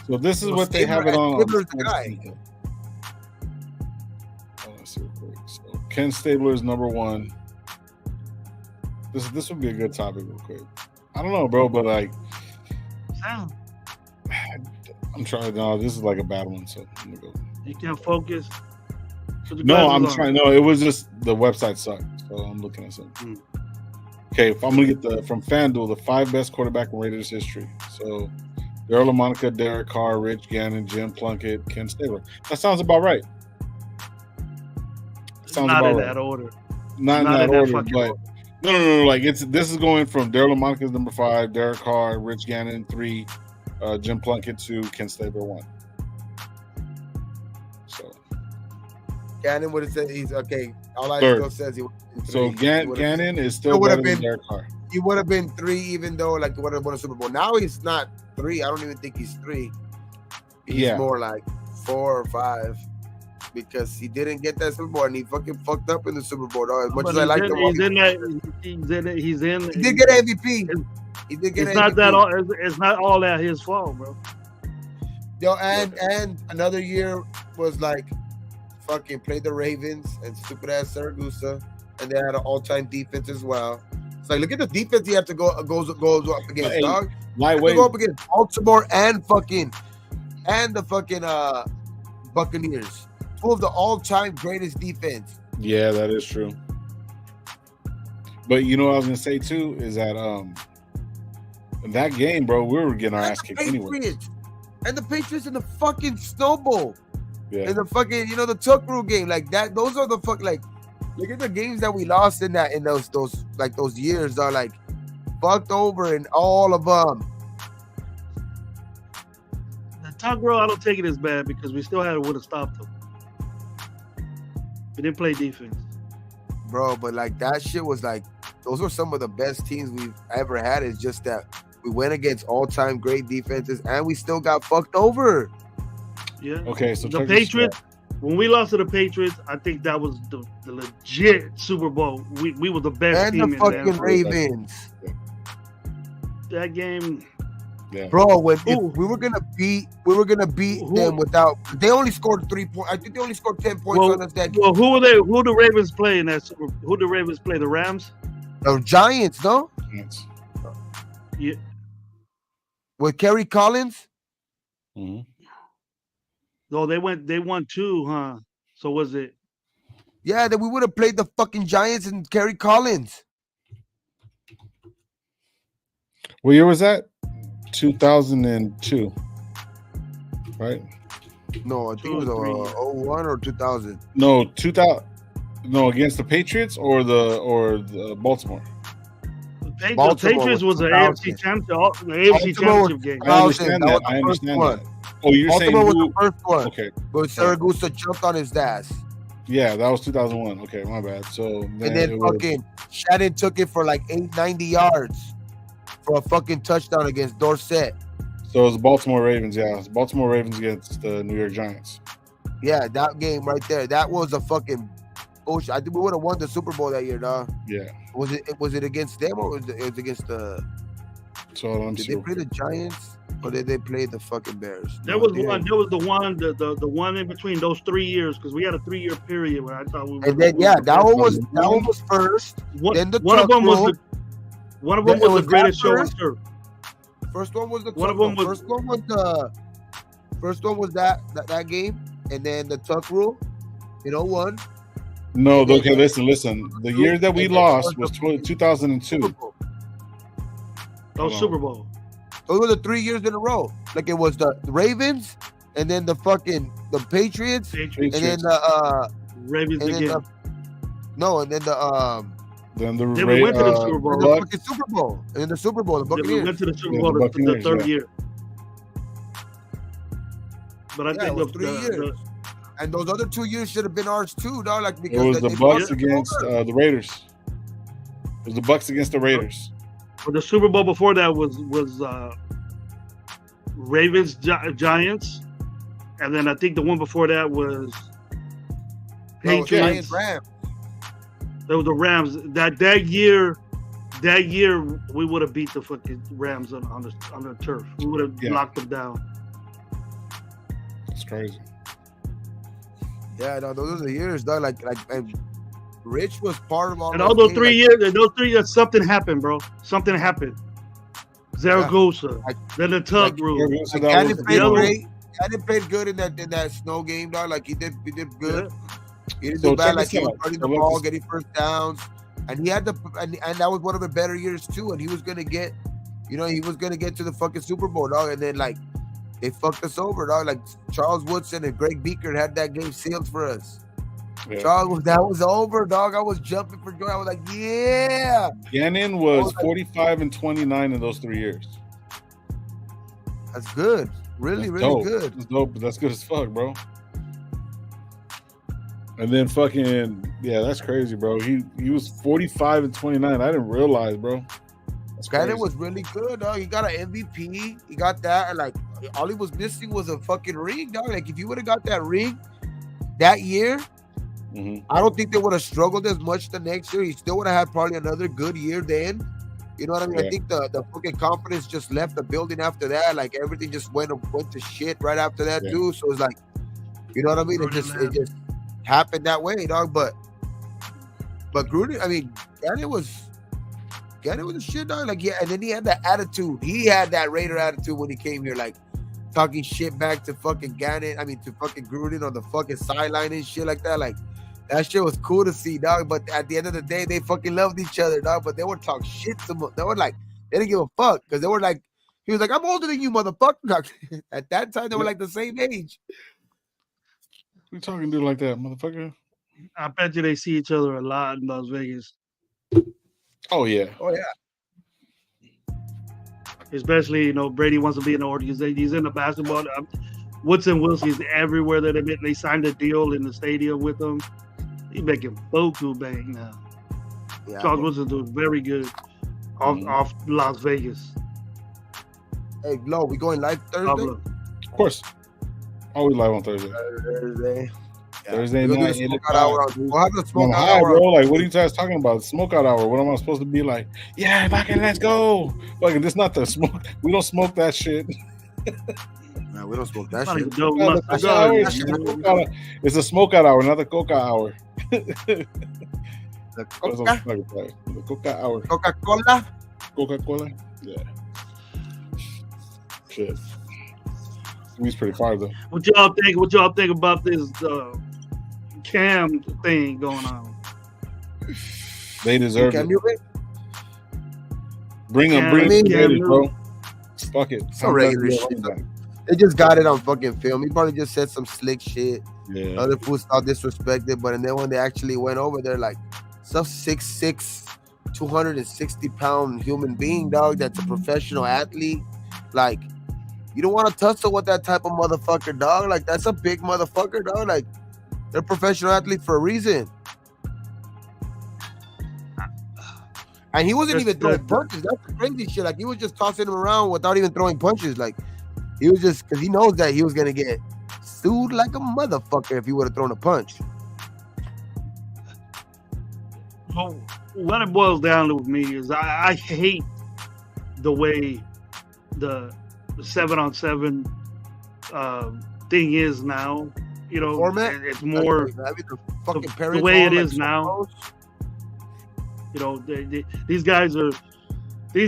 so this is what they have it on. Stabler's the guy. Let's see real quick. So Ken Stabler is number 1. This would be a good topic real quick. I don't know, bro, but like I'm trying. No, this is like a bad one. So I'm gonna go. You can't focus. No, I'm trying. No, it was just the website sucked. So I'm looking at something. Okay, if I'm gonna get from FanDuel, the 5 best quarterback in Raiders history. So Daryl LaMonica, Derek Carr, Rich Gannon, Jim Plunkett, Ken Stabler. That sounds about right. Not in that order. Not in that order, but no. Like this is going from Daryl LaMonica's number 5, Derek Carr, Rich Gannon 3, Jim Plunkett 2, Ken Stabler 1. So Gannon would have said he's okay. All I third. still says he. So Gannon is still better than Derek Carr. He would have been 3, even though he would have won a Super Bowl. Now he's not 3. I don't even think he's 3. He's more like 4 or 5. Because he didn't get that Super Bowl and he fucking fucked up in the Super Bowl. Though. As much as I like him, he did get MVP. He did get it's MVP. Not that all. It's not all that his fault, bro. Yo, and another year was like fucking played the Ravens and stupid ass Saragusa, and they had an all-time defense as well. It's like look at the defense he had to goes up against, hey, dog. Lightweight. Go up against Baltimore and the fucking Buccaneers. 2 of the all-time greatest defense. Yeah, that is true. But you know what I was gonna say too is that in that game, bro, we were getting our ass kicked anyway. And the Patriots in the fucking Snow Bowl. Yeah. In the fucking, the Tuck Rule game. Like that, those are the look at the games that we lost in those years are like fucked over in all of them. The Tuck Rule, I don't take it as bad because we still would have stopped them. We didn't play defense. Bro, but like that shit was like, those were some of the best teams we've ever had. It's just that we went against all-time great defenses and we still got fucked over. Yeah. Okay, so the Patriots, when we lost to the Patriots, I think that was the legit Super Bowl. We were the best team and the fucking in that. Ravens. That game. Yeah. Bro, we were gonna beat them without. They only scored 3 points. I think they only scored 10 points on us that game. Well, who the Ravens play in that Super? Who the Ravens play? The Rams? The Giants, no? Yes. Yeah. With Kerry Collins? Mm-hmm. No, they won 2, huh? So was it? Yeah, then we would have played the fucking Giants and Kerry Collins. What year was that? 2002, right? No, I think it was 01 or 2000. No, 2000. No, against the Patriots or the Baltimore. The Patriots was an AFC championship game. I understand that. Oh, you're saying Baltimore was the first one. Okay. But Saragusa jumped on his ass. Yeah, that was 2001. Okay, my bad. So and then fucking Shannon took it for like 890 yards for a fucking touchdown against Dorsett. So it was Baltimore Ravens. Yeah, it's Baltimore Ravens against the New York Giants. Yeah, that game right there. That was a fucking bullshit. I think we would have won the Super Bowl that year, dog. Yeah. Was it against them or was it against the? So did they play the Giants or did they play the fucking Bears? There was one. There was the one in between those 3 years because we had a 3-year period where I thought we were. And then that one was first. Then the one of them was the greatest show on turf. First one was the one of them was first one was that game, and then the Tuck Rule, 01. No, okay, listen. The year that we lost was 2002. Super Bowl. Those were the 3 years in a row. Like it was the Patriots. Ravens, and then the Patriots. And then the Ravens again. Then the we went to the Super Bowl. The fucking Super Bowl. And then the Super Bowl, the Buccaneers. We went to the Super Bowl the third year. But I think it was 3 years. And those other 2 years should have been ours too, dog. Like because it was the they Bucks against the Raiders. It was the Bucks against the Raiders. But the Super Bowl before that was Ravens Giants, and then I think the one before that was Patriots. Giants Rams. That was the Rams. That year we would have beat the fucking Rams on the turf. We would have locked them down. It's crazy. Yeah, no, those are the years, dog. Like Rich was part of all. And all those 3 years, something happened, bro. Something happened. Zaragoza, then the tug rule. Gannon played great. Gannon played good in that snow game, dog. Like he did good. Yeah. He didn't do bad. Like he was running the ball, getting first downs, and he had and that was one of the better years too. And he was gonna get, to the fucking Super Bowl, dog. And then like they fucked us over, dog. Like Charles Woodson and Greg Beaker had that game sealed for us. Yeah. Charles, that was over, dog. I was jumping for joy. I was like, yeah. Gannon was 45 and 29 in those 3 years. That's good. Really good. That's dope. That's good as fuck, bro. And then fucking, that's crazy, bro. He was 45 and 29. I didn't realize, bro. Gannon was really good, dog. He got an MVP. He got that. And like, all he was missing was a fucking ring, dog. Like, if he would have got that ring that year, I don't think they would have struggled as much the next year. He still would have had probably another good year then. You know what I mean? Yeah. I think the fucking confidence just left the building after that. Like everything just went to shit right after that too. So it's like, you know what I mean? It just happened that way, dog. But Gruden, I mean, Gannon was a shit, dog. Like and then he had that attitude. He had that Raider attitude when he came here, like talking shit back to fucking Gannon. I mean, to fucking Gruden on the fucking sideline and shit like that. Like. That shit was cool to see, dog. But at the end of the day, they fucking loved each other, dog. But they would talk shit to him. They were like, they didn't give a fuck because they were like, he was like, I'm older than you, motherfucker. At that time, they were like the same age. We talking to like that, motherfucker? I bet you they see each other a lot in Las Vegas. Oh yeah. Especially, Brady wants to be in the organization. He's in the basketball. Woodson Wilson's everywhere that they signed a deal in the stadium with him. He's making boku bank now. Yeah, Charles Woodson doing very good off Las Vegas. Hey, Glo, we going live Thursday? Of course. Always live on Thursday. Thursday night. We'll have the smoke out hour. Bro. Like, what are you guys talking about? Smokeout hour. What am I supposed to be like? Yeah, fucking let's go. Like, this not the smoke. We don't smoke that shit. No, we don't smoke that shit. It's a smokeout hour, not the coca hour. The coca hour. Coca-Cola? Coca-Cola? Yeah. Shit. He's pretty far though. What y'all think about this Cam thing going on? They deserve it. Bring them, bro. Fuck it. It's a regular shit. They just got it on fucking film. He probably just said some slick shit. Yeah. Other fools thought disrespected, but and then when they actually went over there, like some 6'6", 260-pound human being, dog, that's a professional athlete. Like, you don't want to tussle with that type of motherfucker, dog. Like, that's a big motherfucker, dog. Like, they're professional athletes for a reason. And he wasn't even throwing punches. That's the crazy shit. Like, he was just tossing him around without even throwing punches. Like, he was just, because he knows that he was going to get sued like a motherfucker if he would have thrown a punch. Well, what it boils down to with me is I hate the way the 7-on-7 thing is now. Format? It's more the way it is now. These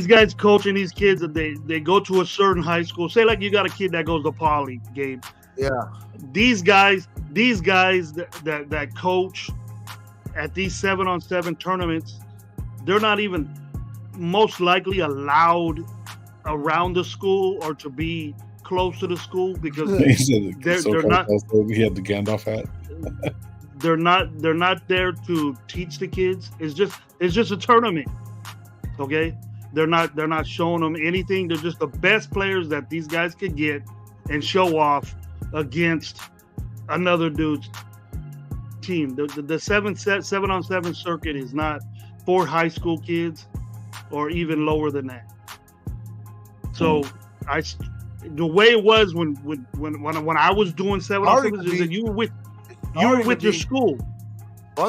guys coaching these kids, that they go to a certain high school. Say like you got a kid that goes to Poly, Gabe. Yeah. These guys that coach at these 7-on-7 tournaments, they're not even most likely allowed around the school or to be close to the school because they're not. He had the Gandalf hat. They're not there to teach the kids. It's just a tournament. Okay? They're not showing them anything. They're just the best players that these guys could get and show off against another dude's team. The 7-on-7 circuit is not for high school kids or even lower than that. So the way it was when I was doing 7-on-7 is that you were with your school.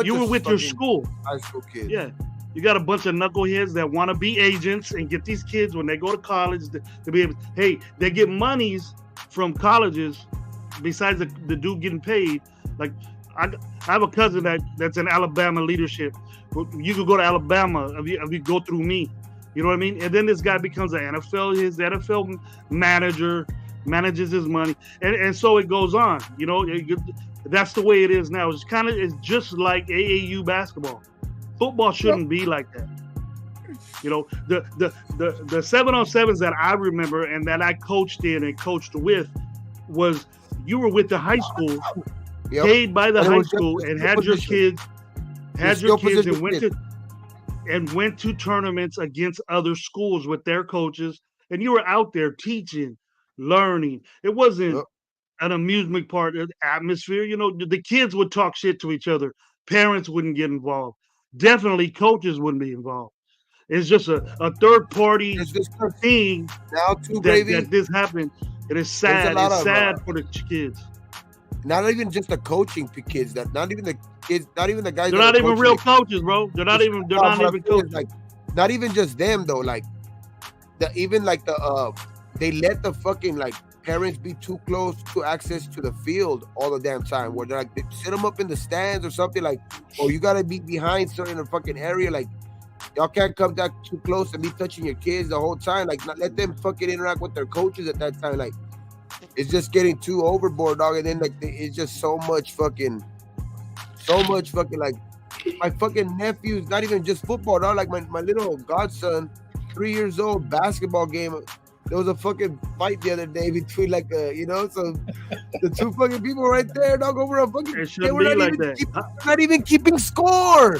You were with your school. High school kids. Yeah. You got a bunch of knuckleheads that want to be agents and get these kids when they go to college to be able. Hey, they get monies from colleges besides the dude getting paid. Like I have a cousin that's in Alabama leadership. You could go to Alabama if you go through me. You know what I mean? And then this guy becomes his NFL manager, manages his money, and so it goes on. You know, that's the way it is now. It's just like AAU basketball. Football shouldn't be like that. You know, the 7-on-7s that I remember and that I coached in and coached with was you were with the high school, paid by the high school, and had your kids and went to tournaments against other schools with their coaches, and you were out there teaching, learning. It wasn't an amusement part of the atmosphere. You know, the kids would talk shit to each other. Parents wouldn't get involved. Definitely coaches wouldn't be involved. It's just a third party thing now too, that this happened. It is sad. It's sad for the kids. Not even just the coaching kids. Not even the kids. Not even the guys. They're not even real coaches, bro. They're not even coaches. Like, not even just them though. Like they let the fucking like parents be too close to access to the field all the damn time. Where they're like, they sit them up in the stands or something like, oh, you gotta be behind certain fucking area. Like y'all can't come that too close and be touching your kids the whole time. Like not let them fucking interact with their coaches at that time. Like it's just getting too overboard, dog. And then like it's just so much fucking like my fucking nephew's not even just football, dog. Like my little godson, 3 years old, basketball game. There was a fucking fight the other day between so the two fucking people right there, dog, over a fucking. They were not even keeping score.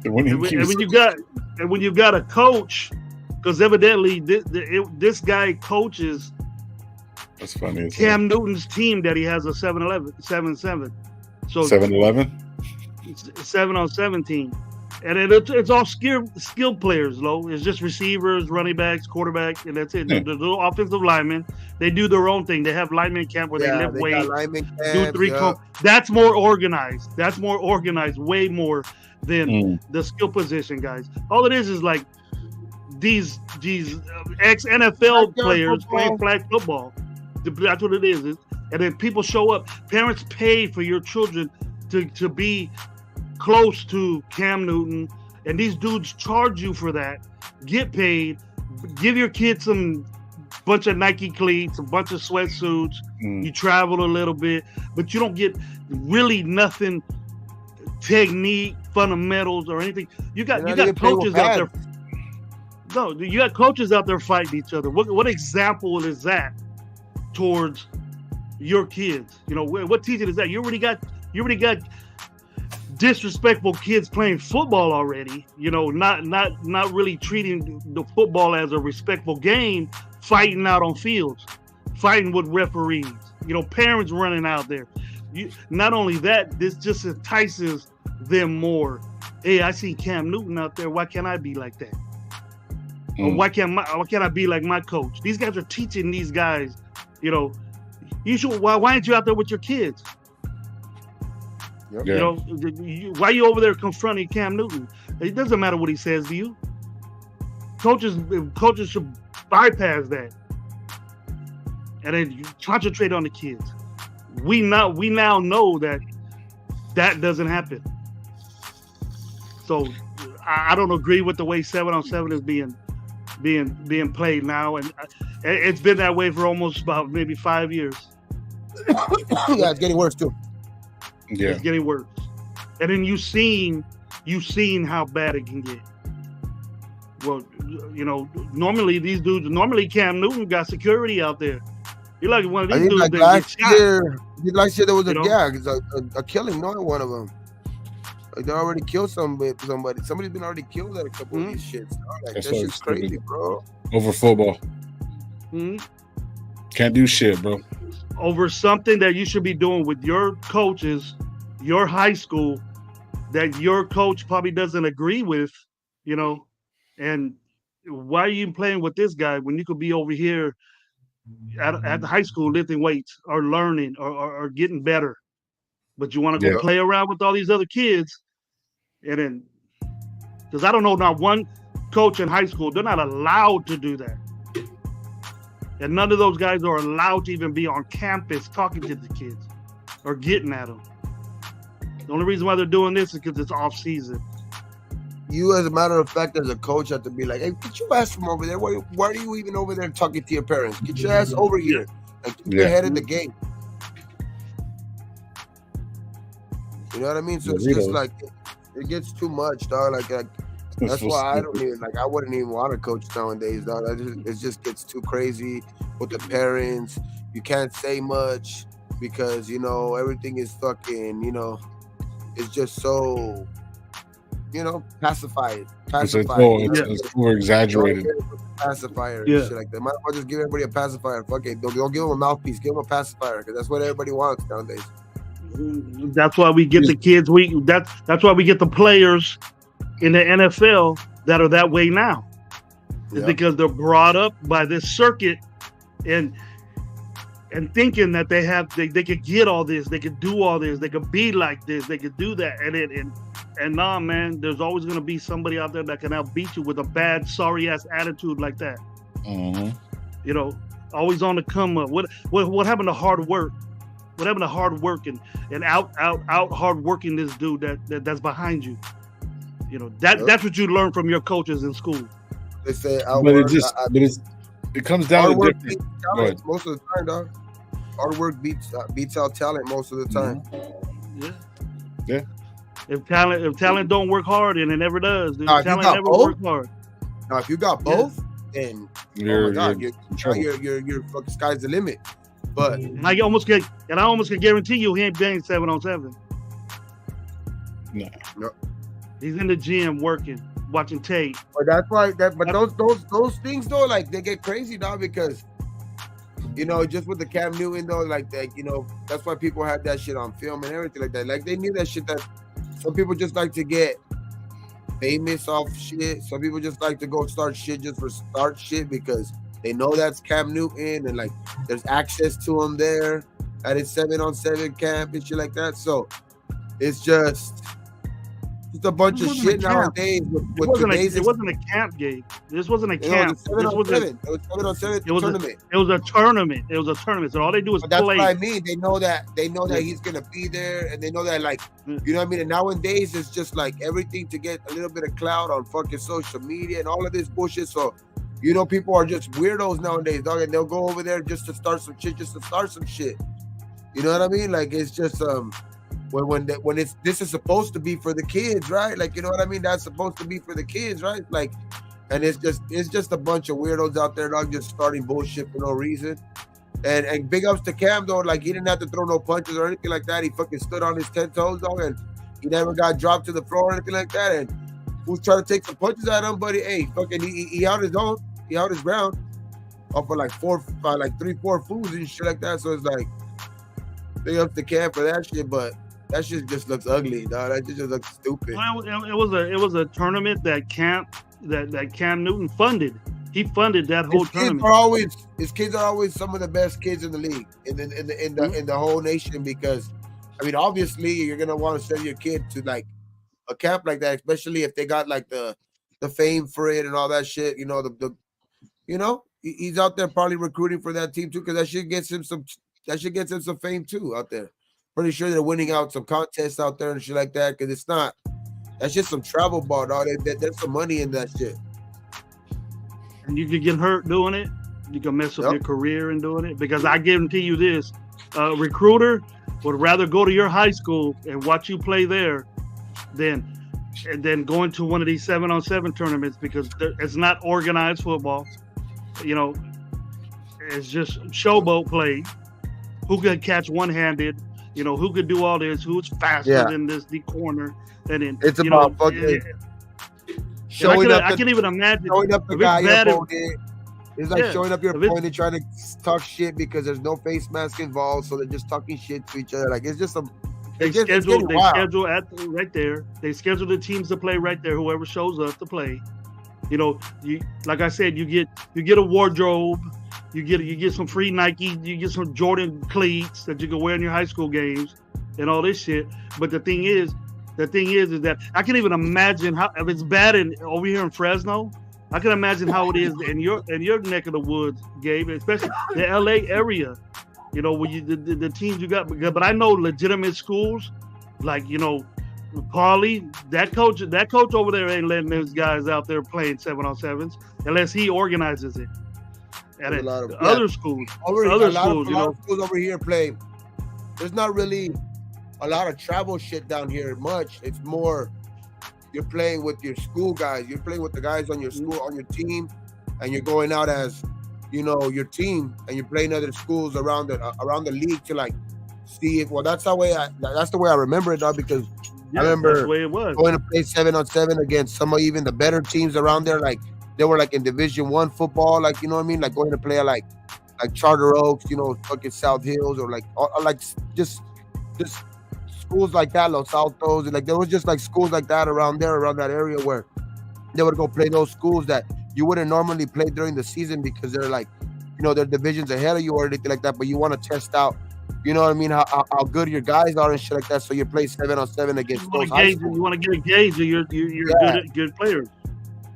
And when you got a coach, because evidently this guy coaches. That's funny. Cam Newton's team that he has a 7-7. So 7-11? 7-on-7 team. And it's all skill players, Lo. It's just receivers, running backs, quarterback, and that's it. The little offensive linemen, they do their own thing. They have lineman camp where they lift weights, do 3 That's more organized. That's more organized, way more than the skill position guys. All it is like these ex-NFL players playing flag football. That's what it is. And then people show up. Parents pay for your children to be close to Cam Newton, and these dudes charge you for that. Get paid. Give your kids some bunch of Nike cleats, a bunch of sweatsuits. You travel a little bit, but you don't get really nothing technique, fundamentals, or anything. You got coaches out there. No, you got coaches out there fighting each other. What example is that towards your kids? You know, what teaching is that? You already got disrespectful kids playing football already. You know, not really treating the football as a respectful game, fighting out on fields, fighting with referees. You know, parents running out there. Not only that, this just entices them more. Hey, I see Cam Newton out there. Why can't I be like that? Or why can't I be like my coach? These guys are teaching these guys. You know, why aren't you out there with your kids? Yep. You know, why are you over there confronting Cam Newton? It doesn't matter what he says to you. Coaches should bypass that and then concentrate on the kids. We now know that doesn't happen. So I don't agree with the way 7-on-7 is being played now, and it's been that way for almost about maybe 5 years. Yeah, it's getting worse too. Yeah, it's getting worse. And then you've seen how bad it can get. Well, you know, normally Cam Newton got security out there. You're like one of these dudes that last year there was a killing, not one of them. Like they already killed somebody. Somebody's been already killed at a couple of these shits. Like, that shit's crazy, bro. Over football. Can't do shit, bro. over something that you should be doing with your coaches, your high school, that your coach probably doesn't agree with, and why are you playing with this guy when you could be over here at the high school lifting weights or learning or getting better, but you want to go play around with all these other kids, and then because I don't know not one coach in high school, they're not allowed to do that, and none of those guys are allowed to even be on campus talking to the kids or getting at them. The only reason why they're doing this is because it's off season. You, as a matter of fact, as a coach, have to be like, hey, get your ass from over there. Why are you even over there talking to your parents? Get your ass over here. Like, keep your head in the game. You know what I mean? So it's just like, it gets too much, dog. Like that's why I don't even, I wouldn't even want to coach nowadays, dog. It just gets too crazy with the parents. You can't say much because, everything is fucking, it's just so... pacified. It's more exaggerated. Pacifier and shit like that. Might as well just give everybody a pacifier. Fuck it. Don't give them a mouthpiece. Give them a pacifier because that's what everybody wants nowadays. That's why we get the kids. That's why we get the players in the NFL that are that way now. It's because they're brought up by this circuit and thinking that they could get all this, they could do all this, they could be like this, they could do that, and nah, man, there's always gonna be somebody out there that can outbeat you with a bad, sorry ass attitude like that. Mm-hmm. Always on the come up. What happened to hard work? What happened to hard work and out hard working this dude that's behind you? That's what you learn from your coaches in school. They say, it comes down to different. Talent most of the time, dog. Hard work beats out talent most of the time. Yeah. If talent don't work hard, and it never does. Talent never works hard. Now, if you got both, then you're fucking sky's the limit. But I almost can guarantee you he ain't playing 7-on-7. No. He's in the gym working, watching tape. But that's why those things though, like they get crazy now because just with the Cam Newton though, that's why people had that shit on film and everything like that. Like they knew that shit that some people just like to get famous off shit. Some people just like to go start shit just for start shit because they know that's Cam Newton and there's access to him there at his 7-on-7 camp and shit like that. So it's just a bunch of shit nowadays. It wasn't a camp game. This wasn't a camp. It was 7-on-7 tournament. It was a tournament. So all they do is play. That's what I mean. They know that he's gonna be there, and they know that you know what I mean. And nowadays it's just everything to get a little bit of clout on fucking social media and all of this bullshit. So people are just weirdos nowadays, dog, and they'll go over there just to start some shit. You know what I mean? It's just when this is supposed to be for the kids, right? You know what I mean? That's supposed to be for the kids, right? And it's just a bunch of weirdos out there, dog, just starting bullshit for no reason. And big ups to Cam though, he didn't have to throw no punches or anything like that. He fucking stood on his 10 toes, dog, and he never got dropped to the floor or anything like that. And who's trying to take some punches at him, buddy? Hey, fucking he held his own, he held his ground off of 3-4 fools and shit like that. So it's big ups to Cam for that shit, but that shit just looks ugly, dog. That just looks stupid. Well, it was a tournament that Cam Newton funded. He funded that whole tournament. His kids are always some of the best kids in the league, in the whole nation. Because, obviously you're gonna want to send your kid to a camp like that, especially if they got the fame for it and all that shit. He's out there probably recruiting for that team too, because that shit gets him some fame too out there. Pretty sure they're winning out some contests out there and shit like that, because that's just some travel ball, dog. There's some money in that shit. And you could get hurt doing it. You can mess up your career in doing it. Because I guarantee you this, a recruiter would rather go to your high school and watch you play there than going to one of these 7-on-7 tournaments, because it's not organized football. It's just showboat play. Who could catch one-handed? Who could do all this? Who's faster than the corner? And then it's about fucking showing up. I can't even imagine. Showing up the guy It's like showing up your point and trying to talk shit because there's no face mask involved, so they're just talking shit to each other. Like it's just They schedule at right there. They schedule the teams to play right there. Whoever shows up to play, you know, like I said, you get a wardrobe, you get some free Nike, you get some Jordan cleats that you can wear in your high school games, and all this shit. But the thing is that I can't even imagine how if it's bad over here in Fresno. I can imagine how it is in your neck of the woods, Gabe, especially the LA area. You know, where the teams you got, but I know legitimate schools, like, you know, Paulie, that coach over there ain't letting those guys out there playing 7-on-7s unless he organizes it. And other schools, a lot of schools over here play. There's not really a lot of travel shit down here much. It's more you're playing with your school guys. You're playing with the guys on your school, on your team, and you're going out as, you know, your team, and you're playing other schools around the league to like see if. Well, that's the way I remember it, dog, because I remember that's the way it was. Going to play 7-on-7 against some of even the better teams around there. Like they were like in Division I football, like, you know what I mean, like going to play like Charter Oaks, you know, fucking South Hills, or like just schools like that, Los Altos, and like there was just like schools like that around that area where they would go play those schools that you wouldn't normally play during the season because they're like, you know, they're divisions ahead of you or anything like that. But you want to test out, you know what I mean, how good your guys are and shit like that. So you play 7-on-7 against those high schools. You want to get a gauge of your good players.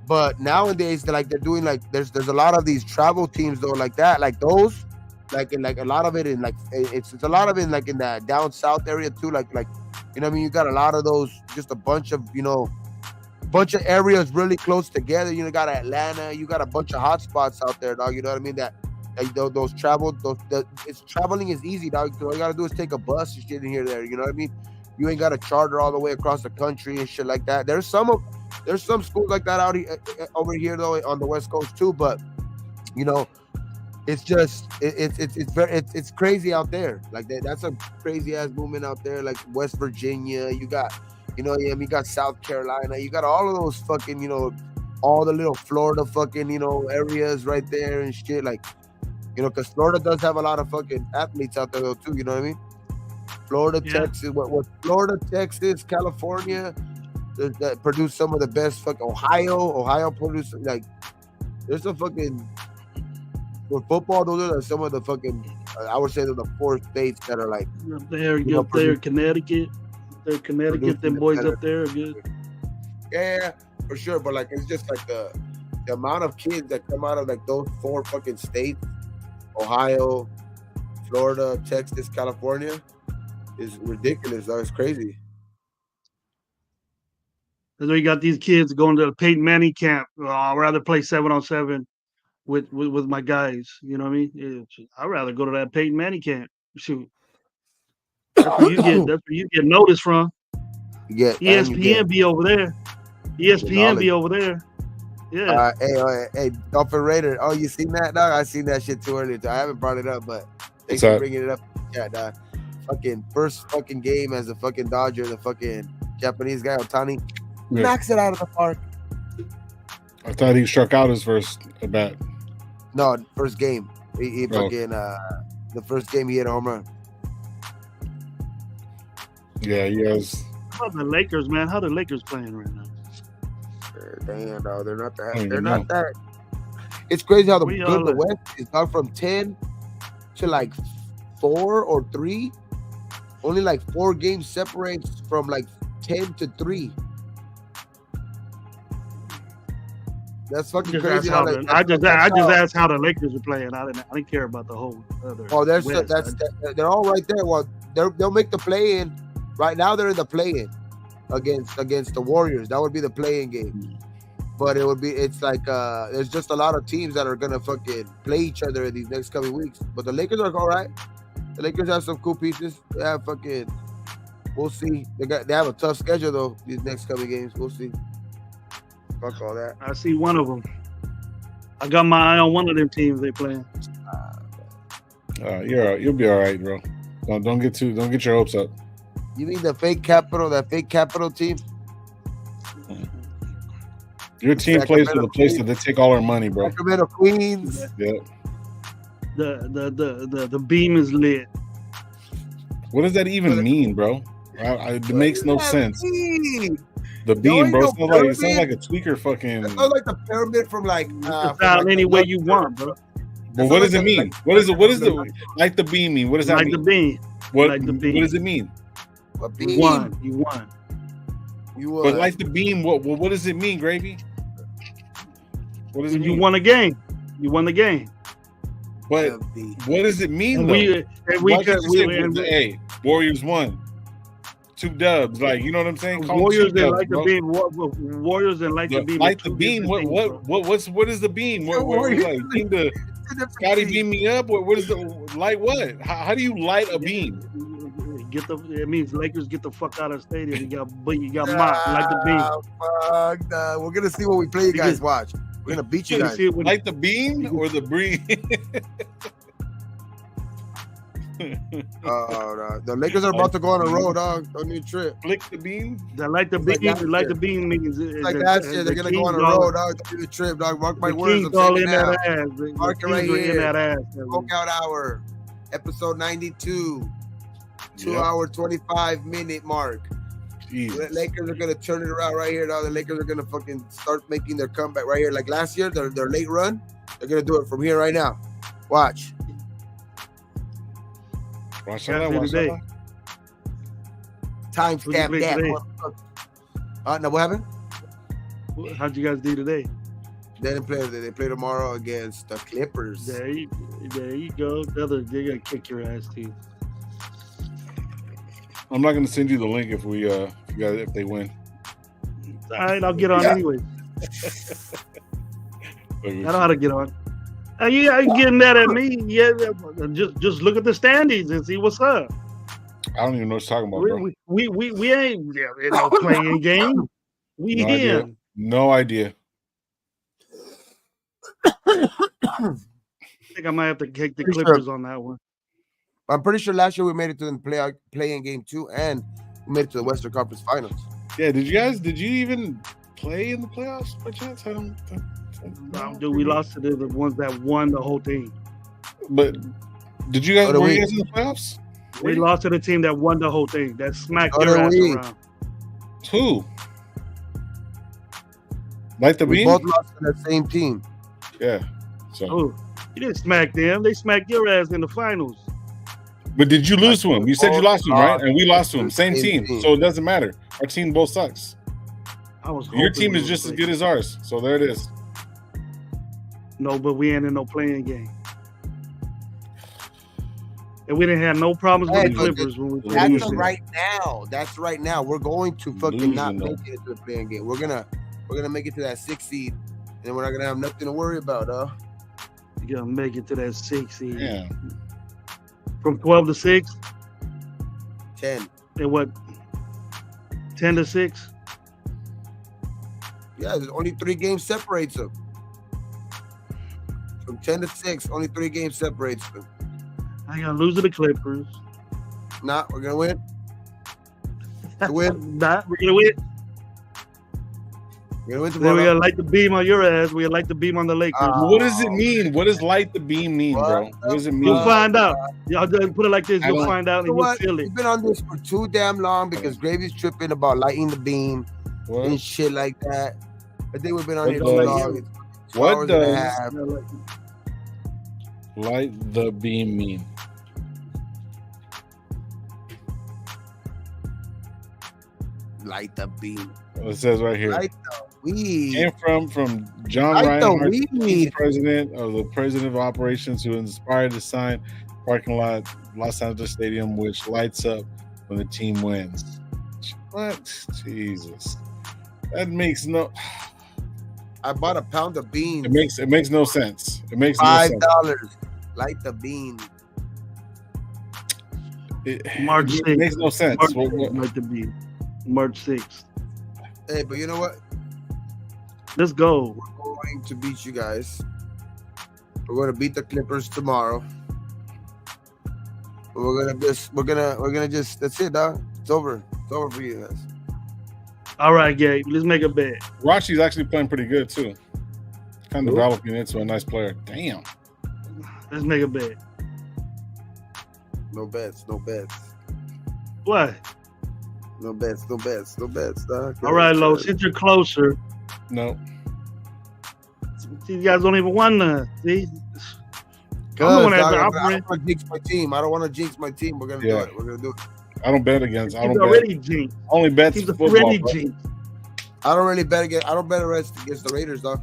But nowadays, they're doing like there's a lot of these travel teams though, like that, like those. Like in like a lot of it in like it's a lot of it like in that down south area too, like you know what I mean, you got a lot of those, just a bunch of areas really close together. You know, got Atlanta, you got a bunch of hot spots out there, dog. You know what I mean? That traveling is easy, dog. All you gotta do is take a bus and shit in here there. You know what I mean? You ain't got to charter all the way across the country and shit like that. There's some schools like that out here, over here though on the West Coast too, but you know. It's just it's crazy out there. Like that's a crazy ass movement out there. Like West Virginia, you got, you know, you got South Carolina, you got all of those fucking, you know, all the little Florida fucking, you know, areas right there and shit. Like, you know, because Florida does have a lot of fucking athletes out there though too. You know what I mean? Florida, Texas, what Florida, Texas, California, that produce some of the best fucking Ohio produced, like there's some fucking. For football, those are some of the fucking, I would say they're the 4 states that are like. They're Connecticut. They're Connecticut, them boys up there are good. Yeah, for sure. But like, it's just like the amount of kids that come out of like those 4 fucking states, Ohio, Florida, Texas, California, is ridiculous. Though. It's crazy. And then you got these kids going to the Peyton Manning camp. I'd rather play 7-on-7. With my guys, you know what I mean? I'd rather go to that Peyton Manning camp. Shoot, that's where you get notice from. Yeah, ESPN be over there. ESPN be over there. Yeah. Hey, Dolphin Raider. Oh, you seen that, dog? I seen that shit too early. I haven't brought it up, but thanks for bringing it up. Yeah, dog. Fucking first fucking game as a fucking Dodger, the fucking Japanese guy Otani knocks it out of the park. I thought he struck out his first at bat. No, first game. He fucking the first game he hit a home run. Yeah, he has. How about the Lakers, man? How the Lakers playing right now? Damn, dog. They're not that. They're not that. It's crazy how good the West is. Gone from 10 to like 4 or 3. Only like 4 games separates from like 10 to 3. That's fucking crazy. I just asked how the Lakers are playing. I didn't care about the whole other. Oh, they're all right there. Well, they'll make the play-in. Right now, they're in the play-in against the Warriors. That would be the play-in game. But it's like there's just a lot of teams that are gonna fucking play each other in these next coming weeks. But the Lakers are all right. The Lakers have some cool pieces. They have fucking. We'll see. They have a tough schedule though. These next coming games. We'll see. Fuck all that. I see one of them. I got my eye on one of them teams they playing. You'll be all right, bro. Don't get your hopes up. You mean that fake capital team? Your team plays for the place that they take all our money, bro. Sacramento Queens. Yeah. The beam is lit. What does that even mean, bro? It makes no sense. The beam, bro. It sounds like a tweaker fucking. It sounds like the pyramid from like. Sound any way you want, bro. But what does it mean? What is the like the beam mean? What does that mean? Like the beam. What like the beam. What does it mean? You won. You won. You won. But like the beam, what does it mean, Gravy? What does it mean? You won a game. You won the game. But what does it mean, though? Hey, Warriors won. 2 dubs, like, you know what I'm saying? Warriors didn't like the beam. Warriors didn't like the beam. Like the beam. What is the beam? What is like beam to Scotty beam me up? What is the light? What? How do you light a beam? It means Lakers get the fuck out of the stadium. You got mocked like the beam. Fuck, nah. We're gonna see what we play, you guys. Watch. We're gonna beat you guys. Like the beam or the breeze? The Lakers are about to go on a road, dog. Don't need a trip. Flick the beam. That like the beam. Like the beam means like last year. They're gonna go on a road, dog. Don't need a trip, dog. Mark my words. I'm saying it now. Mark it right here. Smokeout Hour, episode 92. 2 hour 25-minute mark. The Lakers are gonna turn it around right here. Now the Lakers are gonna fucking start making their comeback right here. Like last year, their late run. They're gonna do it from here right now. Watch. Watch that. Time stamp that. No, what happened? How'd you guys do today? They didn't play. They play tomorrow against the Clippers. There you go. They're gonna kick your ass too. I'm not gonna send you the link if they win. All right, I'll get on anyway. I know how to get on. You getting that at me? Yeah, just look at the standings and see what's up. I don't even know what you're talking about, bro. We ain't no playing game. We no in. Idea. No idea. I think I might have to kick the Clippers on that one. I'm pretty sure last year we made it to the play-in game 2, and we made it to the Western Conference Finals. Yeah, did you even play in the playoffs by chance? No, dude, we lost to the ones that won the whole thing. But did you guys were you guys in the playoffs? We lost to the team that won the whole thing. That smacked their ass around. Who? Like the beam? We both lost to the same team. Yeah. So you didn't smack them. They smacked your ass in the finals. But did you lose to him? You said you lost to him, right? And we lost to him. Same team. So it doesn't matter. Our team both sucks. Your team is just as good as ours. So there it is. No, but we ain't in no playing game. And we didn't have no problems with the Clippers when we played. That's right now. That's right now. We're going to fucking not make it to the playing game. We're gonna make it to that 6 seed, and we're not gonna have nothing to worry about, You gotta make it to that 6 seed. Yeah. From 12 to 6? 10. And what? 10 to 6? Yeah, there's only 3 games separates them. From 10 to 6, only 3 games separates them. I gotta lose to the Clippers. Nah, we're gonna win. We're gonna win. We're Then we gotta light the beam on your ass. We gotta light the beam on the Lakers. What does it mean? What does light the beam mean, bro? What does it mean? You'll find out. Y'all just put it like this. You'll find out and you'll feel it. We've been on this for too damn long because Gravy's tripping about lighting the beam and shit like that. I think we've been on here too long. What does light the beam mean? Light the beam. It says right here. Light the weed. Came from John Ryan, president of operations, who inspired the sign parking lot Los Angeles Stadium, which lights up when the team wins. What? Jesus. That makes no. I bought a pound of beans. It makes no sense. It makes $5. No sense. Light the beam. March 6th. It makes no sense. Light the beam. March 6th. Hey, but you know what? Let's go. We're going to beat you guys. We're going to beat the Clippers tomorrow. We're gonna just that's it, dog. It's over. It's over for you guys. All right, Gabe. Let's make a bet. Rashi's actually playing pretty good too. Kind of developing into a nice player. Damn. Let's make a bet. No bets. What? No bets. Dog. All right, Lo. Since you're closer, No. you guys don't even want none. See? I I'm the one don't that's want to jinx my team. I don't want to jinx my team. We're gonna do it. We're gonna do it. I don't bet against. I He's don't already bet. jinxed. Only bets He's football. already Bro. jinxed. I don't really bet against. I don't bet against the Raiders, dog.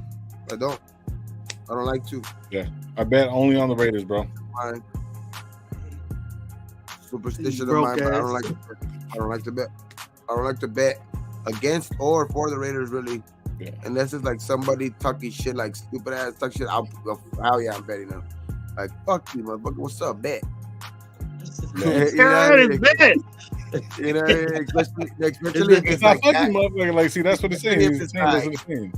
I don't. I don't like to. I bet only on the Raiders, bro. Mine. Superstition of Broke mine, but I don't ass. like. I don't like to bet. I don't like to bet against or for the Raiders, really. Yeah. Unless it's like somebody talking shit, like stupid ass talk shit. I'll go. Hell yeah, I'm betting them. Like fuck you, motherfucker. What's up, bet? You know what I Alright, mean? bet. You know, especially if It's it's not like fucking that. motherfucker. Like, see, that's what it's saying. If He's it's saying that's like- what it's saying.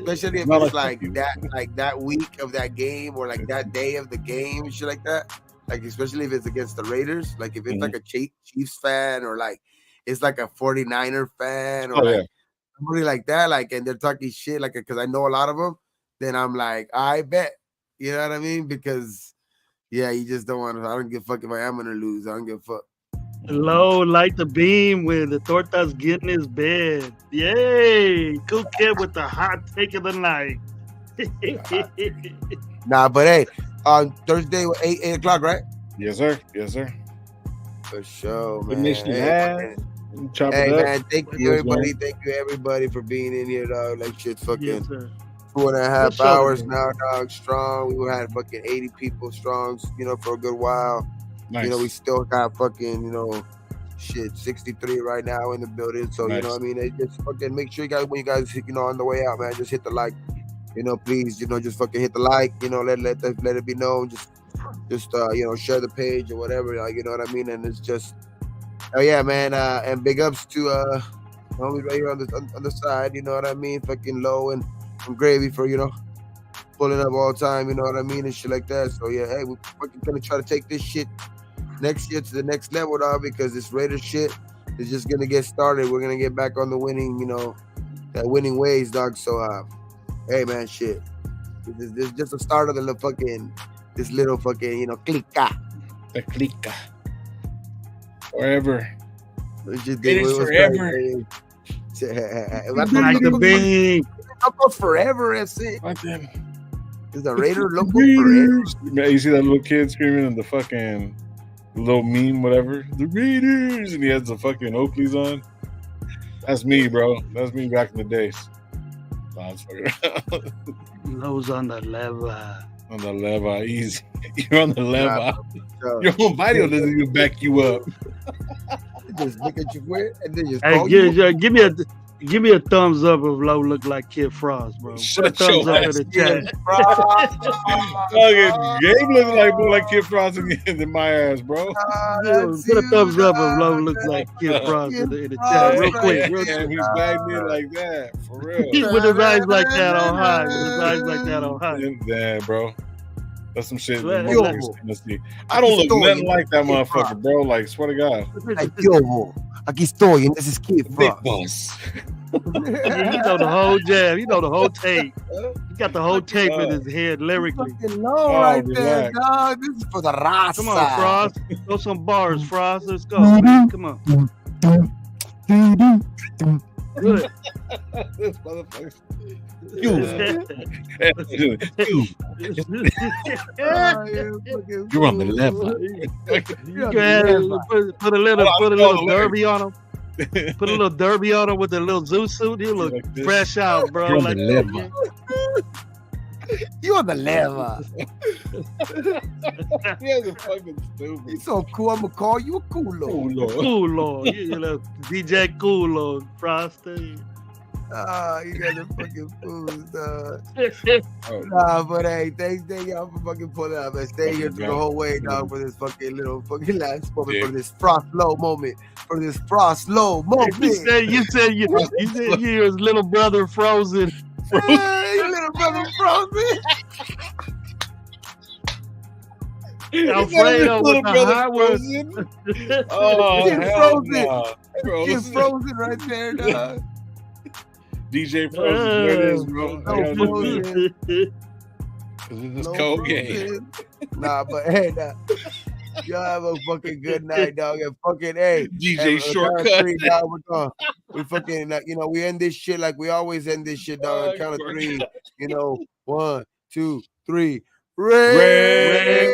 Especially if Not it's like like you. that week of that game or like that day of the game and shit like that. Like especially if it's against the Raiders. Like if it's like a Chiefs fan or like it's like a 49er fan or Oh, like yeah. somebody like that. Like and they're talking shit like because I know a lot of them. Then I'm like, I bet. You know what I mean? Because yeah, you just don't want to. I don't give a fuck if I am gonna lose. I don't give a fuck. Low, light the beam with the Tortas getting his bed. Yay! Cool kid with the hot take of the night. Nah, but hey, on Thursday, 8 o'clock, right? Yes, sir. Yes, sir. For sure, Good man. nation Hey, has. Chop hey it up. man, thank you everybody. Thank you everybody for being in here, dog. Like shit's fucking Yes, sir. 2.5 Good show hours today. now, dog. Strong. We had fucking 80 people strong, you know, for a good while. Nice. You know, we still got fucking, 63 right now in the building. So, Nice. you know what I mean? It just fucking make sure you guys, when you guys, on the way out, man, just hit the like. Please, just fucking hit the like, let it be known. Just share the page or whatever, like, you know what I mean? And it's just, oh yeah, man. And big ups to homie right here on the side, you know what I mean? Fucking Low and Gravy for, pulling up all the time, you know what I mean? And shit like that. So yeah, hey, we're fucking gonna try to take this shit next year to the next level, dog, because this Raiders shit is just gonna get started. We're gonna get back on the winning, that winning ways, dog. So hey man, shit. This is just the start of the little fucking clica. The clica. Forever. Raiders forever. Like the beam. Locos forever, that's it. Like them. Is the Raider loco forever? Man, you see that little kid screaming in the fucking little meme, whatever? The Raiders! And he has the fucking Oakleys on. That's me, bro. That's me back in the days. Nah, it's fucking Low's on the level. on the lever, easy. You're on the lever. So, Your own video doesn't even back you up. just look at your foot and then just Hey, call you. give me a thumbs up if Low look like Kid Frost, bro. Put a Shut thumbs your up in ass the chat. Fucking Gabe looks more like Kid Frost than my ass, bro. Put a thumbs up if Low looks like Kid Frost in the chat, real quick. Real Yeah, quick. he's bagged in like that, for real. With his eyes like that on high. With his eyes like that on high. Yeah, bro. That's some shit. Let- that motherfuckers can't see. I don't look nothing like that motherfucker, bro. Like, swear to God. Aquí estoy, and this is Kid Big Frost. boss. Yeah, you know the whole jam. You know the whole tape. He got the whole tape in his head lyrically. Fucking low right there, relax. dog. This is for the raza. Come on, Frost. Throw some bars, Frost. Let's go, man. Come on. Good. This motherfucker. You. You're on the level. Go ahead and put a little derby on him. Put a little derby on him with a little zoo suit. You look Like this. fresh out, bro. You're on Like the level. You on the lever. Yeah, the fucking stupid. You so cool. I'm gonna call you a cool Oh, Lord. Lord. Cool Lord. You little DJ Cool Lord, Frosty. You got the fucking fools, dog. Oh, Nah, but hey, thank y'all for fucking pulling up and stay here through the whole way, dog, for this fucking little fucking last moment, Yeah. for this Frost Low moment, You said you his little brother Frozen. Hey, your little brother Frozen. Alfredo with the high one. Frozen. Oh, Get hell frozen. no. Get frozen right there, dog. DJ Pros is what it is, bro. No frozen. Because it's this No cold frozen. game. Nah, but hey, y'all have a fucking good night, dog. And fucking hey, DJ Shortcut. Three, dog, we're gone. We fucking we end this shit like we always end this shit, dog. On count of three. 1, 2, 3. Raider.